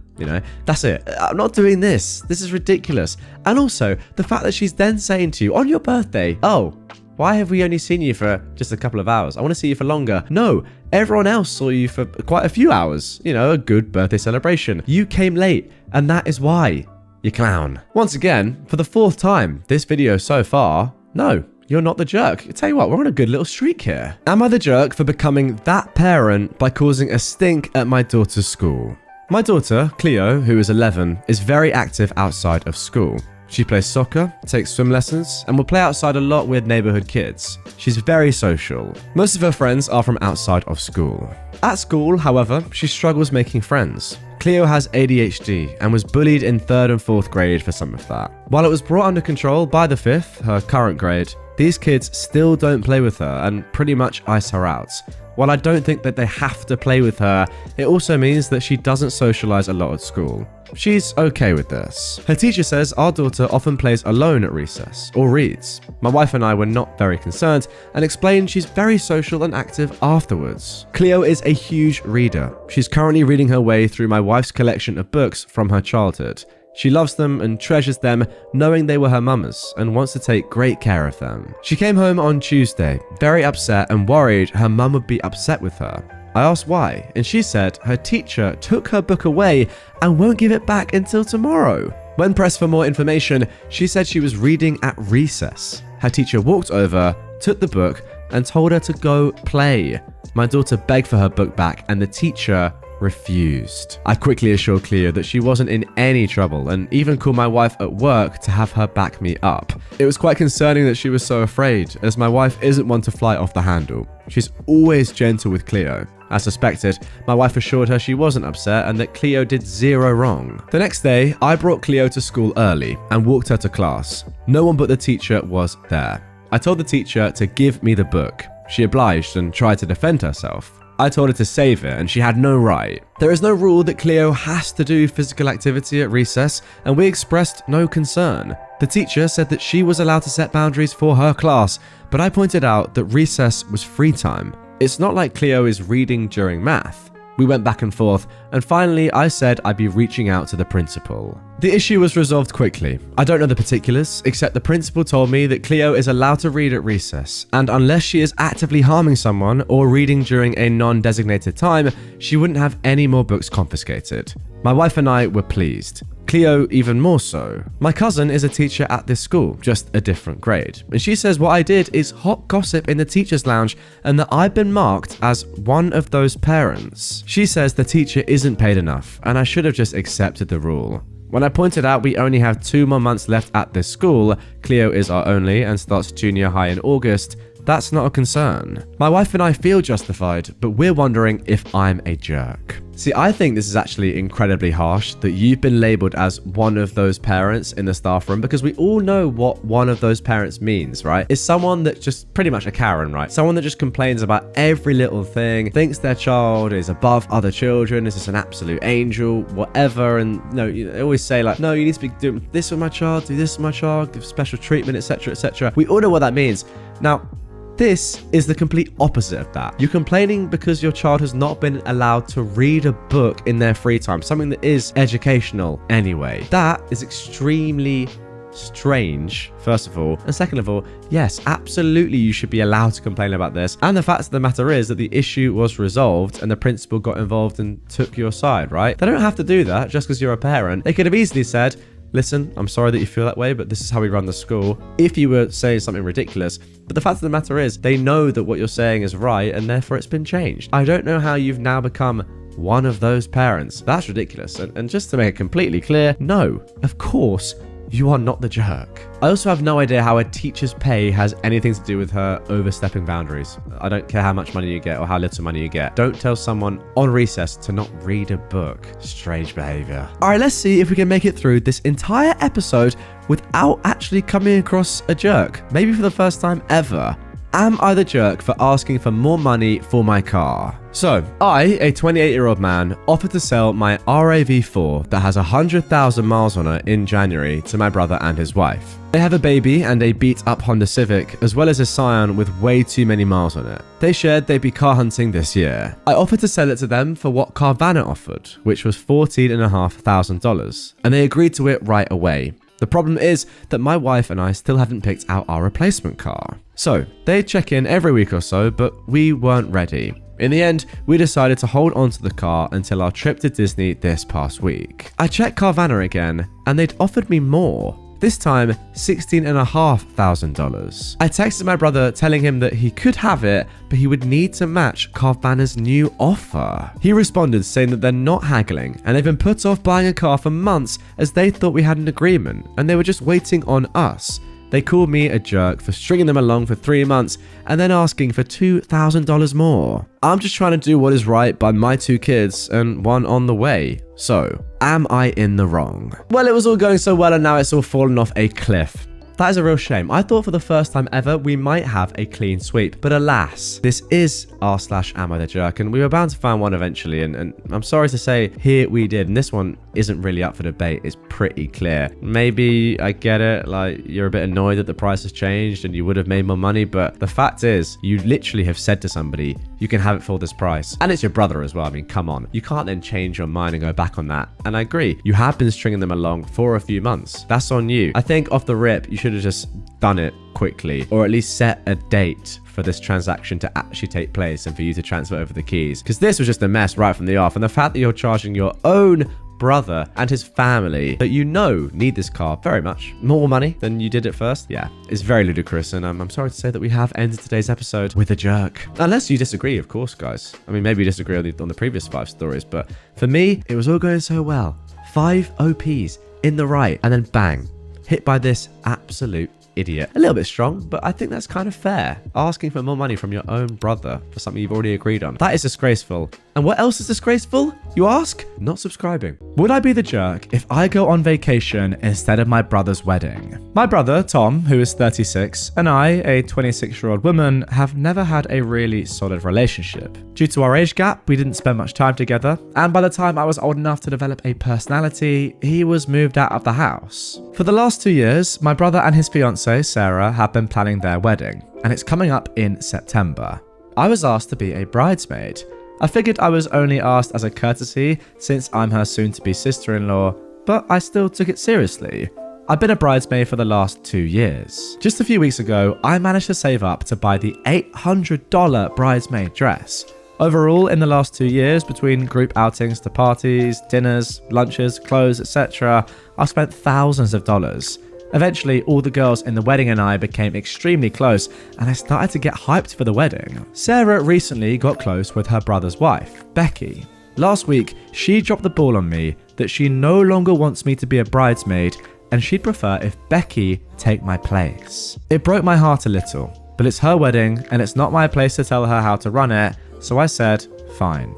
That's it. I'm not doing this. This is ridiculous. And also, the fact that she's then saying to you on your birthday, oh, why have we only seen you for just a couple of hours? I want to see you for longer. No, everyone else saw you for quite a few hours. A good birthday celebration. You came late, and that is why. You clown. Once again, for the 4th time this video so far, no, you're not the jerk. I tell you what, we're on a good little streak here. Am I the jerk for becoming that parent by causing a stink at my daughter's school? My daughter, Cleo, who is 11, is very active outside of school. She plays soccer, takes swim lessons, and will play outside a lot with neighborhood kids. She's very social. Most of her friends are from outside of school. At school, however, she struggles making friends. Cleo has ADHD and was bullied in 3rd and 4th grade for some of that. While it was brought under control by the 5th, her current grade, these kids still don't play with her and pretty much ice her out. While I don't think that they have to play with her, it also means that she doesn't socialize a lot at school. She's okay with this. Her teacher says our daughter often plays alone at recess, or reads. My wife and I were not very concerned and explained she's very social and active afterwards. Cleo is a huge reader. She's currently reading her way through my wife's collection of books from her childhood. She loves them and treasures them, knowing they were her mama's, and wants to take great care of them. She came home on Tuesday, very upset and worried her mum would be upset with her. I asked why, and she said her teacher took her book away and won't give it back until tomorrow. When pressed for more information, she said she was reading at recess. Her teacher walked over, took the book, and told her to go play. My daughter begged for her book back and the teacher refused. I quickly assured Cleo that she wasn't in any trouble and even called my wife at work to have her back me up. It was quite concerning that she was so afraid, as my wife isn't one to fly off the handle. She's always gentle with Cleo. As suspected, my wife assured her she wasn't upset and that Cleo did zero wrong. The next day, I brought Cleo to school early and walked her to class. No one but the teacher was there. I told the teacher to give me the book. She obliged and tried to defend herself. I told her to save it and she had no right. There is no rule that Cleo has to do physical activity at recess, and we expressed no concern. The teacher said that she was allowed to set boundaries for her class, but I pointed out that recess was free time. It's not like Cleo is reading during math. We went back and forth, and finally I said I'd be reaching out to the principal. The issue was resolved quickly. I don't know the particulars, except the principal told me that Cleo is allowed to read at recess, and unless she is actively harming someone or reading during a non-designated time, she wouldn't have any more books confiscated. My wife and I were pleased. Cleo even more so. My cousin is a teacher at this school, just a different grade, and she says what I did is hot gossip in the teacher's lounge and that I've been marked as one of those parents. She says the teacher isn't paid enough and I should have just accepted the rule. When I pointed out we only have 2 more months left at this school, Cleo is our only and starts junior high in August, that's not a concern. My wife and I feel justified, but we're wondering if I'm a jerk. See, I think this is actually incredibly harsh that you've been labeled as one of those parents in the staff room, because we all know what one of those parents means, right? It's someone that's just pretty much a Karen, right? Someone that just complains about every little thing, thinks their child is above other children, is just an absolute angel, whatever. And they always say like, no, you need to be doing this with my child, do this with my child, give special treatment, etc., etc. We all know what that means. Now, this is the complete opposite of that. You're complaining because your child has not been allowed to read a book in their free time, something that is educational anyway. That is extremely strange, first of all. And second of all, yes, absolutely you should be allowed to complain about this. And the fact of the matter is that the issue was resolved and the principal got involved and took your side, right? They don't have to do that just because you're a parent. They could have easily said, listen, I'm sorry that you feel that way, but this is how we run the school, if you were saying something ridiculous. But the fact of the matter is, they know that what you're saying is right, and therefore it's been changed. I don't know how you've now become one of those parents. That's ridiculous. And just to make it completely clear, no, of course, you are not the jerk. I also have no idea how a teacher's pay has anything to do with her overstepping boundaries. I don't care how much money you get or how little money you get. Don't tell someone on recess to not read a book. Strange behavior. All right, let's see if we can make it through this entire episode without actually coming across a jerk. Maybe for the first time ever. Am I the jerk for asking for more money for my car? So, I, a 28-year-old man, offered to sell my RAV4 that has 100,000 miles on it in January to my brother and his wife. They have a baby and a beat-up Honda Civic, as well as a Scion with way too many miles on it. They shared they'd be car hunting this year. I offered to sell it to them for what Carvana offered, which was $14,500, and they agreed to it right away. The problem is that my wife and I still haven't picked out our replacement car. So, they check in every week or so, but we weren't ready. In the end, we decided to hold on to the car until our trip to Disney this past week. I checked Carvana again, and they'd offered me more. This time, $16,500. I texted my brother telling him that he could have it, but he would need to match Carvana's new offer. He responded saying that they're not haggling, and they've been put off buying a car for months as they thought we had an agreement, and they were just waiting on us. They called me a jerk for stringing them along for 3 months and then asking for $2,000 more. I'm just trying to do what is right by my 2 kids and one on the way. So, am I in the wrong? Well, it was all going so well and now it's all fallen off a cliff. That is a real shame. I thought for the first time ever we might have a clean sweep, but alas, this is r/AmITheJerk, and we were bound to find one eventually, and I'm sorry to say, here we did, and this one isn't really up for debate. It's pretty clear. Maybe I get it, like you're a bit annoyed that the price has changed and you would have made more money, but the fact is, you literally have said to somebody, you can have it for this price. And it's your brother as well. I mean, come on. You can't then change your mind and go back on that. And I agree, you have been stringing them along for a few months. That's on you. I think off the rip, you should have just done it quickly, or at least set a date for this transaction to actually take place and for you to transfer over the keys, because this was just a mess right from the off. And the fact that you're charging your own brother and his family that you know need this car very much. More money than you did at first. Yeah, it's very ludicrous, and I'm sorry to say that we have ended today's episode with a jerk. Unless you disagree, of course, guys. I mean, maybe you disagree on the previous 5 stories, but for me, it was all going so well. 5 OPs in the right, and then bang, hit by this absolute idiot. A little bit strong, but I think that's kind of fair. Asking for more money from your own brother for something you've already agreed on. That is disgraceful. And what else is disgraceful, you ask? Not subscribing. Would I be the jerk if I go on vacation instead of my brother's wedding? My brother, Tom, who is 36, and I, a 26-year-old woman, have never had a really solid relationship. Due to our age gap, we didn't spend much time together, and by the time I was old enough to develop a personality, he was moved out of the house. For the last 2 years, my brother and his fiancée, Sarah, have been planning their wedding, and it's coming up in September. I was asked to be a bridesmaid. I figured I was only asked as a courtesy since I'm her soon-to-be sister-in-law, but I still took it seriously. I've been a bridesmaid for the last 2 years. Just a few weeks ago, I managed to save up to buy the $800 bridesmaid dress. Overall, in the last 2 years, between group outings to parties, dinners, lunches, clothes, etc., I've spent thousands of dollars. Eventually, all the girls in the wedding and I became extremely close, and I started to get hyped for the wedding. Sarah recently got close with her brother's wife, Becky. Last week, she dropped the ball on me that she no longer wants me to be a bridesmaid, and she'd prefer if Becky take my place. It broke my heart a little, but it's her wedding, and it's not my place to tell her how to run it, so I said, fine.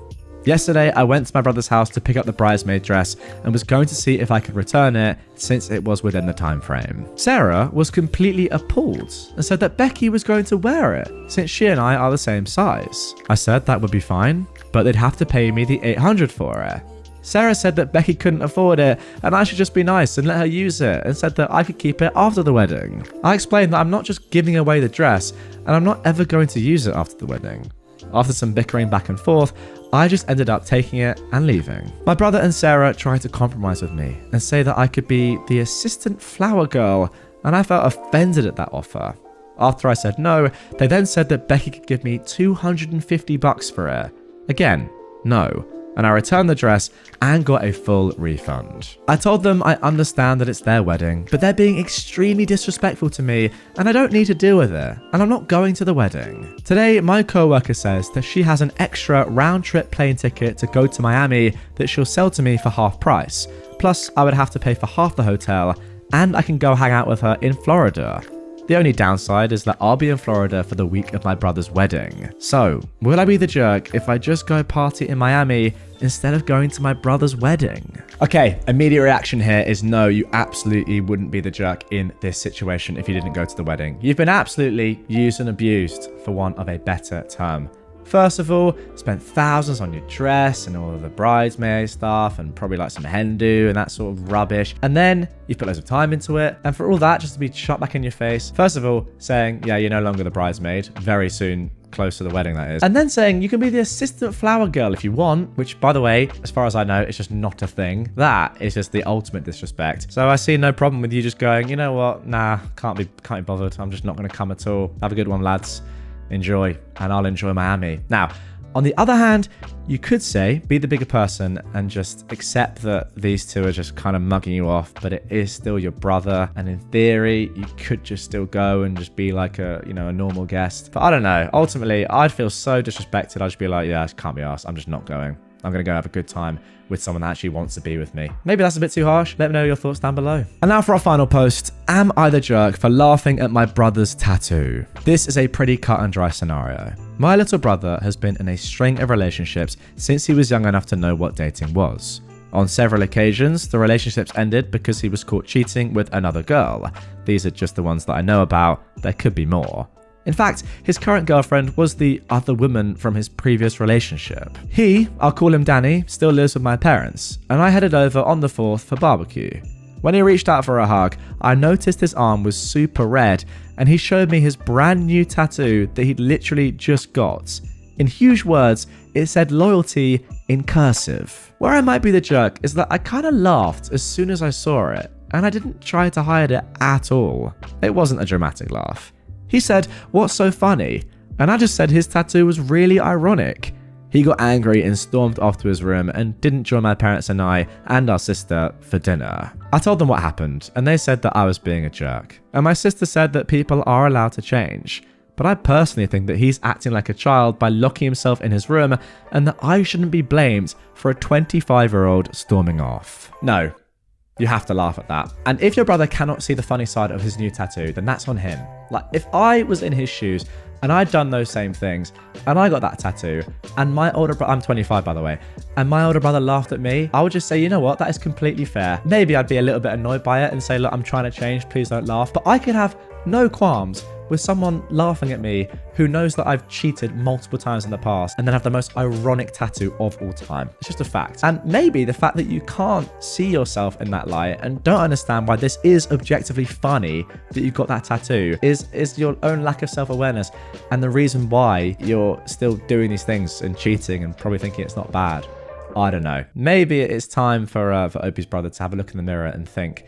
Yesterday, I went to my brother's house to pick up the bridesmaid dress and was going to see if I could return it since it was within the time frame. Sarah was completely appalled and said that Becky was going to wear it since she and I are the same size. I said that would be fine, but they'd have to pay me the $800 for it. Sarah said that Becky couldn't afford it and I should just be nice and let her use it, and said that I could keep it after the wedding. I explained that I'm not just giving away the dress and I'm not ever going to use it after the wedding. After some bickering back and forth, I just ended up taking it and leaving. My brother and Sarah tried to compromise with me and say that I could be the assistant flower girl, and I felt offended at that offer. After I said no, they then said that Becky could give me $250 for it. Again, no. And I returned the dress and got a full refund. I told them I understand that it's their wedding, but they're being extremely disrespectful to me and I don't need to deal with it, and I'm not going to the wedding. Today, my co-worker says that she has an extra round-trip plane ticket to go to Miami that she'll sell to me for half price. Plus, I would have to pay for half the hotel, and I can go hang out with her in Florida. The only downside is that I'll be in Florida for the week of my brother's wedding. So, will I be the jerk if I just go party in Miami instead of going to my brother's wedding? Okay, immediate reaction here is no, you absolutely wouldn't be the jerk in this situation if you didn't go to the wedding. You've been absolutely used and abused, for want of a better term. First of all, spent thousands on your dress and all of the bridesmaid stuff and probably like some hen do and that sort of rubbish. And then you've put loads of time into it. And for all that just to be shot back in your face. First of all, saying, yeah, you're no longer the bridesmaid. Very soon, close to the wedding that is. And then saying you can be the assistant flower girl if you want, which by the way, as far as I know, it's just not a thing. That is just the ultimate disrespect. So I see no problem with you just going, you know what? Nah, can't be bothered. I'm just not going to come at all. Have a good one, lads. Enjoy, and I'll enjoy Miami. Now, on the other hand, you could say, be the bigger person and just accept that these two are just kind of mugging you off, but it is still your brother. And in theory, you could just still go and just be like a normal guest. But I don't know. Ultimately, I'd feel so disrespected. I'd just be like, yeah, I can't be arsed. I'm just not going. I'm going to go have a good time with someone that actually wants to be with me. Maybe that's a bit too harsh. Let me know your thoughts down below. And now for our final post. Am I the jerk for laughing at my brother's tattoo? This is a pretty cut and dry scenario. My little brother has been in a string of relationships since he was young enough to know what dating was. On several occasions, the relationships ended because he was caught cheating with another girl. These are just the ones that I know about. There could be more. In fact, his current girlfriend was the other woman from his previous relationship. He, I'll call him Danny, still lives with my parents, and I headed over on the 4th for barbecue. When he reached out for a hug, I noticed his arm was super red, and he showed me his brand new tattoo that he'd literally just got. In huge words, it said loyalty in cursive. Where I might be the jerk is that I kind of laughed as soon as I saw it, and I didn't try to hide it at all. It wasn't a dramatic laugh. He said, "What's so funny?" And I just said his tattoo was really ironic. He got angry and stormed off to his room and didn't join my parents and I and our sister for dinner. I told them what happened, and they said that I was being a jerk. And my sister said that people are allowed to change. But I personally think that he's acting like a child by locking himself in his room, and that I shouldn't be blamed for a 25-year-old storming off. No, you have to laugh at that. And if your brother cannot see the funny side of his new tattoo, then that's on him. Like, if I was in his shoes and I'd done those same things and I got that tattoo and my older brother, I'm 25 by the way, and my older brother laughed at me, I would just say, you know what, that is completely fair. Maybe I'd be a little bit annoyed by it and say, look, I'm trying to change, please don't laugh. But I could have no qualms with someone laughing at me who knows that I've cheated multiple times in the past and then have the most ironic tattoo of all time. It's just a fact. And maybe the fact that you can't see yourself in that light and don't understand why this is objectively funny that you got that tattoo is your own lack of self-awareness and the reason why you're still doing these things and cheating and probably thinking it's not bad. I don't know. Maybe it's time for Opie's brother to have a look in the mirror and think,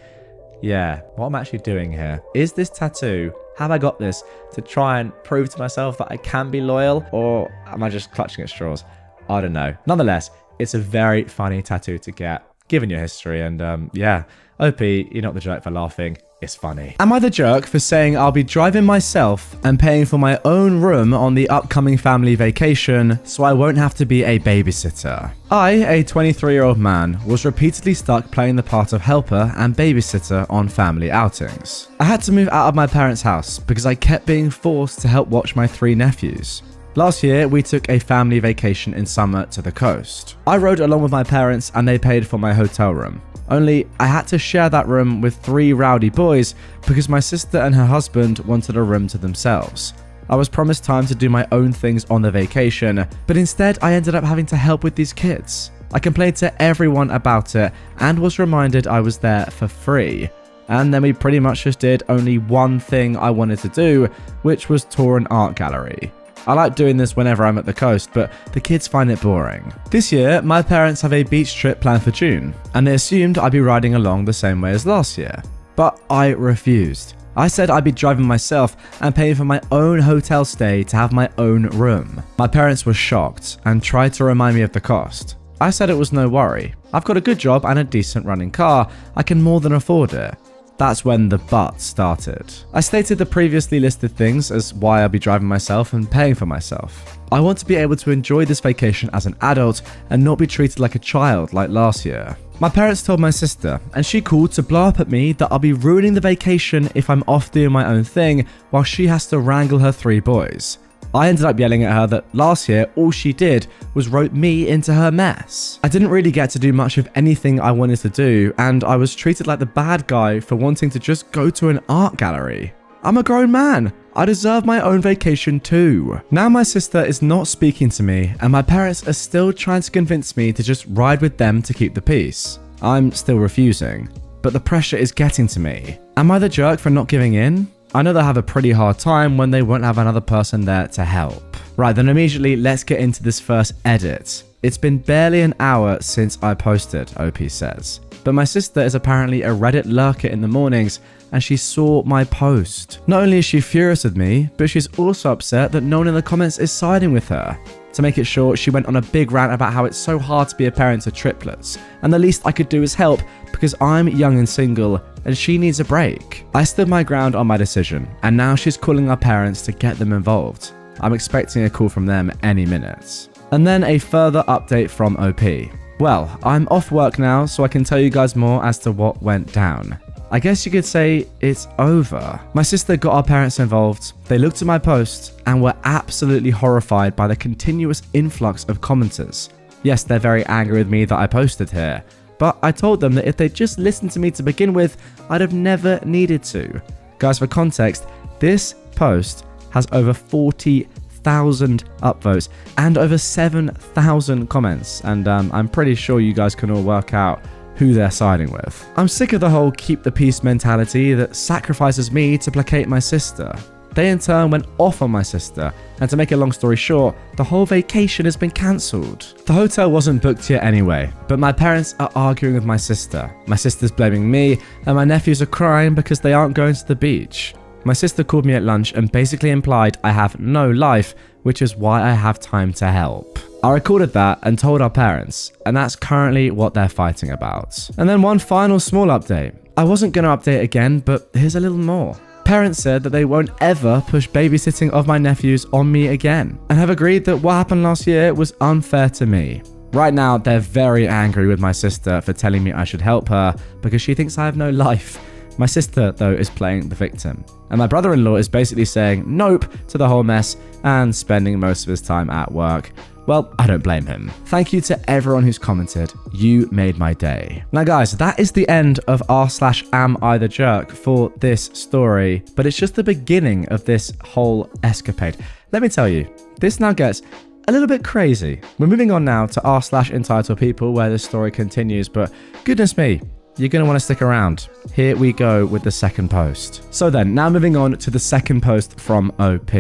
yeah, what am I actually doing here? Is this tattoo, have I got this to try and prove to myself that I can be loyal, or am I just clutching at straws? I don't know. Nonetheless, it's a very funny tattoo to get, given your history, and yeah, OP, you're not the jerk for laughing. It's funny. Am I the jerk for saying I'll be driving myself and paying for my own room on the upcoming family vacation so I won't have to be a babysitter? I, a 23-year-old man, was repeatedly stuck playing the part of helper and babysitter on family outings. I had to move out of my parents' house because I kept being forced to help watch my 3 nephews. Last year, we took a family vacation in summer to the coast. I rode along with my parents and they paid for my hotel room. Only I had to share that room with 3 rowdy boys because my sister and her husband wanted a room to themselves. I was promised time to do my own things on the vacation, but instead I ended up having to help with these kids. I complained to everyone about it and was reminded I was there for free. And then we pretty much just did only one thing I wanted to do, which was tour an art gallery. I like doing this whenever I'm at the coast, but the kids find it boring. This year, my parents have a beach trip planned for June, and they assumed I'd be riding along the same way as last year. But I refused. I said I'd be driving myself and paying for my own hotel stay to have my own room. My parents were shocked and tried to remind me of the cost. I said it was no worry. I've got a good job and a decent running car. I can more than afford it. That's when the but started. I stated the previously listed things as why I'll be driving myself and paying for myself. I want to be able to enjoy this vacation as an adult and not be treated like a child like last year. My parents told my sister, and she called to blow up at me that I'll be ruining the vacation if I'm off doing my own thing while she has to wrangle her 3 boys. I ended up yelling at her that last year all she did was rope me into her mess. I didn't really get to do much of anything I wanted to do, and I was treated like the bad guy for wanting to just go to an art gallery. I'm a grown man. I deserve my own vacation too. Now my sister is not speaking to me, and my parents are still trying to convince me to just ride with them to keep the peace. I'm still refusing, but the pressure is getting to me. Am I the jerk for not giving in? I know they'll have a pretty hard time when they won't have another person there to help. Right, then immediately let's get into this first edit. It's been barely an hour since I posted, OP says. But my sister is apparently a Reddit lurker in the mornings and she saw my post. Not only is she furious with me, but she's also upset that no one in the comments is siding with her. To make it short, she went on a big rant about how it's so hard to be a parent to triplets, and the least I could do is help because I'm young and single and she needs a break. I stood my ground on my decision, and now she's calling our parents to get them involved. I'm expecting a call from them any minute. And then a further update from OP. Well, I'm off work now, so I can tell you guys more as to what went down. I guess you could say it's over. My sister got our parents involved, they looked at my post, and were absolutely horrified by the continuous influx of commenters. Yes, they're very angry with me that I posted here, but I told them that if they just listened to me to begin with, I'd have never needed to. Guys, for context, this post has over 40,000 upvotes and over 7,000 comments, and I'm pretty sure you guys can all work out who they're siding with. I'm sick of the whole keep the peace mentality that sacrifices me to placate my sister. They in turn went off on my sister, and to make a long story short, the whole vacation has been cancelled. The hotel wasn't booked yet anyway, but my parents are arguing with my sister. My sister's blaming me, and my nephews are crying because they aren't going to the beach. My sister called me at lunch and basically implied I have no life, which is why I have time to help. I recorded that and told our parents, and that's currently what they're fighting about. And then one final small update. I wasn't going to update again, but here's a little more. Parents said that they won't ever push babysitting of my nephews on me again, and have agreed that what happened last year was unfair to me. Right now, they're very angry with my sister for telling me I should help her because she thinks I have no life. My sister, though, is playing the victim. And my brother-in-law is basically saying nope to the whole mess and spending most of his time at work. Well, I don't blame him. Thank you to everyone who's commented. You made my day. Now guys, that is the end of r/amithejerk for this story, but it's just the beginning of this whole escapade. Let me tell you, this now gets a little bit crazy. We're moving on now to r/entitledpeople where this story continues, but goodness me, you're going to want to stick around. Here we go with the second post. So then, now moving on to the second post from OP.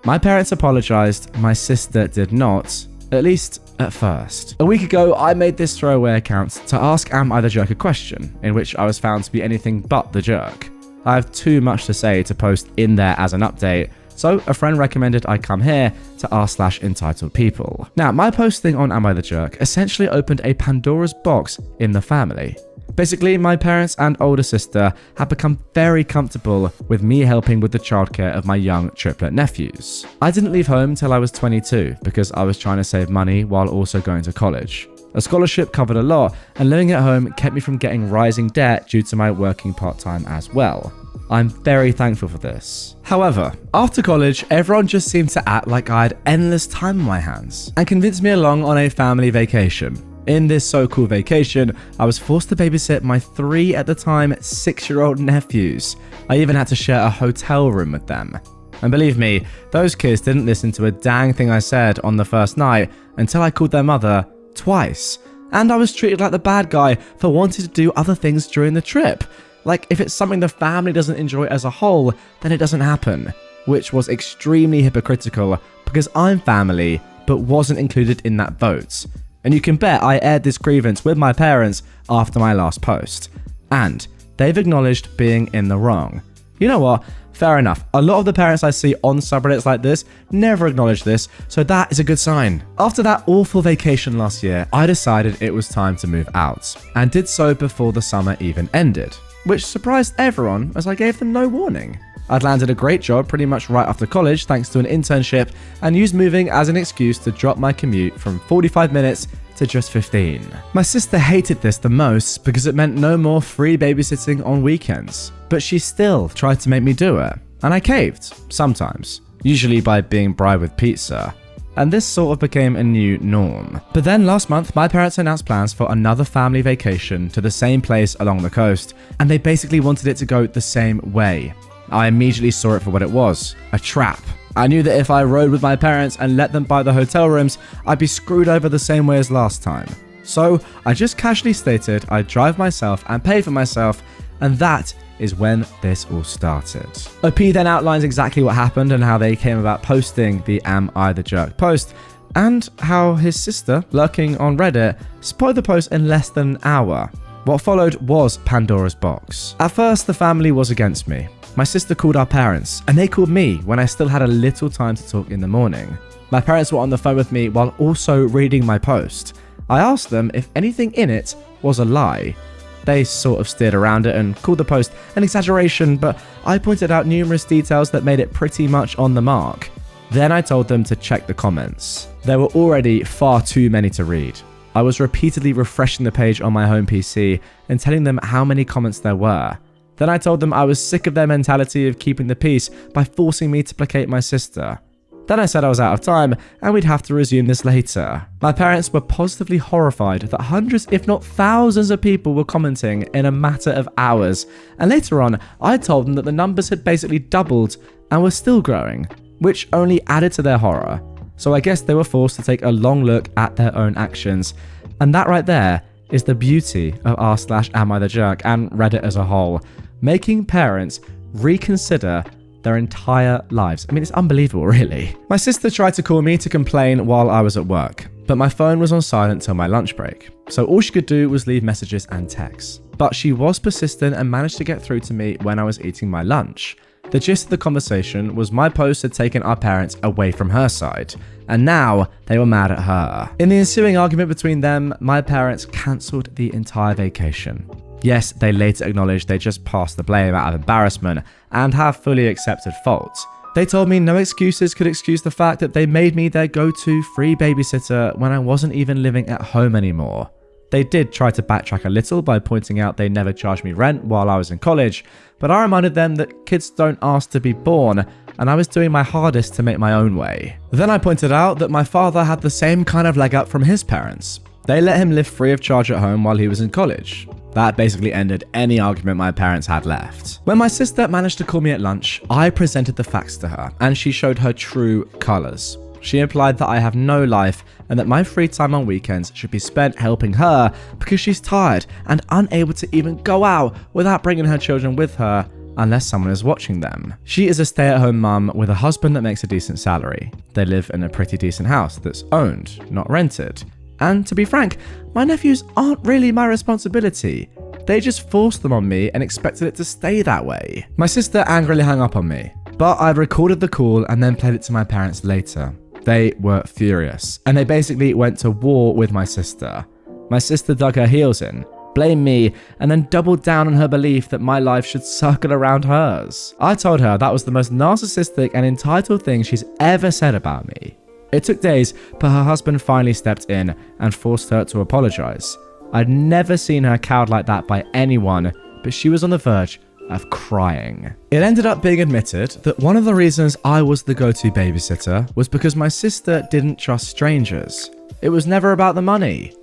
My parents apologized, my sister did not, at least at first. A week ago, I made this throwaway account to ask AmITheJerk a question, in which I was found to be anything but the jerk. I have too much to say to post in there as an update, so a friend recommended I come here to r/entitledpeople. Now, my posting on AmITheJerk essentially opened a Pandora's box in the family. Basically, my parents and older sister have become very comfortable with me helping with the childcare of my young triplet nephews. I didn't leave home till I was 22 because I was trying to save money while also going to college. A scholarship covered a lot, and living at home kept me from getting rising debt due to my working part-time as well. I'm very thankful for this. However, after college, everyone just seemed to act like I had endless time on my hands and convinced me along on a family vacation. In this so-called vacation, I was forced to babysit my 3 at the time 6-year-old nephews. I even had to share a hotel room with them. And believe me, those kids didn't listen to a dang thing I said on the first night until I called their mother twice. And I was treated like the bad guy for wanting to do other things during the trip. Like, if it's something the family doesn't enjoy as a whole, then it doesn't happen. Which was extremely hypocritical because I'm family, but wasn't included in that vote. And you can bet I aired this grievance with my parents after my last post. And they've acknowledged being in the wrong. You know what? Fair enough. A lot of the parents I see on subreddits like this never acknowledge this, so that is a good sign. After that awful vacation last year, I decided it was time to move out, and did so before the summer even ended, which surprised everyone as I gave them no warning. I'd landed a great job pretty much right after college thanks to an internship, and used moving as an excuse to drop my commute from 45 minutes to just 15. My sister hated this the most because it meant no more free babysitting on weekends, but she still tried to make me do it, and I caved, sometimes, usually by being bribed with pizza. And this sort of became a new norm. But then last month, my parents announced plans for another family vacation to the same place along the coast, and they basically wanted it to go the same way. I immediately saw it for what it was, a trap. I knew that if I rode with my parents and let them buy the hotel rooms, I'd be screwed over the same way as last time. So I just casually stated I'd drive myself and pay for myself, and that is when this all started. OP then outlines exactly what happened and how they came about posting the AmITheJerk post, and how his sister, lurking on Reddit, spoiled the post in less than an hour. What followed was Pandora's box. At first, the family was against me. My sister called our parents, and they called me when I still had a little time to talk in the morning. My parents were on the phone with me while also reading my post. I asked them if anything in it was a lie. They sort of steered around it and called the post an exaggeration, but I pointed out numerous details that made it pretty much on the mark. Then I told them to check the comments. There were already far too many to read. I was repeatedly refreshing the page on my home PC and telling them how many comments there were. Then I told them I was sick of their mentality of keeping the peace by forcing me to placate my sister. Then I said I was out of time and we'd have to resume this later. My parents were positively horrified that hundreds if not thousands of people were commenting in a matter of hours, and later on I told them that the numbers had basically doubled and were still growing, which only added to their horror. So I guess they were forced to take a long look at their own actions, and that right there is the beauty of r/AmITheJerk and Reddit as a whole, making parents reconsider their entire lives. I mean, it's unbelievable, really. My sister tried to call me to complain while I was at work, but my phone was on silent till my lunch break, so all she could do was leave messages and texts. But she was persistent and managed to get through to me when I was eating my lunch. The gist of the conversation was my post had taken our parents away from her side, and now they were mad at her. In the ensuing argument between them, my parents cancelled the entire vacation. Yes, they later acknowledged they just passed the blame out of embarrassment and have fully accepted fault. They told me no excuses could excuse the fact that they made me their go-to free babysitter when I wasn't even living at home anymore. They did try to backtrack a little by pointing out they never charged me rent while I was in college, but I reminded them that kids don't ask to be born, and I was doing my hardest to make my own way. Then I pointed out that my father had the same kind of leg up from his parents. They let him live free of charge at home while he was in college. That basically ended any argument my parents had left. When my sister managed to call me at lunch, I presented the facts to her, and she showed her true colours. She implied that I have no life and that my free time on weekends should be spent helping her because she's tired and unable to even go out without bringing her children with her unless someone is watching them. She is a stay-at-home mum with a husband that makes a decent salary. They live in a pretty decent house that's owned, not rented. And to be frank, my nephews aren't really my responsibility. They just forced them on me and expected it to stay that way. My sister angrily hung up on me, but I recorded the call and then played it to my parents later. They were furious, and they basically went to war with my sister. My sister dug her heels in, blamed me, and then doubled down on her belief that my life should circle around hers. I told her that was the most narcissistic and entitled thing she's ever said about me. It took days, but her husband finally stepped in and forced her to apologize. I'd never seen her cowed like that by anyone, but she was on the verge of crying. It ended up being admitted that one of the reasons I was the go-to babysitter was because my sister didn't trust strangers. It was never about the money.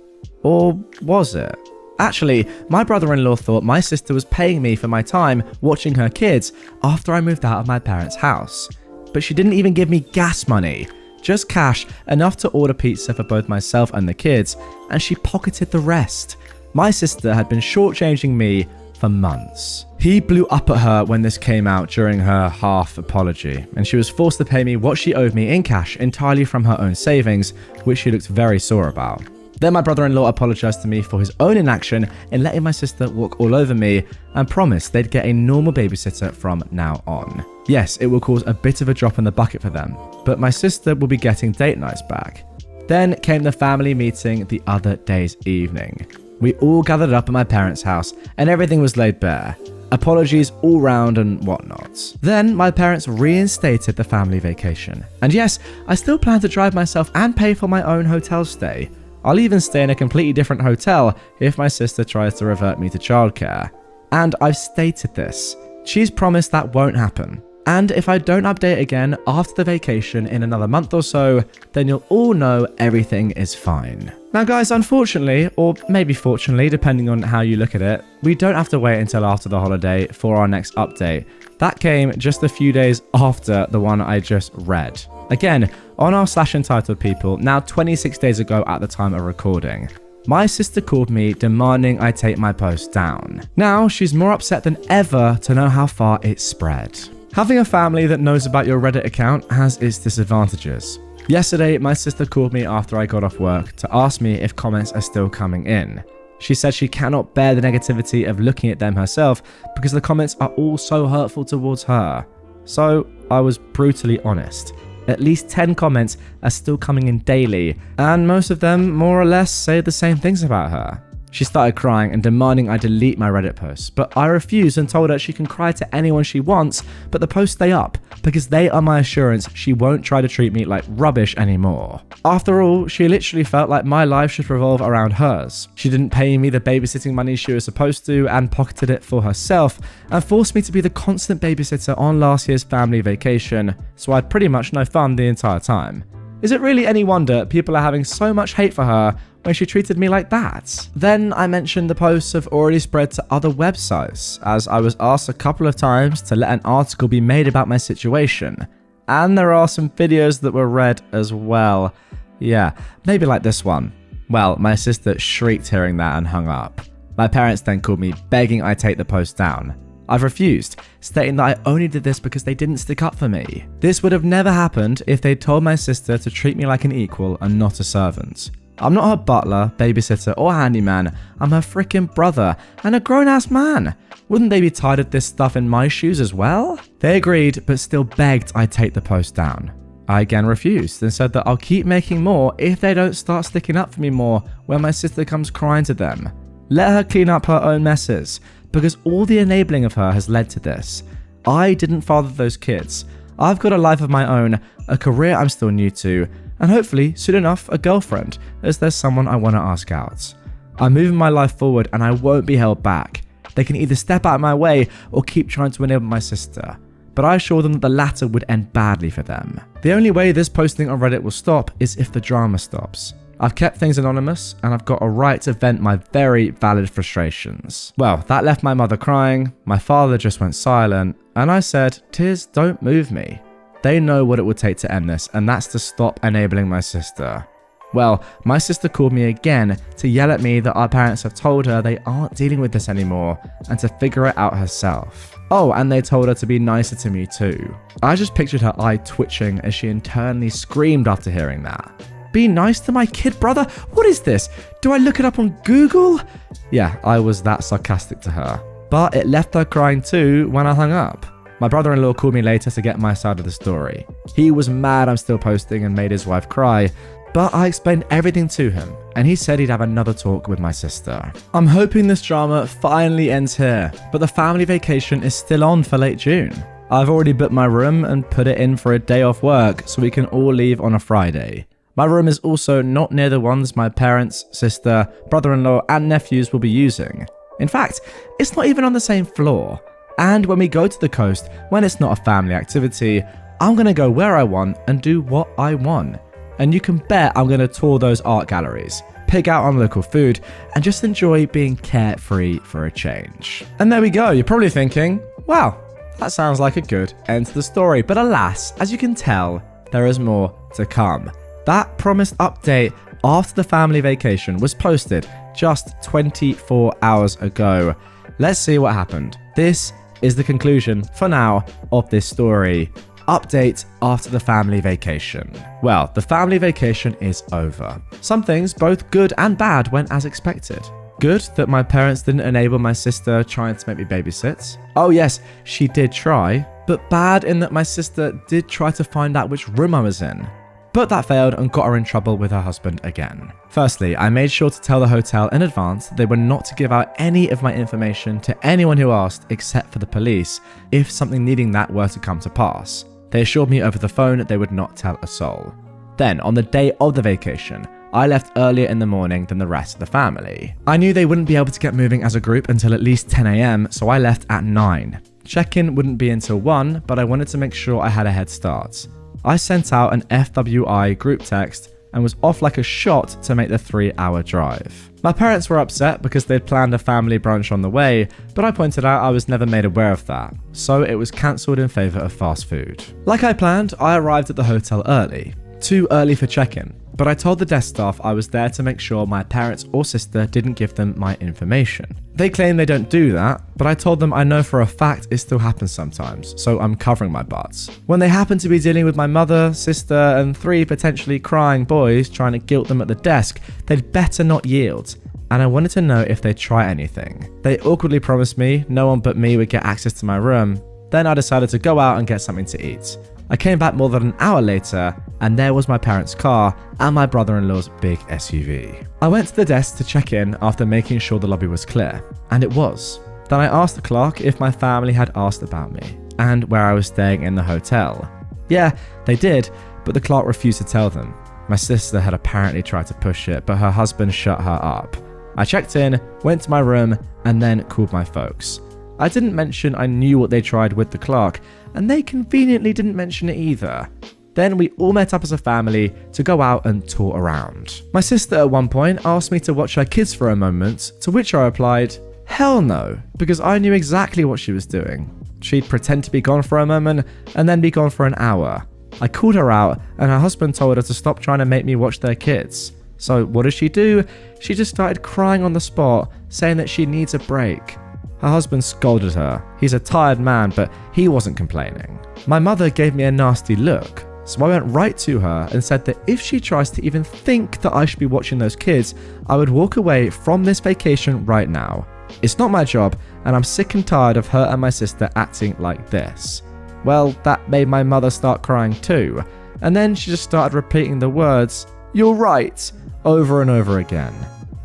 Or was it? Actually, my brother-in-law thought my sister was paying me for my time watching her kids after I moved out of my parents' house. But she didn't even give me gas money. Just cash, enough to order pizza for both myself and the kids, and she pocketed the rest. My sister had been shortchanging me for months. He blew up at her when this came out during her half apology, and she was forced to pay me what she owed me in cash entirely from her own savings, which she looked very sore about. Then my brother-in-law apologized to me for his own inaction in letting my sister walk all over me and promised they'd get a normal babysitter from now on. Yes, it will cause a bit of a drop in the bucket for them, but my sister will be getting date nights back. Then came the family meeting the other day's evening. We all gathered up at my parents' house and everything was laid bare. Apologies all round and whatnot. Then my parents reinstated the family vacation. And yes, I still plan to drive myself and pay for my own hotel stay. I'll even stay in a completely different hotel if my sister tries to revert me to childcare. And I've stated this. She's promised that won't happen. And if I don't update again after the vacation in another month or so, then you'll all know everything is fine. Now guys, unfortunately, or maybe fortunately, depending on how you look at it, we don't have to wait until after the holiday for our next update. That came just a few days after the one I just read. Again, on our /entitledpeople, now 26 days ago at the time of recording. My sister called me demanding I take my post down. Now, she's more upset than ever to know how far it's spread. Having a family that knows about your Reddit account has its disadvantages. Yesterday, my sister called me after I got off work to ask me if comments are still coming in. She said she cannot bear the negativity of looking at them herself because the comments are all so hurtful towards her. So, I was brutally honest. At least 10 comments are still coming in daily, and most of them more or less say the same things about her. She started crying and demanding I delete my Reddit posts, but I refused and told her she can cry to anyone she wants, but the posts stay up, because they are my assurance she won't try to treat me like rubbish anymore. After all, she literally felt like my life should revolve around hers. She didn't pay me the babysitting money she was supposed to and pocketed it for herself, and forced me to be the constant babysitter on last year's family vacation, so I'd pretty much no fun the entire time. Is it really any wonder people are having so much hate for her when she treated me like that? Then I mentioned the posts have already spread to other websites, as I was asked a couple of times to let an article be made about my situation. And there are some videos that were read as well. Yeah, maybe like this one. Well, my sister shrieked hearing that and hung up. My parents then called me begging I take the post down. I've refused, stating that I only did this because they didn't stick up for me. This would have never happened if they'd told my sister to treat me like an equal and not a servant. I'm not her butler, babysitter, or handyman. I'm her freaking brother and a grown-ass man. Wouldn't they be tired of this stuff in my shoes as well? They agreed, but still begged I take the post down. I again refused and said that I'll keep making more if they don't start sticking up for me more when my sister comes crying to them. Let her clean up her own messes, because all the enabling of her has led to this. I didn't father those kids. I've got a life of my own, a career I'm still new to, and hopefully, soon enough, a girlfriend, as there's someone I want to ask out. I'm moving my life forward and I won't be held back. They can either step out of my way or keep trying to enable my sister. But I assured them that the latter would end badly for them. The only way this posting on Reddit will stop is if the drama stops. I've kept things anonymous and I've got a right to vent my very valid frustrations. Well, that left my mother crying, my father just went silent, and I said, "Tears don't move me." They know what it would take to end this, and that's to stop enabling my sister. Well, my sister called me again to yell at me that our parents have told her they aren't dealing with this anymore and to figure it out herself. Oh, and they told her to be nicer to me too. I just pictured her eye twitching as she internally screamed after hearing that. Be nice to my kid brother? What is this? Do I look it up on Google? Yeah, I was that sarcastic to her. But it left her crying too when I hung up. My brother-in-law called me later to get my side of the story. He was mad I'm still posting and made his wife cry, but I explained everything to him, and he said he'd have another talk with my sister. I'm hoping this drama finally ends here, but the family vacation is still on for late June. I've already booked my room and put it in for a day off work so we can all leave on a Friday. My room is also not near the ones my parents, sister, brother-in-law, and nephews will be using. In fact, it's not even on the same floor. And when we go to the coast, when it's not a family activity, I'm gonna go where I want and do what I want. And you can bet I'm gonna tour those art galleries, pig out on local food, and just enjoy being carefree for a change. And there we go, you're probably thinking, wow, that sounds like a good end to the story. But alas, as you can tell, there is more to come. That promised update after the family vacation was posted just 24 hours ago. Let's see what happened. This is the conclusion, for now, of this story. Update after the family vacation. Well, the family vacation is over. Some things, both good and bad, went as expected. Good that my parents didn't enable my sister trying to make me babysit. Oh yes, she did try. But bad in that my sister did try to find out which room I was in. But that failed and got her in trouble with her husband again. Firstly, I made sure to tell the hotel in advance that they were not to give out any of my information to anyone who asked except for the police if something needing that were to come to pass. They assured me over the phone that they would not tell a soul. Then, on the day of the vacation, I left earlier in the morning than the rest of the family. I knew they wouldn't be able to get moving as a group until at least 10 AM, so I left at 9. Check-in wouldn't be until 1, but I wanted to make sure I had a head start. I sent out an FWI group text and was off like a shot to make the 3-hour drive. My parents were upset because they'd planned a family brunch on the way, but I pointed out I was never made aware of that, so it was cancelled in favour of fast food. Like I planned, I arrived at the hotel early. Too early for check-in, but I told the desk staff I was there to make sure my parents or sister didn't give them my information. They claim they don't do that, but I told them I know for a fact it still happens sometimes, so I'm covering my butts. When they happen to be dealing with my mother, sister, and 3 potentially crying boys trying to guilt them at the desk, they'd better not yield. And I wanted to know if they'd try anything. They awkwardly promised me no one but me would get access to my room. Then I decided to go out and get something to eat. I came back more than an hour later, and there was my parents' car and my brother-in-law's big SUV. I went to the desk to check in after making sure the lobby was clear, and it was. Then I asked the clerk if my family had asked about me, and where I was staying in the hotel. Yeah, they did, but the clerk refused to tell them. My sister had apparently tried to push it, but her husband shut her up. I checked in, went to my room, and then called my folks. I didn't mention I knew what they tried with the clerk, and they conveniently didn't mention it either. Then we all met up as a family to go out and tour around. My sister at one point asked me to watch her kids for a moment, to which I replied, hell no, because I knew exactly what she was doing. She'd pretend to be gone for a moment and then be gone for an hour. I called her out and her husband told her to stop trying to make me watch their kids. So what does she do? She just started crying on the spot, saying that she needs a break. Her husband scolded her. He's a tired man, but he wasn't complaining. My mother gave me a nasty look. So I went right to her and said that if she tries to even think that I should be watching those kids, I would walk away from this vacation right now. It's not my job, and I'm sick and tired of her and my sister acting like this. Well, that made my mother start crying too, and then she just started repeating the words, "You're right," over and over again.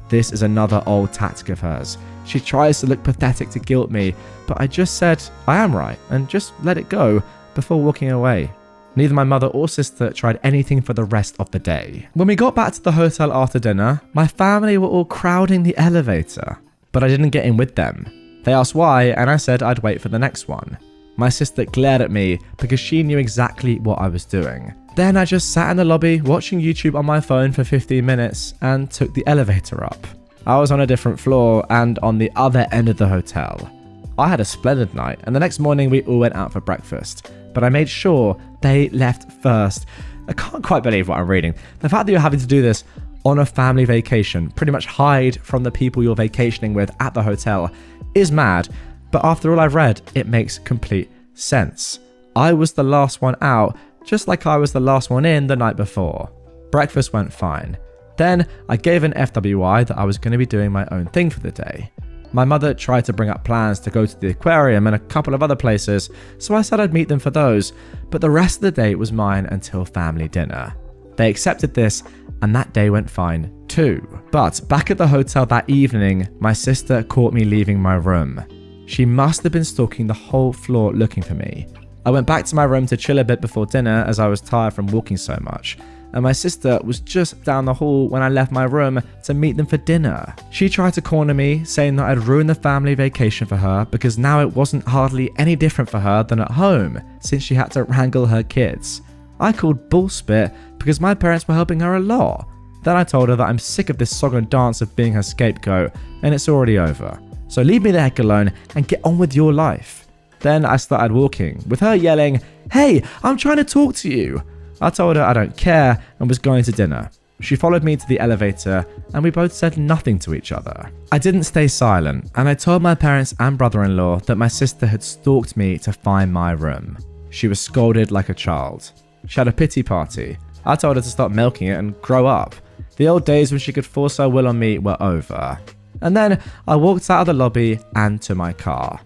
This is another old tactic of hers. She tries to look pathetic to guilt me, but I just said I am right and just let it go before walking away. Neither my mother or sister tried anything for the rest of the day. When we got back to the hotel after dinner, my family were all crowding the elevator, but I didn't get in with them. They asked why, and I said I'd wait for the next one. My sister glared at me because she knew exactly what I was doing. Then I just sat in the lobby watching YouTube on my phone for 15 minutes and took the elevator up. I was on a different floor and on the other end of the hotel. I had a splendid night, and the next morning we all went out for breakfast, but I made sure they left first. I can't quite believe what I'm reading. The fact that you're having to do this on a family vacation, pretty much hide from the people you're vacationing with at the hotel, is mad, but after all I've read, it makes complete sense. I was the last one out, just like I was the last one in the night before. Breakfast went fine. Then I gave an FWI that I was going to be doing my own thing for the day. My mother tried to bring up plans to go to the aquarium and a couple of other places, so I said I'd meet them for those, but the rest of the day was mine until family dinner. They accepted this, and that day went fine too. But back at the hotel that evening, my sister caught me leaving my room. She must have been stalking the whole floor looking for me. I went back to my room to chill a bit before dinner as I was tired from walking so much, and my sister was just down the hall when I left my room to meet them for dinner. She tried to corner me, saying that I'd ruined the family vacation for her because now it wasn't hardly any different for her than at home, since she had to wrangle her kids. I called bullspit because my parents were helping her a lot. Then I told her that I'm sick of this song and dance of being her scapegoat, and it's already over. So leave me the heck alone and get on with your life. Then I started walking, with her yelling, "Hey, I'm trying to talk to you." I told her I don't care and was going to dinner. She followed me to the elevator and we both said nothing to each other. I didn't stay silent, and I told my parents and brother-in-law that my sister had stalked me to find my room. She was scolded like a child. She had a pity party. I told her to stop milking it and grow up. The old days when she could force her will on me were over. And then I walked out of the lobby and to my car.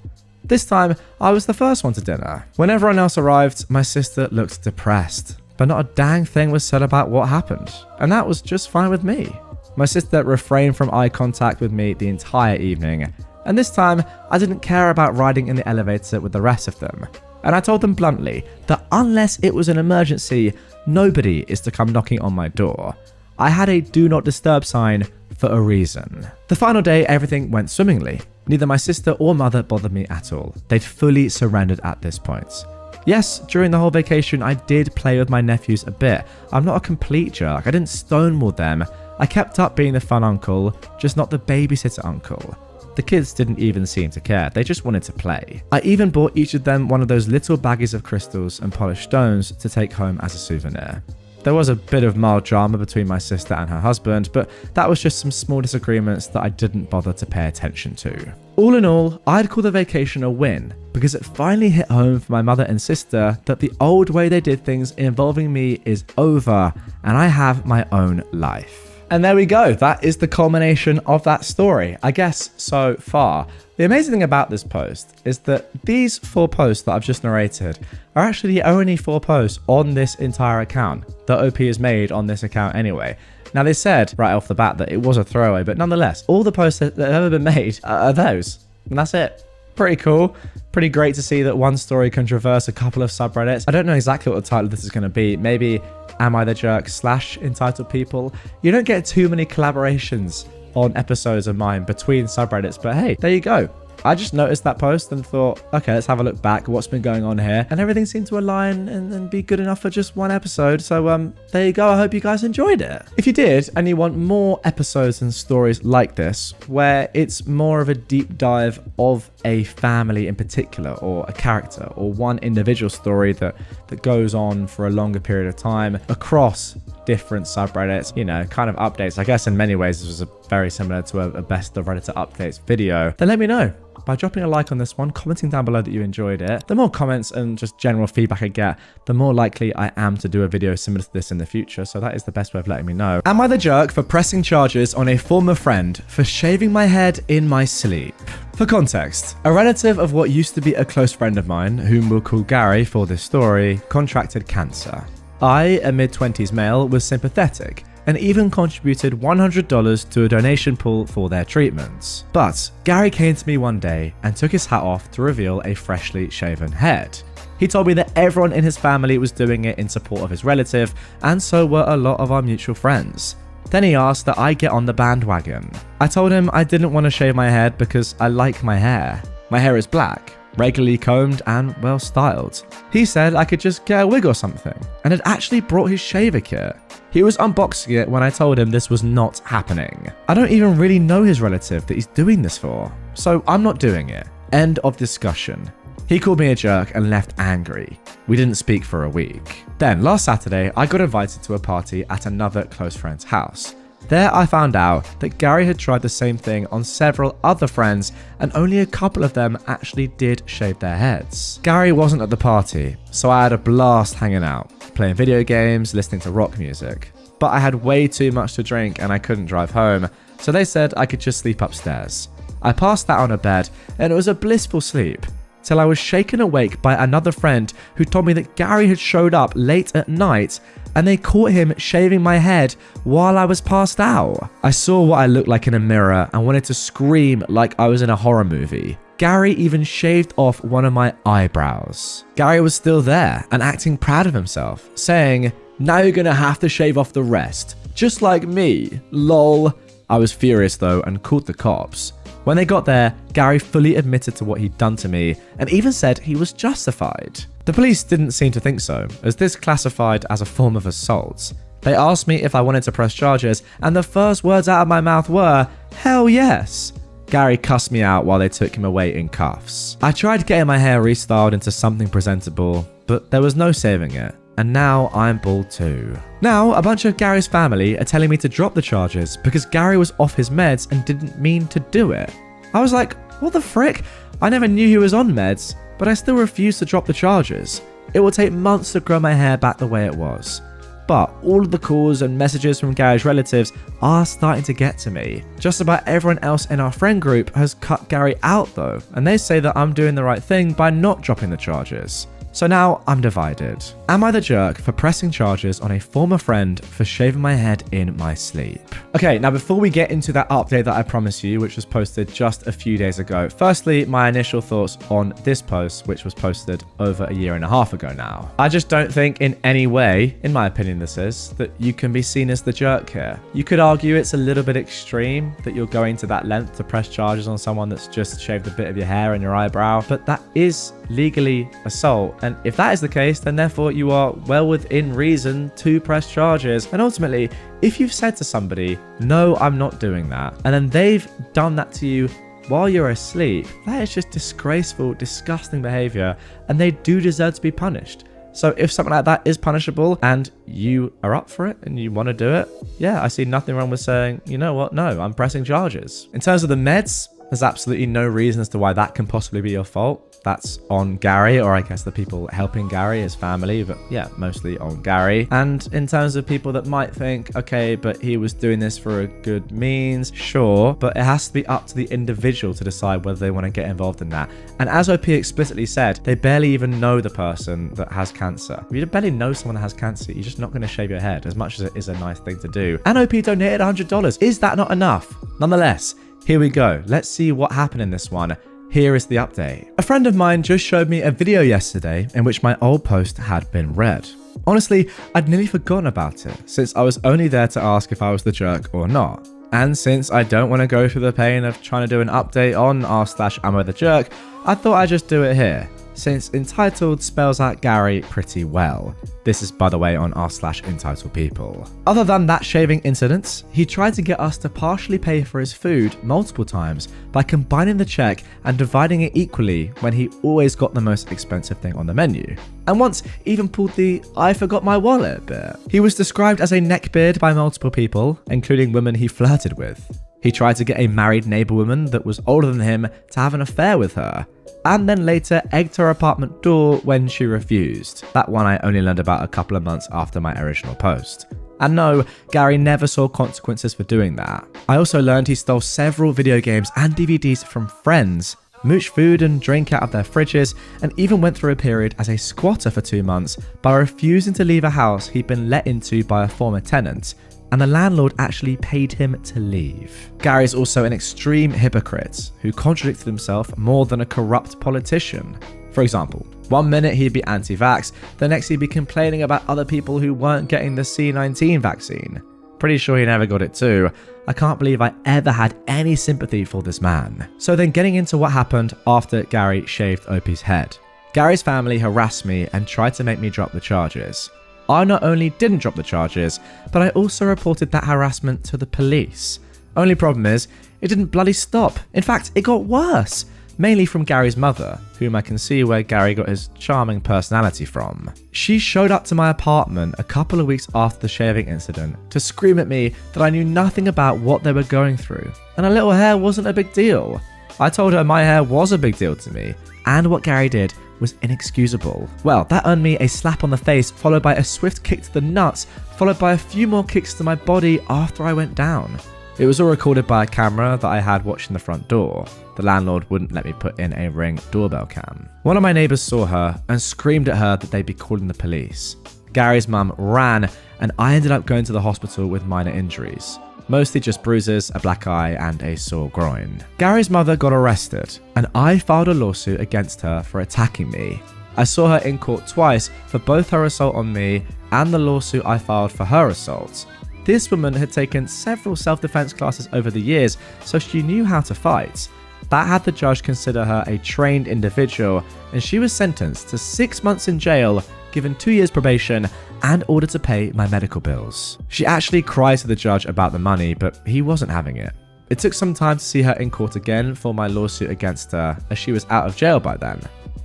This time, I was the first one to dinner. When everyone else arrived, my sister looked depressed, but not a dang thing was said about what happened, and that was just fine with me. My sister refrained from eye contact with me the entire evening, and this time, I didn't care about riding in the elevator with the rest of them. And I told them bluntly that unless it was an emergency, nobody is to come knocking on my door. I had a do not disturb sign for a reason. The final day, everything went swimmingly. Neither my sister or mother bothered me at all. They'd fully surrendered at this point. Yes, during the whole vacation, I did play with my nephews a bit. I'm not a complete jerk. I didn't stonewall them. I kept up being the fun uncle, just not the babysitter uncle. The kids didn't even seem to care. They just wanted to play. I even bought each of them one of those little baggies of crystals and polished stones to take home as a souvenir. There was a bit of mild drama between my sister and her husband, but that was just some small disagreements that I didn't bother to pay attention to. All in all, I'd call the vacation a win, because it finally hit home for my mother and sister that the old way they did things involving me is over, and I have my own life. And there we go. That is the culmination of that story, I guess, so far. The amazing thing about this post is that these 4 posts that I've just narrated are actually the only 4 posts on this entire account that OP has made on this account anyway. Now, they said right off the bat that it was a throwaway, but nonetheless, all the posts that have ever been made are those. And that's it. Pretty cool. Pretty great to see that one story can traverse a couple of subreddits. I don't know exactly what the title of this is going to be. Maybe amithejerk / entitled people. You don't get too many collaborations on episodes of mine between subreddits, but hey, there you go. I just noticed that post and thought, okay, let's have a look back at what's been going on here. And everything seemed to align and be good enough for just one episode. So there you go. I hope you guys enjoyed it. If you did, and you want more episodes and stories like this, where it's more of a deep dive of a family in particular, or a character, or one individual story that goes on for a longer period of time across different subreddits, you know, kind of updates. I guess in many ways this was very similar to a best of Redditor updates video. Then let me know. by dropping a like on this one, commenting down below that you enjoyed it. The more comments and just general feedback I get, the more likely I am to do a video similar to this in the future, so that is the best way of letting me know. Am I the jerk for pressing charges on a former friend for shaving my head in my sleep? For context, a relative of what used to be a close friend of mine, whom we'll call Gary for this story, contracted cancer. I, a mid-20s male, was sympathetic and even contributed $100 to a donation pool for their treatments. But Gary came to me one day and took his hat off to reveal a freshly shaven head. He told me that everyone in his family was doing it in support of his relative, and so were a lot of our mutual friends. Then he asked that I get on the bandwagon. I told him I didn't want to shave my head because I like my hair. My hair is black, regularly combed and well styled. He said I could just get a wig or something, and had actually brought his shaver kit. He was unboxing it when I told him this was not happening. I don't even really know his relative that he's doing this for, so I'm not doing it. End of discussion. He called me a jerk and left angry. We didn't speak for a week. Then last Saturday, I got invited to a party at another close friend's house. There I found out that Gary had tried the same thing on several other friends, and only a couple of them actually did shave their heads. Gary wasn't at the party, so I had a blast hanging out, playing video games, listening to rock music. But I had way too much to drink and I couldn't drive home, so they said I could just sleep upstairs. I passed out on a bed and it was a blissful sleep, till I was shaken awake by another friend who told me that Gary had showed up late at night and they caught him shaving my head while I was passed out. I saw what I looked like in a mirror and wanted to scream like I was in a horror movie. Gary even shaved off one of my eyebrows. Gary was still there and acting proud of himself, saying, "Now you're gonna have to shave off the rest, just like me, lol." I was furious though and called the cops. When they got there, Gary fully admitted to what he'd done to me and even said he was justified. The police didn't seem to think so, as this classified as a form of assault. They asked me if I wanted to press charges, and the first words out of my mouth were, "Hell yes." Gary cussed me out while they took him away in cuffs. I tried getting my hair restyled into something presentable, but there was no saving it. And now I'm bald too. Now, a bunch of Gary's family are telling me to drop the charges because Gary was off his meds and didn't mean to do it. I was like, what the frick? I never knew he was on meds, but I still refuse to drop the charges. It will take months to grow my hair back the way it was. But all of the calls and messages from Gary's relatives are starting to get to me. Just about everyone else in our friend group has cut Gary out though, and they say that I'm doing the right thing by not dropping the charges. So now I'm divided. Am I the jerk for pressing charges on a former friend for shaving my head in my sleep? Okay, now before we get into that update that I promised you, which was posted just a few days ago, firstly, my initial thoughts on this post, which was posted over a year and a half ago now. I just don't think in any way, in my opinion this is, that you can be seen as the jerk here. You could argue it's a little bit extreme that you're going to that length to press charges on someone that's just shaved a bit of your hair and your eyebrow, but that is legally assault. And if that is the case, then therefore you are well within reason to press charges. And ultimately, if you've said to somebody, "No, I'm not doing that," and then they've done that to you while you're asleep, that is just disgraceful, disgusting behavior, and they do deserve to be punished. So if something like that is punishable and you are up for it and you want to do it, yeah, I see nothing wrong with saying, you know what, no, I'm pressing charges. In terms of the meds, there's absolutely no reason as to why that can possibly be your fault. That's on Gary, or I guess the people helping Gary, his family, but yeah, mostly on Gary. And in terms of people that might think, okay, but he was doing this for a good means, sure, but it has to be up to the individual to decide whether they want to get involved in that. And as OP explicitly said, they barely even know the person that has cancer. If you barely know someone that has cancer, you're just not going to shave your head, as much as it is a nice thing to do. And OP donated $100. Is that not enough? Nonetheless, here we go. Let's see what happened in this one. Here is the update. A friend of mine just showed me a video yesterday in which my old post had been read. Honestly, I'd nearly forgotten about it, since I was only there to ask if I was the jerk or not. And since I don't want to go through the pain of trying to do an update on r/AmITheJerk, I thought I'd just do it here, since entitled spells out Gary pretty well. This is, by the way, on r/entitledpeople. Other than that shaving incident, he tried to get us to partially pay for his food multiple times by combining the check and dividing it equally when he always got the most expensive thing on the menu. And once even pulled the "I forgot my wallet" bit. He was described as a neckbeard by multiple people, including women he flirted with. He tried to get a married neighbor woman that was older than him to have an affair with her, and then later egged her apartment door when she refused. That one I only learned about a couple of months after my original post. And no, Gary never saw consequences for doing that. I also learned he stole several video games and DVDs from friends, mooched food and drink out of their fridges, and even went through a period as a squatter for 2 months by refusing to leave a house he'd been let into by a former tenant, and the landlord actually paid him to leave. Gary's also an extreme hypocrite who contradicted himself more than a corrupt politician. For example, one minute he'd be anti-vax, the next he'd be complaining about other people who weren't getting the C19 vaccine. Pretty sure he never got it too. I can't believe I ever had any sympathy for this man. So then getting into what happened after Gary shaved Opie's head. Gary's family harassed me and tried to make me drop the charges. I not only didn't drop the charges, but I also reported that harassment to the police. Only problem is, it didn't bloody stop. In fact, it got worse. Mainly from Gary's mother, whom I can see where Gary got his charming personality from. She showed up to my apartment a couple of weeks after the shaving incident to scream at me that I knew nothing about what they were going through, and a little hair wasn't a big deal. I told her my hair was a big deal to me, and what Gary did was inexcusable. Well, that earned me a slap on the face, followed by a swift kick to the nuts, followed by a few more kicks to my body after I went down. It was all recorded by a camera that I had watching the front door. The landlord wouldn't let me put in a Ring doorbell cam. One of my neighbours saw her and screamed at her that they'd be calling the police. Gary's mum ran, and I ended up going to the hospital with minor injuries. Mostly just bruises, a black eye, and a sore groin. Gary's mother got arrested, and I filed a lawsuit against her for attacking me. I saw her in court twice for both her assault on me and the lawsuit I filed for her assault. This woman had taken several self-defense classes over the years, so she knew how to fight. That had the judge consider her a trained individual, and she was sentenced to 6 months in jail, given 2 years probation, and ordered to pay my medical bills. She actually cried to the judge about the money, but he wasn't having it. It took some time to see her in court again for my lawsuit against her, as she was out of jail by then.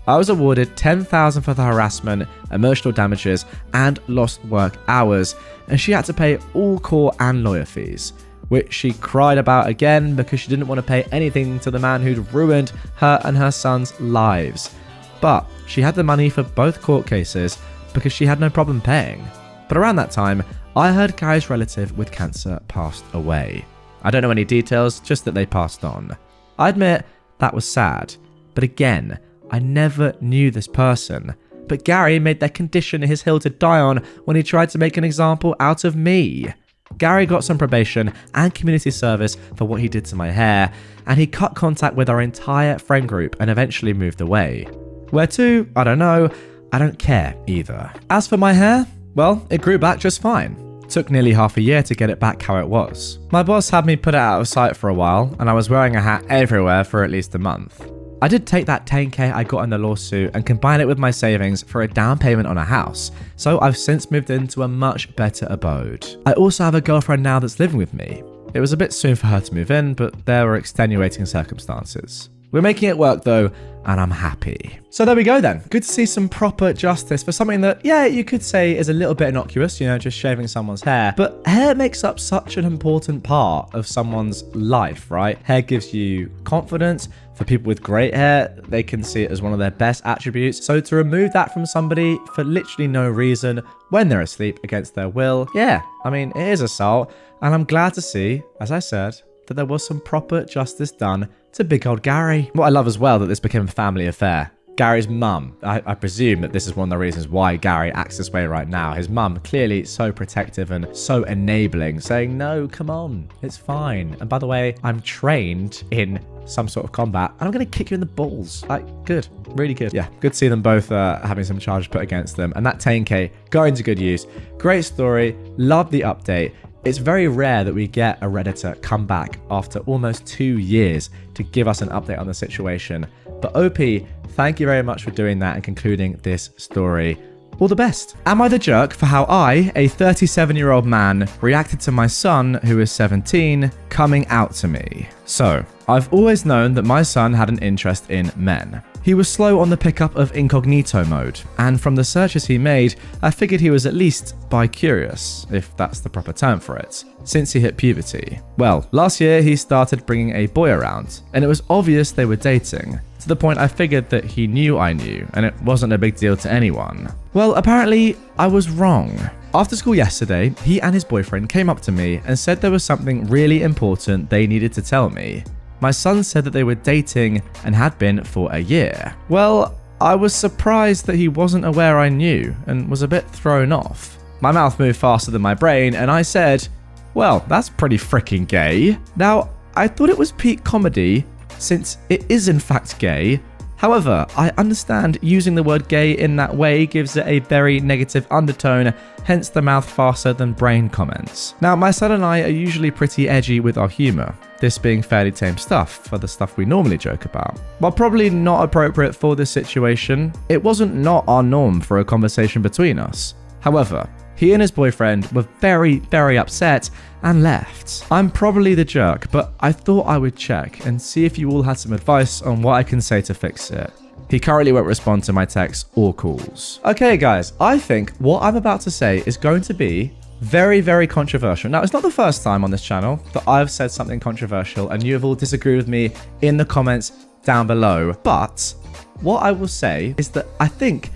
I was awarded $10,000 for the harassment, emotional damages, and lost work hours, and she had to pay all court and lawyer fees, which she cried about again because she didn't want to pay anything to the man who'd ruined her and her son's lives. But she had the money for both court cases because she had no problem paying. But around that time, I heard Gary's relative with cancer passed away. I don't know any details, just that they passed on. I admit that was sad, but again, I never knew this person. But Gary made their condition his hill to die on when he tried to make an example out of me. Gary got some probation and community service for what he did to my hair, and he cut contact with our entire friend group and eventually moved away. Where to? I don't know. I don't care either. As for my hair, well, it grew back just fine. Took nearly half a year to get it back how it was. My boss had me put it out of sight for a while, and I was wearing a hat everywhere for at least a month. I did take that $10,000 I got in the lawsuit and combine it with my savings for a down payment on a house, so I've since moved into a much better abode. I also have a girlfriend now that's living with me. It was a bit soon for her to move in, but there were extenuating circumstances. We're making it work though, and I'm happy. So there we go then. Good to see some proper justice for something that, yeah, you could say is a little bit innocuous, you know, just shaving someone's hair. But hair makes up such an important part of someone's life, right? Hair gives you confidence. For people with great hair, they can see it as one of their best attributes. So to remove that from somebody for literally no reason when they're asleep against their will, yeah, I mean, it is assault. And I'm glad to see, as I said, that there was some proper justice done to big old Gary. What I love as well, that this became a family affair. Gary's mum, I presume that this is one of the reasons why Gary acts this way right now. His mum, clearly so protective and so enabling, saying, no, come on, it's fine. And by the way, I'm trained in some sort of combat, and I'm going to kick you in the balls. Like, good, really good. Yeah, good to see them both having some charges put against them. And that $10,000 going to good use. Great story, love the update. It's very rare that we get a Redditor come back after almost 2 years to give us an update on the situation. But OP, thank you very much for doing that and concluding this story. All the best. Am I the jerk for how I, a 37-year-old man, reacted to my son, who is 17, coming out to me? So, I've always known that my son had an interest in men. He was slow on the pickup of incognito mode, and from the searches he made, I figured he was at least bi-curious, if that's the proper term for it, since he hit puberty. Well, last year he started bringing a boy around, and it was obvious they were dating, to the point I figured that he knew I knew, and it wasn't a big deal to anyone. Well, apparently, I was wrong. After school yesterday, he and his boyfriend came up to me and said there was something really important they needed to tell me. My son said that they were dating and had been for a year. Well, I was surprised that he wasn't aware I knew and was a bit thrown off. My mouth moved faster than my brain and I said, well, that's pretty freaking gay. Now, I thought it was peak comedy since it is in fact gay. However, I understand using the word gay in that way gives it a very negative undertone, hence the mouth faster than brain comments. Now, my son and I are usually pretty edgy with our humour, this being fairly tame stuff for the stuff we normally joke about. While probably not appropriate for this situation, it wasn't not our norm for a conversation between us. However, he and his boyfriend were very, very upset and left. I'm probably the jerk, but I thought I would check and see if you all had some advice on what I can say to fix it. He currently won't respond to my texts or calls. Okay guys, I think what I'm about to say is going to be very, very controversial. Now, it's not the first time on this channel that I've said something controversial and you have all disagreed with me in the comments down below. But what I will say is that I think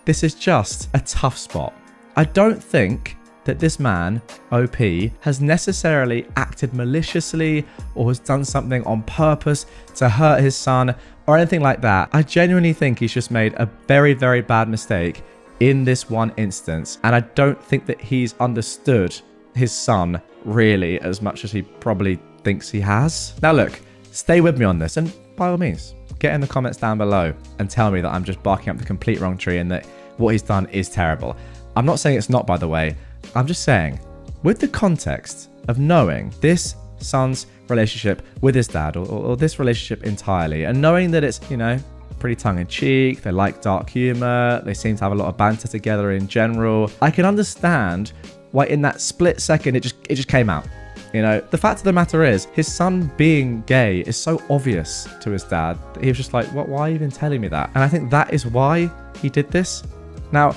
this is just a tough spot. I don't think that this man, OP, has necessarily acted maliciously or has done something on purpose to hurt his son or anything like that. I genuinely think he's just made a very, very bad mistake in this one instance. And I don't think that he's understood his son really as much as he probably thinks he has. Now look, stay with me on this and by all means, get in the comments down below and tell me that I'm just barking up the complete wrong tree and that what he's done is terrible. I'm not saying it's not, by the way. I'm just saying, with the context of knowing this son's relationship with his dad or this relationship entirely, and knowing that it's, you know, pretty tongue-in-cheek, they like dark humor, they seem to have a lot of banter together in general, I can understand why in that split second it just came out. You know, the fact of the matter is, his son being gay is so obvious to his dad that he was just like, what, why are you even telling me that? And I think that is why he did this. Now,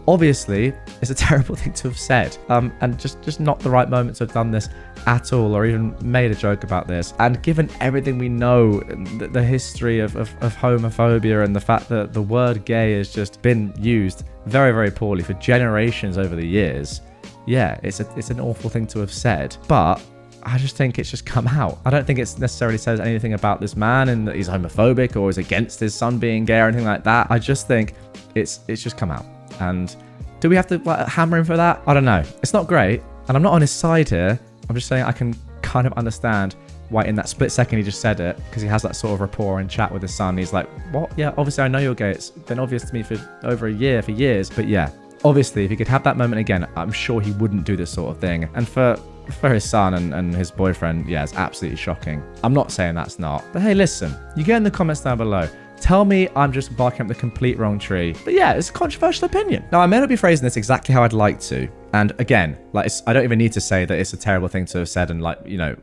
obviously, it's a terrible thing to have said, and just not the right moment to have done this at all, or even made a joke about this. And given everything we know, the history of homophobia and the fact that the word gay has just been used very, very poorly for generations over the years, yeah, it's an awful thing to have said. But I just think it's just come out. I don't think it necessarily says anything about this man and that he's homophobic or is against his son being gay or anything like that. I just think it's just come out. And do we have to hammer him for that? I don't know. It's not great. And I'm not on his side here. I'm just saying I can kind of understand why in that split second he just said it, because he has that sort of rapport and chat with his son. He's like, what? Yeah, obviously I know you're gay. It's been obvious to me for over a year, for years. But yeah, obviously if he could have that moment again, I'm sure he wouldn't do this sort of thing. And for his son and his boyfriend, yeah, it's absolutely shocking. I'm not saying that's not. But hey, listen, you get in the comments down below. Tell me I'm just barking up the complete wrong tree. But yeah, it's a controversial opinion. Now, I may not be phrasing this exactly how I'd like to. And again, I don't even need to say that it's a terrible thing to have said. And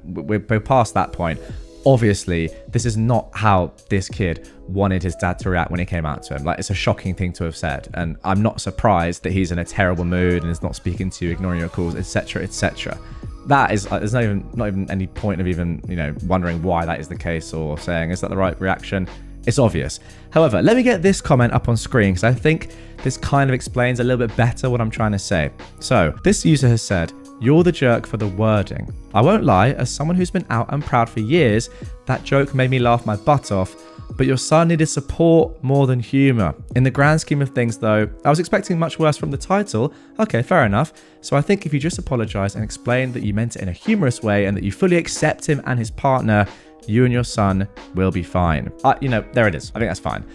we're past that point. Obviously, this is not how this kid wanted his dad to react when he came out to him. It's a shocking thing to have said. And I'm not surprised that he's in a terrible mood and is not speaking to you, ignoring your calls, etc., etc. That is, there's not even any point of even, wondering why that is the case or saying, is that the right reaction? It's obvious. However, let me get this comment up on screen because I think this kind of explains a little bit better what I'm trying to say. So, this user has said, "You're the jerk for the wording. I won't lie, as someone who's been out and proud for years, that joke made me laugh my butt off, but your son needed support more than humor. In the grand scheme of things though, I was expecting much worse from the title. Okay, fair enough. So I think if you just apologize and explain that you meant it in a humorous way and that you fully accept him and his partner, you and your son will be fine." There it is. I think that's fine.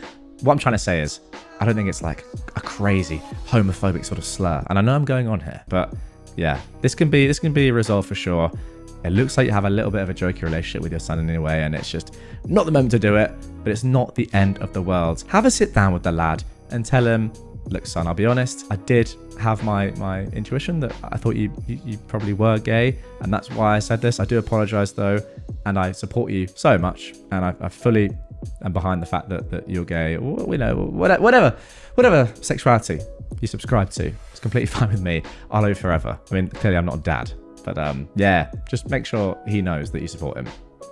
What I'm trying to say is, I don't think it's like a crazy homophobic sort of slur. And I know I'm going on here, but yeah, this can be resolved for sure. It looks like you have a little bit of a jokey relationship with your son in a way, and it's just not the moment to do it, but it's not the end of the world. Have a sit down with the lad and tell him, look, son, I'll be honest, I did have my intuition that I thought you probably were gay, and that's why I said this. I do apologize though, and I support you so much, and I fully and behind the fact that you're gay, or whatever sexuality you subscribe to, it's completely fine with me. I'll love you forever. I mean, clearly I'm not a dad, but yeah, just make sure he knows that you support him.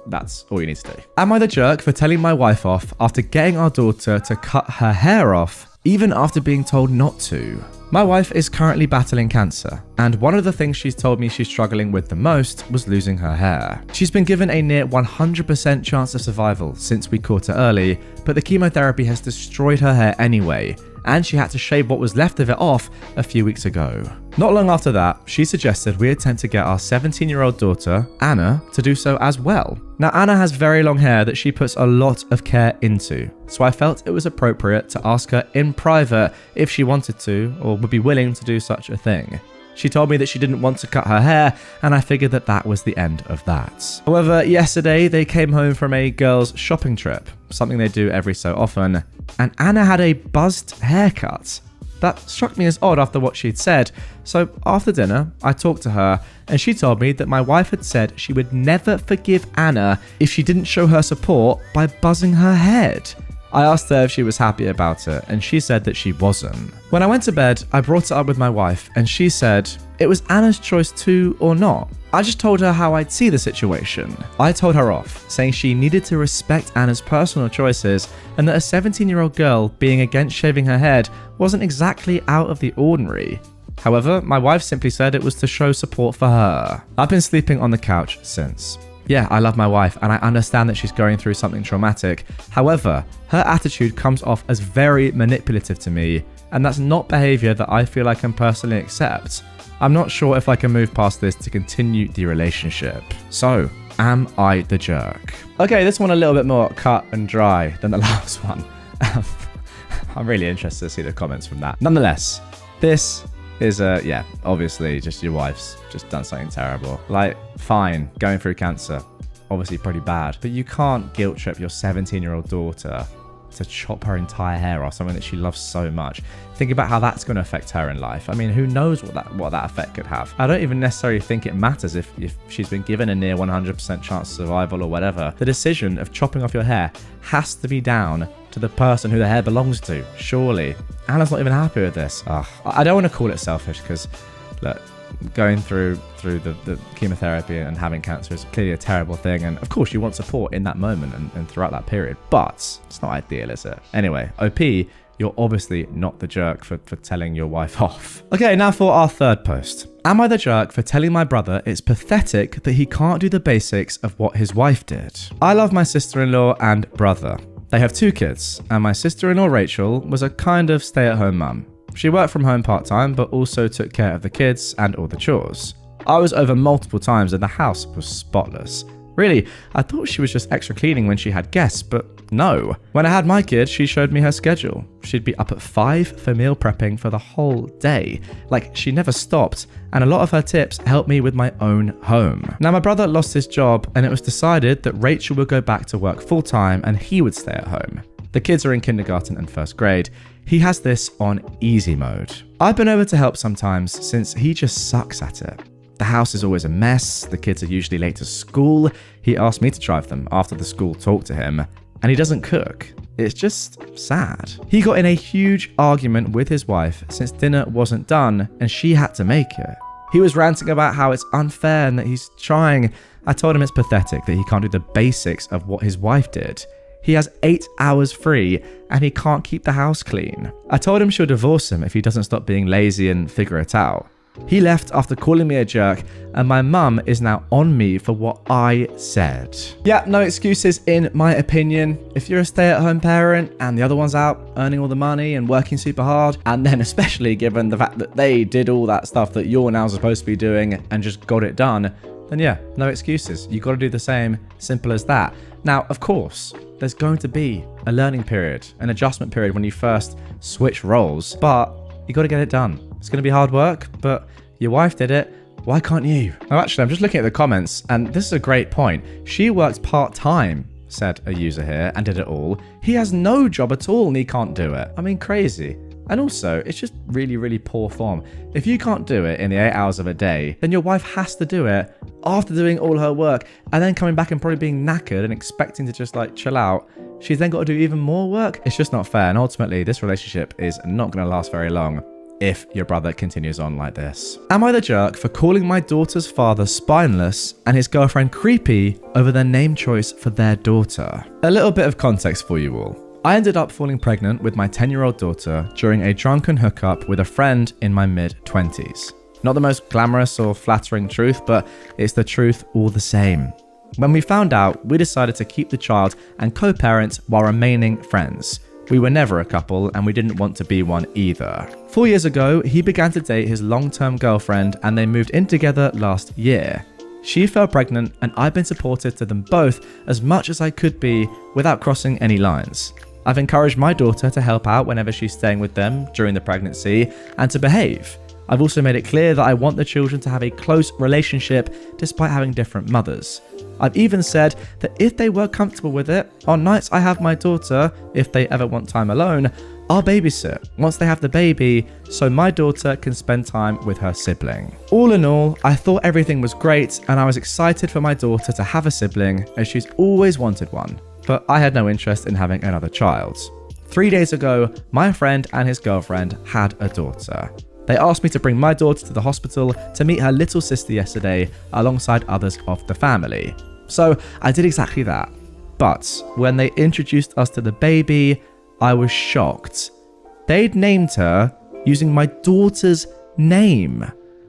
That's all you need to do. Am I the jerk for telling my wife off after getting our daughter to cut her hair off, even after being told not to? My wife is currently battling cancer, and one of the things she's told me she's struggling with the most was losing her hair. She's been given a near 100% chance of survival since we caught her early, but the chemotherapy has destroyed her hair anyway, and she had to shave what was left of it off a few weeks ago. Not long after that, she suggested we attempt to get our 17-year-old daughter, Anna, to do so as well. Now, Anna has very long hair that she puts a lot of care into, so I felt it was appropriate to ask her in private if she wanted to or would be willing to do such a thing. She told me that she didn't want to cut her hair, and I figured that was the end of that. However, yesterday they came home from a girls' shopping trip, something they do every so often, and Anna had a buzzed haircut. That struck me as odd after what she'd said, so after dinner, I talked to her, and she told me that my wife had said she would never forgive Anna if she didn't show her support by buzzing her head. I asked her if she was happy about it, and she said that she wasn't. When I went to bed, I brought it up with my wife, and she said it was Anna's choice to or not. I just told her how I'd see the situation. I told her off, saying she needed to respect Anna's personal choices, and that a 17-year-old girl being against shaving her head wasn't exactly out of the ordinary. However, my wife simply said it was to show support for her. I've been sleeping on the couch since. Yeah, I love my wife, and I understand that she's going through something traumatic. However, her attitude comes off as very manipulative to me, and that's not behavior that I feel I can personally accept. I'm not sure if I can move past this to continue the relationship. So, am I the jerk? Okay, this one a little bit more cut and dry than the last one. I'm really interested to see the comments from that. Nonetheless, this is yeah, obviously just your wife's just done something terrible. Like, fine, going through cancer, obviously pretty bad, but you can't guilt trip your 17-year-old daughter to chop her entire hair off, something that she loves so much. Think about how that's going to affect her in life. I mean, who knows what that effect could have. I don't even necessarily think it matters if she's been given a near 100% chance of survival or whatever. The decision of chopping off your hair has to be down to the person who the hair belongs to, surely. Anna's not even happy with this. Ugh. I don't want to call it selfish, because look, going through the chemotherapy and having cancer is clearly a terrible thing, and of course you want support in that moment and throughout that period, but it's not ideal, is it? Anyway, OP, you're obviously not the jerk for telling your wife off. Okay, now for our third post. Am I the jerk for telling my brother it's pathetic that he can't do the basics of what his wife did? I love my sister-in-law and brother. They have 2 kids, and my sister-in-law Rachel was a kind of stay-at-home mum. She worked from home part-time, but also took care of the kids and all the chores. I was over multiple times and the house was spotless. Really, I thought she was just extra cleaning when she had guests, but no. When I had my kids, she showed me her schedule. She'd be up at 5 for meal prepping for the whole day. Like, she never stopped, and a lot of her tips helped me with my own home. Now, my brother lost his job, and it was decided that Rachel would go back to work full-time and he would stay at home. The kids are in kindergarten and 1st grade. He has this on easy mode. I've been over to help sometimes since he just sucks at it. The house is always a mess, the kids are usually late to school, he asked me to drive them after the school talk to him, and he doesn't cook. It's just sad. He got in a huge argument with his wife since dinner wasn't done and she had to make it. He was ranting about how it's unfair and that he's trying. I told him it's pathetic that he can't do the basics of what his wife did. He has 8 hours free and he can't keep the house clean. I told him she'll divorce him if he doesn't stop being lazy and figure it out. He left after calling me a jerk, and my mum is now on me for what I said. Yeah, no excuses in my opinion. If you're a stay-at-home parent and the other one's out earning all the money and working super hard, and then especially given the fact that they did all that stuff that you're now supposed to be doing and just got it done, then yeah, no excuses. You got to do the same, simple as that. Now, of course, there's going to be a learning period, an adjustment period when you first switch roles, but you got to get it done. It's going to be hard work, but your wife did it. Why can't you? Oh, actually, I'm just looking at the comments, and this is a great point. She works part-time, said a user here, and did it all. He has no job at all, and he can't do it. I mean, crazy. And also, it's just really, really poor form. If you can't do it in the 8 hours of a day, then your wife has to do it after doing all her work and then coming back and probably being knackered and expecting to just like chill out. She's then got to do even more work. It's just not fair. And ultimately, this relationship is not going to last very long if your brother continues on like this. Am I the jerk for calling my daughter's father spineless and his girlfriend creepy over their name choice for their daughter? A little bit of context for you all. I ended up falling pregnant with my 10-year-old daughter during a drunken hookup with a friend in my mid-20s. Not the most glamorous or flattering truth, but it's the truth all the same. When we found out, we decided to keep the child and co-parent while remaining friends. We were never a couple and we didn't want to be one either. 4 years ago, he began to date his long-term girlfriend and they moved in together last year. She fell pregnant and I've been supportive to them both as much as I could be without crossing any lines. I've encouraged my daughter to help out whenever she's staying with them during the pregnancy and to behave. I've also made it clear that I want the children to have a close relationship despite having different mothers. I've even said that if they were comfortable with it, on nights I have my daughter, if they ever want time alone, I'll babysit once they have the baby so my daughter can spend time with her sibling. All in all, I thought everything was great and I was excited for my daughter to have a sibling as she's always wanted one, but I had no interest in having another child. 3 days ago, my friend and his girlfriend had a daughter. They asked me to bring my daughter to the hospital to meet her little sister yesterday alongside others of the family. So I did exactly that. But when they introduced us to the baby, I was shocked. They'd named her using my daughter's name.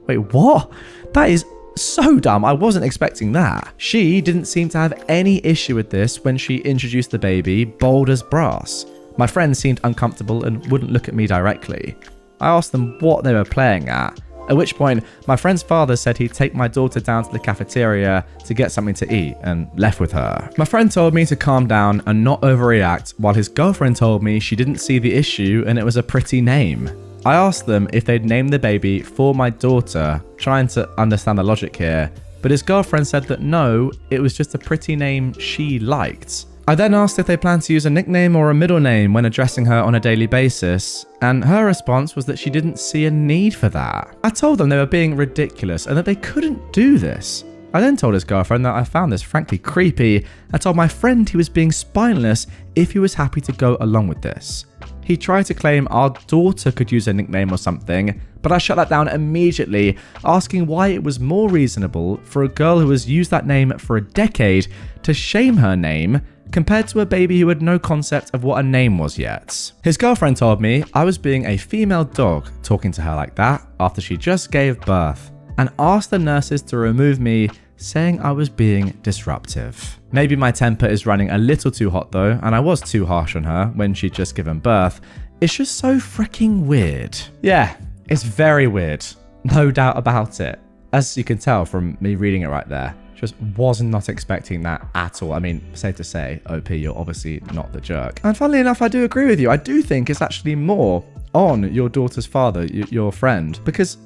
Wait, what? That is so dumb. I wasn't expecting that. She didn't seem to have any issue with this when she introduced the baby, bold as brass. My friend seemed uncomfortable and wouldn't look at me directly. I asked them what they were playing at which point my friend's father said he'd take my daughter down to the cafeteria to get something to eat and left with her. My friend told me to calm down and not overreact, while his girlfriend told me she didn't see the issue and it was a pretty name. I asked them if they'd named the baby for my daughter, trying to understand the logic here, but his girlfriend said that no, it was just a pretty name she liked. I then asked if they planned to use a nickname or a middle name when addressing her on a daily basis, and her response was that she didn't see a need for that. I told them they were being ridiculous and that they couldn't do this. I then told his girlfriend that I found this frankly creepy and told my friend he was being spineless if he was happy to go along with this. He tried to claim our daughter could use a nickname or something, but I shut that down immediately, asking why it was more reasonable for a girl who has used that name for a decade to shame her name compared to a baby who had no concept of what a name was yet. His girlfriend told me I was being a female dog talking to her like that after she just gave birth, and asked the nurses to remove me, saying I was being disruptive. Maybe my temper is running a little too hot though, and I was too harsh on her when she'd just given birth. It's just so freaking weird. Yeah, it's very weird. No doubt about it. As you can tell from me reading it right there. Just was not expecting that at all. I mean, safe to say, OP, you're obviously not the jerk. And funnily enough, I do agree with you. I do think it's actually more on your daughter's father, your friend, because,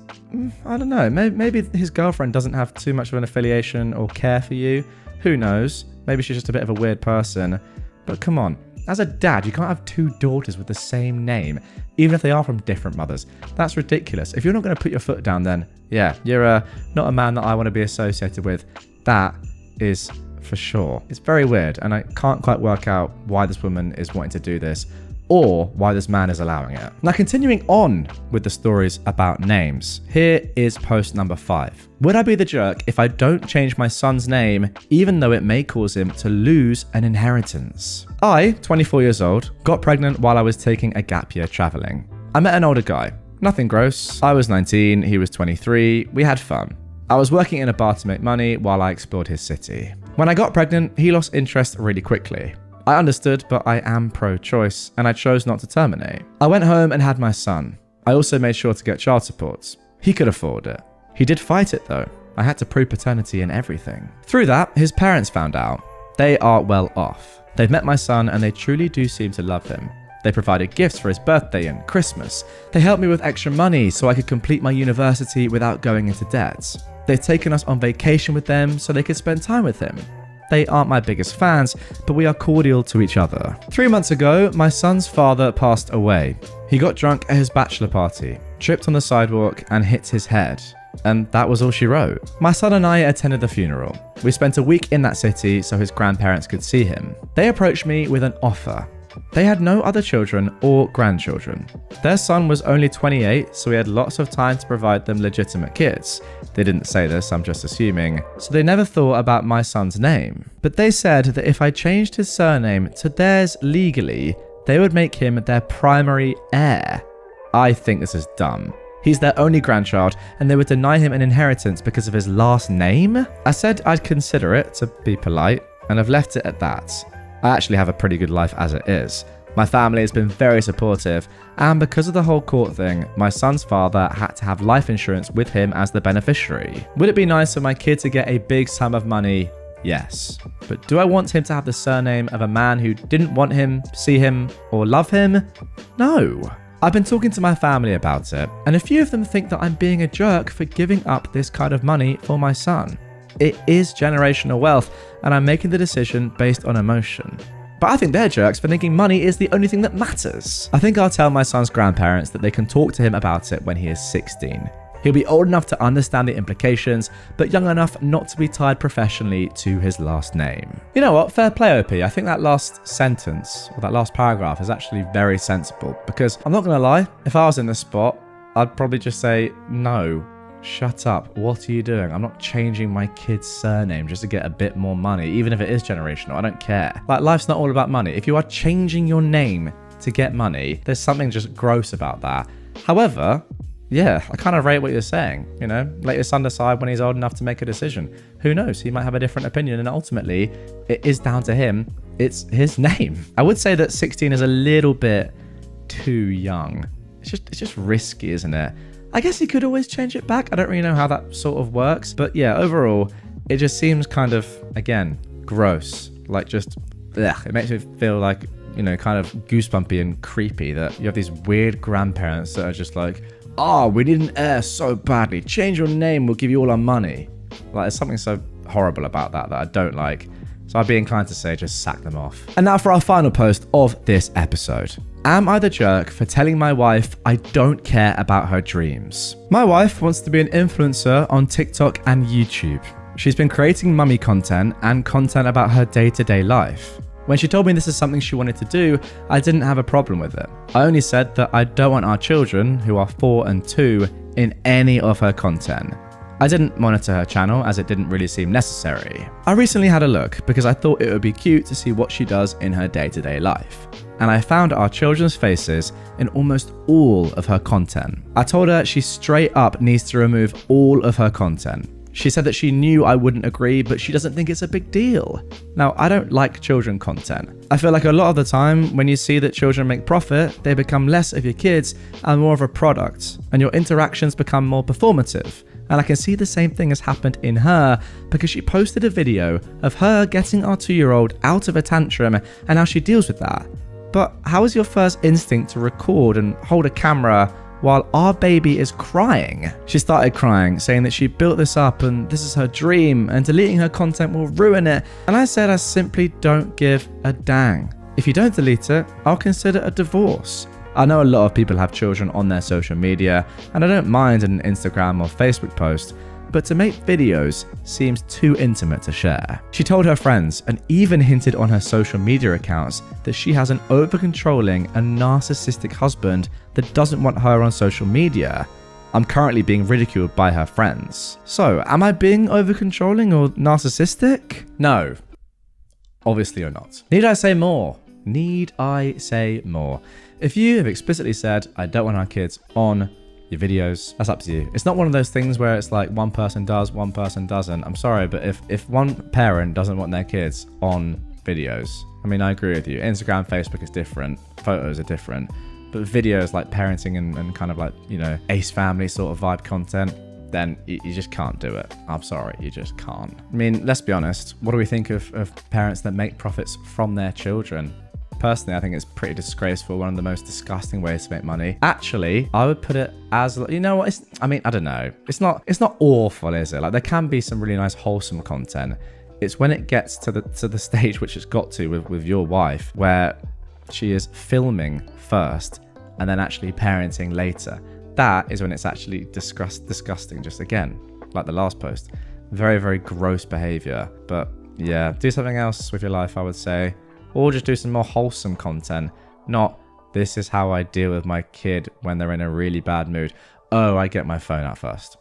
I don't know, maybe his girlfriend doesn't have too much of an affiliation or care for you. Who knows? Maybe she's just a bit of a weird person. But come on, as a dad, you can't have two daughters with the same name, even if they are from different mothers. That's ridiculous. If you're not going to put your foot down, then yeah, you're not a man that I want to be associated with. That is for sure. It's very weird, and I can't quite work out why this woman is wanting to do this or why this man is allowing it. Now, continuing on with the stories about names, here is post number 5. Would I be the jerk if I don't change my son's name even though it may cause him to lose an inheritance? I, 24 years old, got pregnant while I was taking a gap year traveling. I met an older guy. Nothing gross. I was 19, he was 23. We had fun. I was working in a bar to make money while I explored his city. When I got pregnant, he lost interest really quickly. I understood, but I am pro-choice, and I chose not to terminate. I went home and had my son. I also made sure to get child support. He could afford it. He did fight it though. I had to prove paternity and everything. Through that, his parents found out. They are well off. They've met my son and they truly do seem to love him. They provided gifts for his birthday and Christmas. They helped me with extra money so I could complete my university without going into debt. They've taken us on vacation with them so they could spend time with him. They aren't my biggest fans, but we are cordial to each other. 3 months ago, my son's father passed away. He got drunk at his bachelor party, tripped on the sidewalk, and hit his head. And that was all she wrote. My son and I attended the funeral. We spent a week in that city so his grandparents could see him. They approached me with an offer. They had no other children or grandchildren. Their son was only 28, so we had lots of time to provide them legitimate kids. They didn't say this, I'm just assuming, so they never thought about my son's name. But they said that if I changed his surname to theirs legally, they would make him their primary heir. I think this is dumb. He's their only grandchild, and they would deny him an inheritance because of his last name? I said I'd consider it, to be polite, and I've left it at that. I actually have a pretty good life as it is. My family has been very supportive, and because of the whole court thing, my son's father had to have life insurance with him as the beneficiary. Would it be nice for my kid to get a big sum of money? Yes. But do I want him to have the surname of a man who didn't want him, see him, or love him? No. I've been talking to my family about it, and a few of them think that I'm being a jerk for giving up this kind of money for my son. It is generational wealth, and I'm making the decision based on emotion. But I think they're jerks for thinking money is the only thing that matters. I think I'll tell my son's grandparents that they can talk to him about it when he is 16. He'll be old enough to understand the implications, but young enough not to be tied professionally to his last name. You know what? Fair play, OP. I think that last sentence, or that last paragraph, is actually very sensible. Because I'm not going to lie, if I was in this spot, I'd probably just say, no, shut up. What are you doing? I'm not changing my kid's surname just to get a bit more money, even if it is generational. I don't care. Like, life's not all about money. If you are changing your name to get money, there's something just gross about that. However, yeah, I kind of rate what you're saying, you know? Let your son decide when he's old enough to make a decision. Who knows? He might have a different opinion, and ultimately, it is down to him. It's his name. I would say that 16 is a little bit too young. It's just risky, isn't it? I guess he could always change it back. I don't really know how that sort of works. But yeah, overall, it just seems kind of, again, gross. Like just, ugh. It makes me feel like, you know, kind of goosebumpy and creepy that you have these weird grandparents that are just like, oh, we need an heir so badly. Change your name, we'll give you all our money. Like, there's something so horrible about that I don't like. So I'd be inclined to say just sack them off. And now for our final post of this episode. Am I the jerk for telling my wife I don't care about her dreams? My wife wants to be an influencer on TikTok and YouTube. She's been creating mummy content and content about her day-to-day life. When she told me this is something she wanted to do, I didn't have a problem with it. I only said that I don't want our children, who are 4 and 2, in any of her content. I didn't monitor her channel as it didn't really seem necessary. I recently had a look because I thought it would be cute to see what she does in her day-to-day life. And I found our children's faces in almost all of her content. I told her she straight up needs to remove all of her content. She said that she knew I wouldn't agree, but she doesn't think it's a big deal. Now, I don't like children content. I feel like a lot of the time, when you see that children make profit, they become less of your kids and more of a product, and your interactions become more performative. And I can see the same thing has happened in her because she posted a video of her getting our 2-year-old out of a tantrum and how she deals with that. But how is your first instinct to record and hold a camera while our baby is crying? She started crying, saying that she built this up and this is her dream and deleting her content will ruin it. And I said I simply don't give a dang. If you don't delete it, I'll consider a divorce. I know a lot of people have children on their social media, and I don't mind an Instagram or Facebook post, but to make videos seems too intimate to share. She told her friends and even hinted on her social media accounts that she has an over-controlling and narcissistic husband that doesn't want her on social media. I'm currently being ridiculed by her friends. So, am I being over-controlling or narcissistic? No. Obviously you're not. Need I say more? Need I say more? If you have explicitly said, I don't want our kids on your videos, that's up to you. It's not one of those things where it's like one person does, one person doesn't. I'm sorry, but if one parent doesn't want their kids on videos, I mean, I agree with you. Instagram, Facebook is different. Photos are different. But videos like parenting and kind of like, you know, Ace Family sort of vibe content, then you just can't do it. I'm sorry, you just can't. I mean, let's be honest. What do we think of parents that make profits from their children? Personally, I think it's pretty disgraceful. One of the most disgusting ways to make money. Actually, I would put it as, you know what? I mean, I don't know. It's not awful, is it? Like, there can be some really nice, wholesome content. It's when it gets to the stage which it's got to with your wife, where she is filming first and then actually parenting later. That is when it's actually disgusting. Just again, like the last post, very, very gross behavior. But yeah, do something else with your life, I would say, or just do some more wholesome content. Not, this is how I deal with my kid when they're in a really bad mood. Oh, I get my phone out first.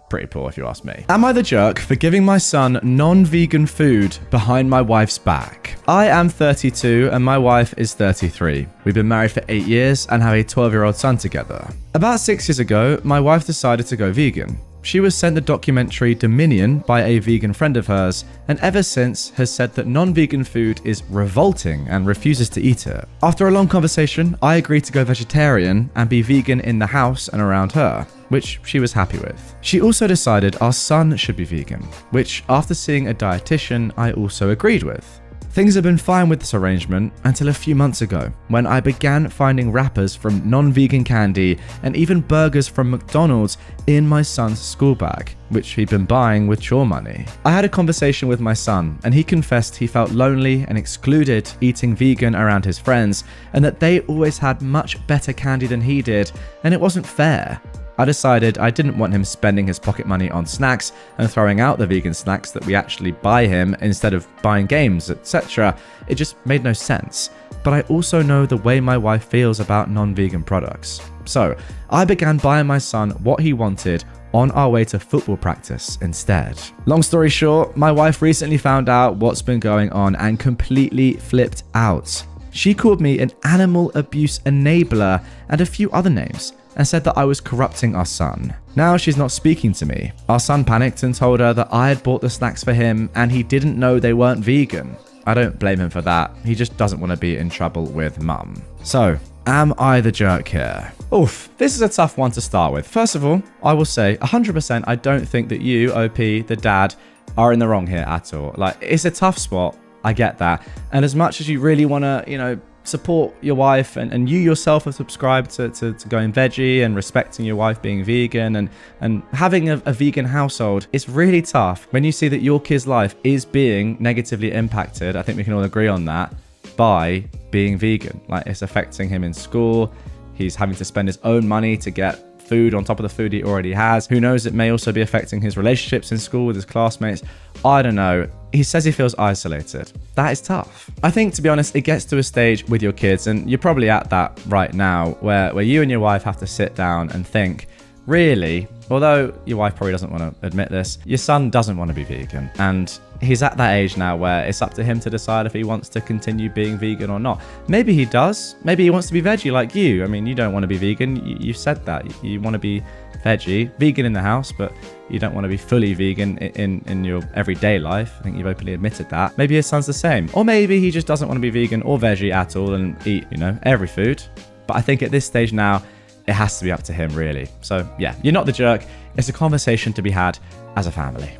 Pretty poor if you ask me. Am I the jerk for giving my son non-vegan food behind my wife's back? I am 32 and my wife is 33. We've been married for 8 years and have a 12-year-old son together. About 6 years ago, my wife decided to go vegan. She was sent the documentary Dominion by a vegan friend of hers, and ever since has said that non-vegan food is revolting and refuses to eat it. After a long conversation, I agreed to go vegetarian and be vegan in the house and around her, which she was happy with. She also decided our son should be vegan, which after seeing a dietitian, I also agreed with. Things have been fine with this arrangement until a few months ago, when I began finding wrappers from non-vegan candy and even burgers from McDonald's in my son's school bag, which he'd been buying with chore money. I had a conversation with my son, and he confessed he felt lonely and excluded eating vegan around his friends, and that they always had much better candy than he did, and it wasn't fair. I decided I didn't want him spending his pocket money on snacks and throwing out the vegan snacks that we actually buy him instead of buying games, etc. It just made no sense. But I also know the way my wife feels about non-vegan products. So I began buying my son what he wanted on our way to football practice instead. Long story short, my wife recently found out what's been going on and completely flipped out. She called me an animal abuse enabler and a few other names, and said that I was corrupting our son. Now she's not speaking to me. Our son panicked and told her that I had bought the snacks for him and he didn't know they weren't vegan. I don't blame him for that. He just doesn't want to be in trouble with mum. So, am I the jerk here? Oof, this is a tough one to start with. First of all, I will say 100% I don't think that you, OP, the dad, are in the wrong here at all. Like, it's a tough spot. I get that. And as much as you really want to, support your wife and you yourself have subscribed to going veggie and respecting your wife being vegan and having a vegan household, it's really tough when you see that your kid's life is being negatively impacted. I think we can all agree on that, by being vegan. Like, it's affecting him in school. He's having to spend his own money to get food on top of the food he already has. Who knows, it may also be affecting his relationships in school with his classmates. I don't know. He says he feels isolated. That is tough. I think, to be honest, it gets to a stage with your kids, and you're probably at that right now, where you and your wife have to sit down and think, really, although your wife probably doesn't want to admit this, your son doesn't want to be vegan. And he's at that age now where it's up to him to decide if he wants to continue being vegan or not. Maybe he does. Maybe he wants to be veggie like you. I mean, you don't want to be vegan. You said that. You want to be veggie, vegan in the house, but you don't want to be fully vegan in your everyday life. I think you've openly admitted that. Maybe his son's the same. Or maybe he just doesn't want to be vegan or veggie at all and eat, every food. But I think at this stage now, it has to be up to him, really. So yeah, you're not the jerk. It's a conversation to be had as a family.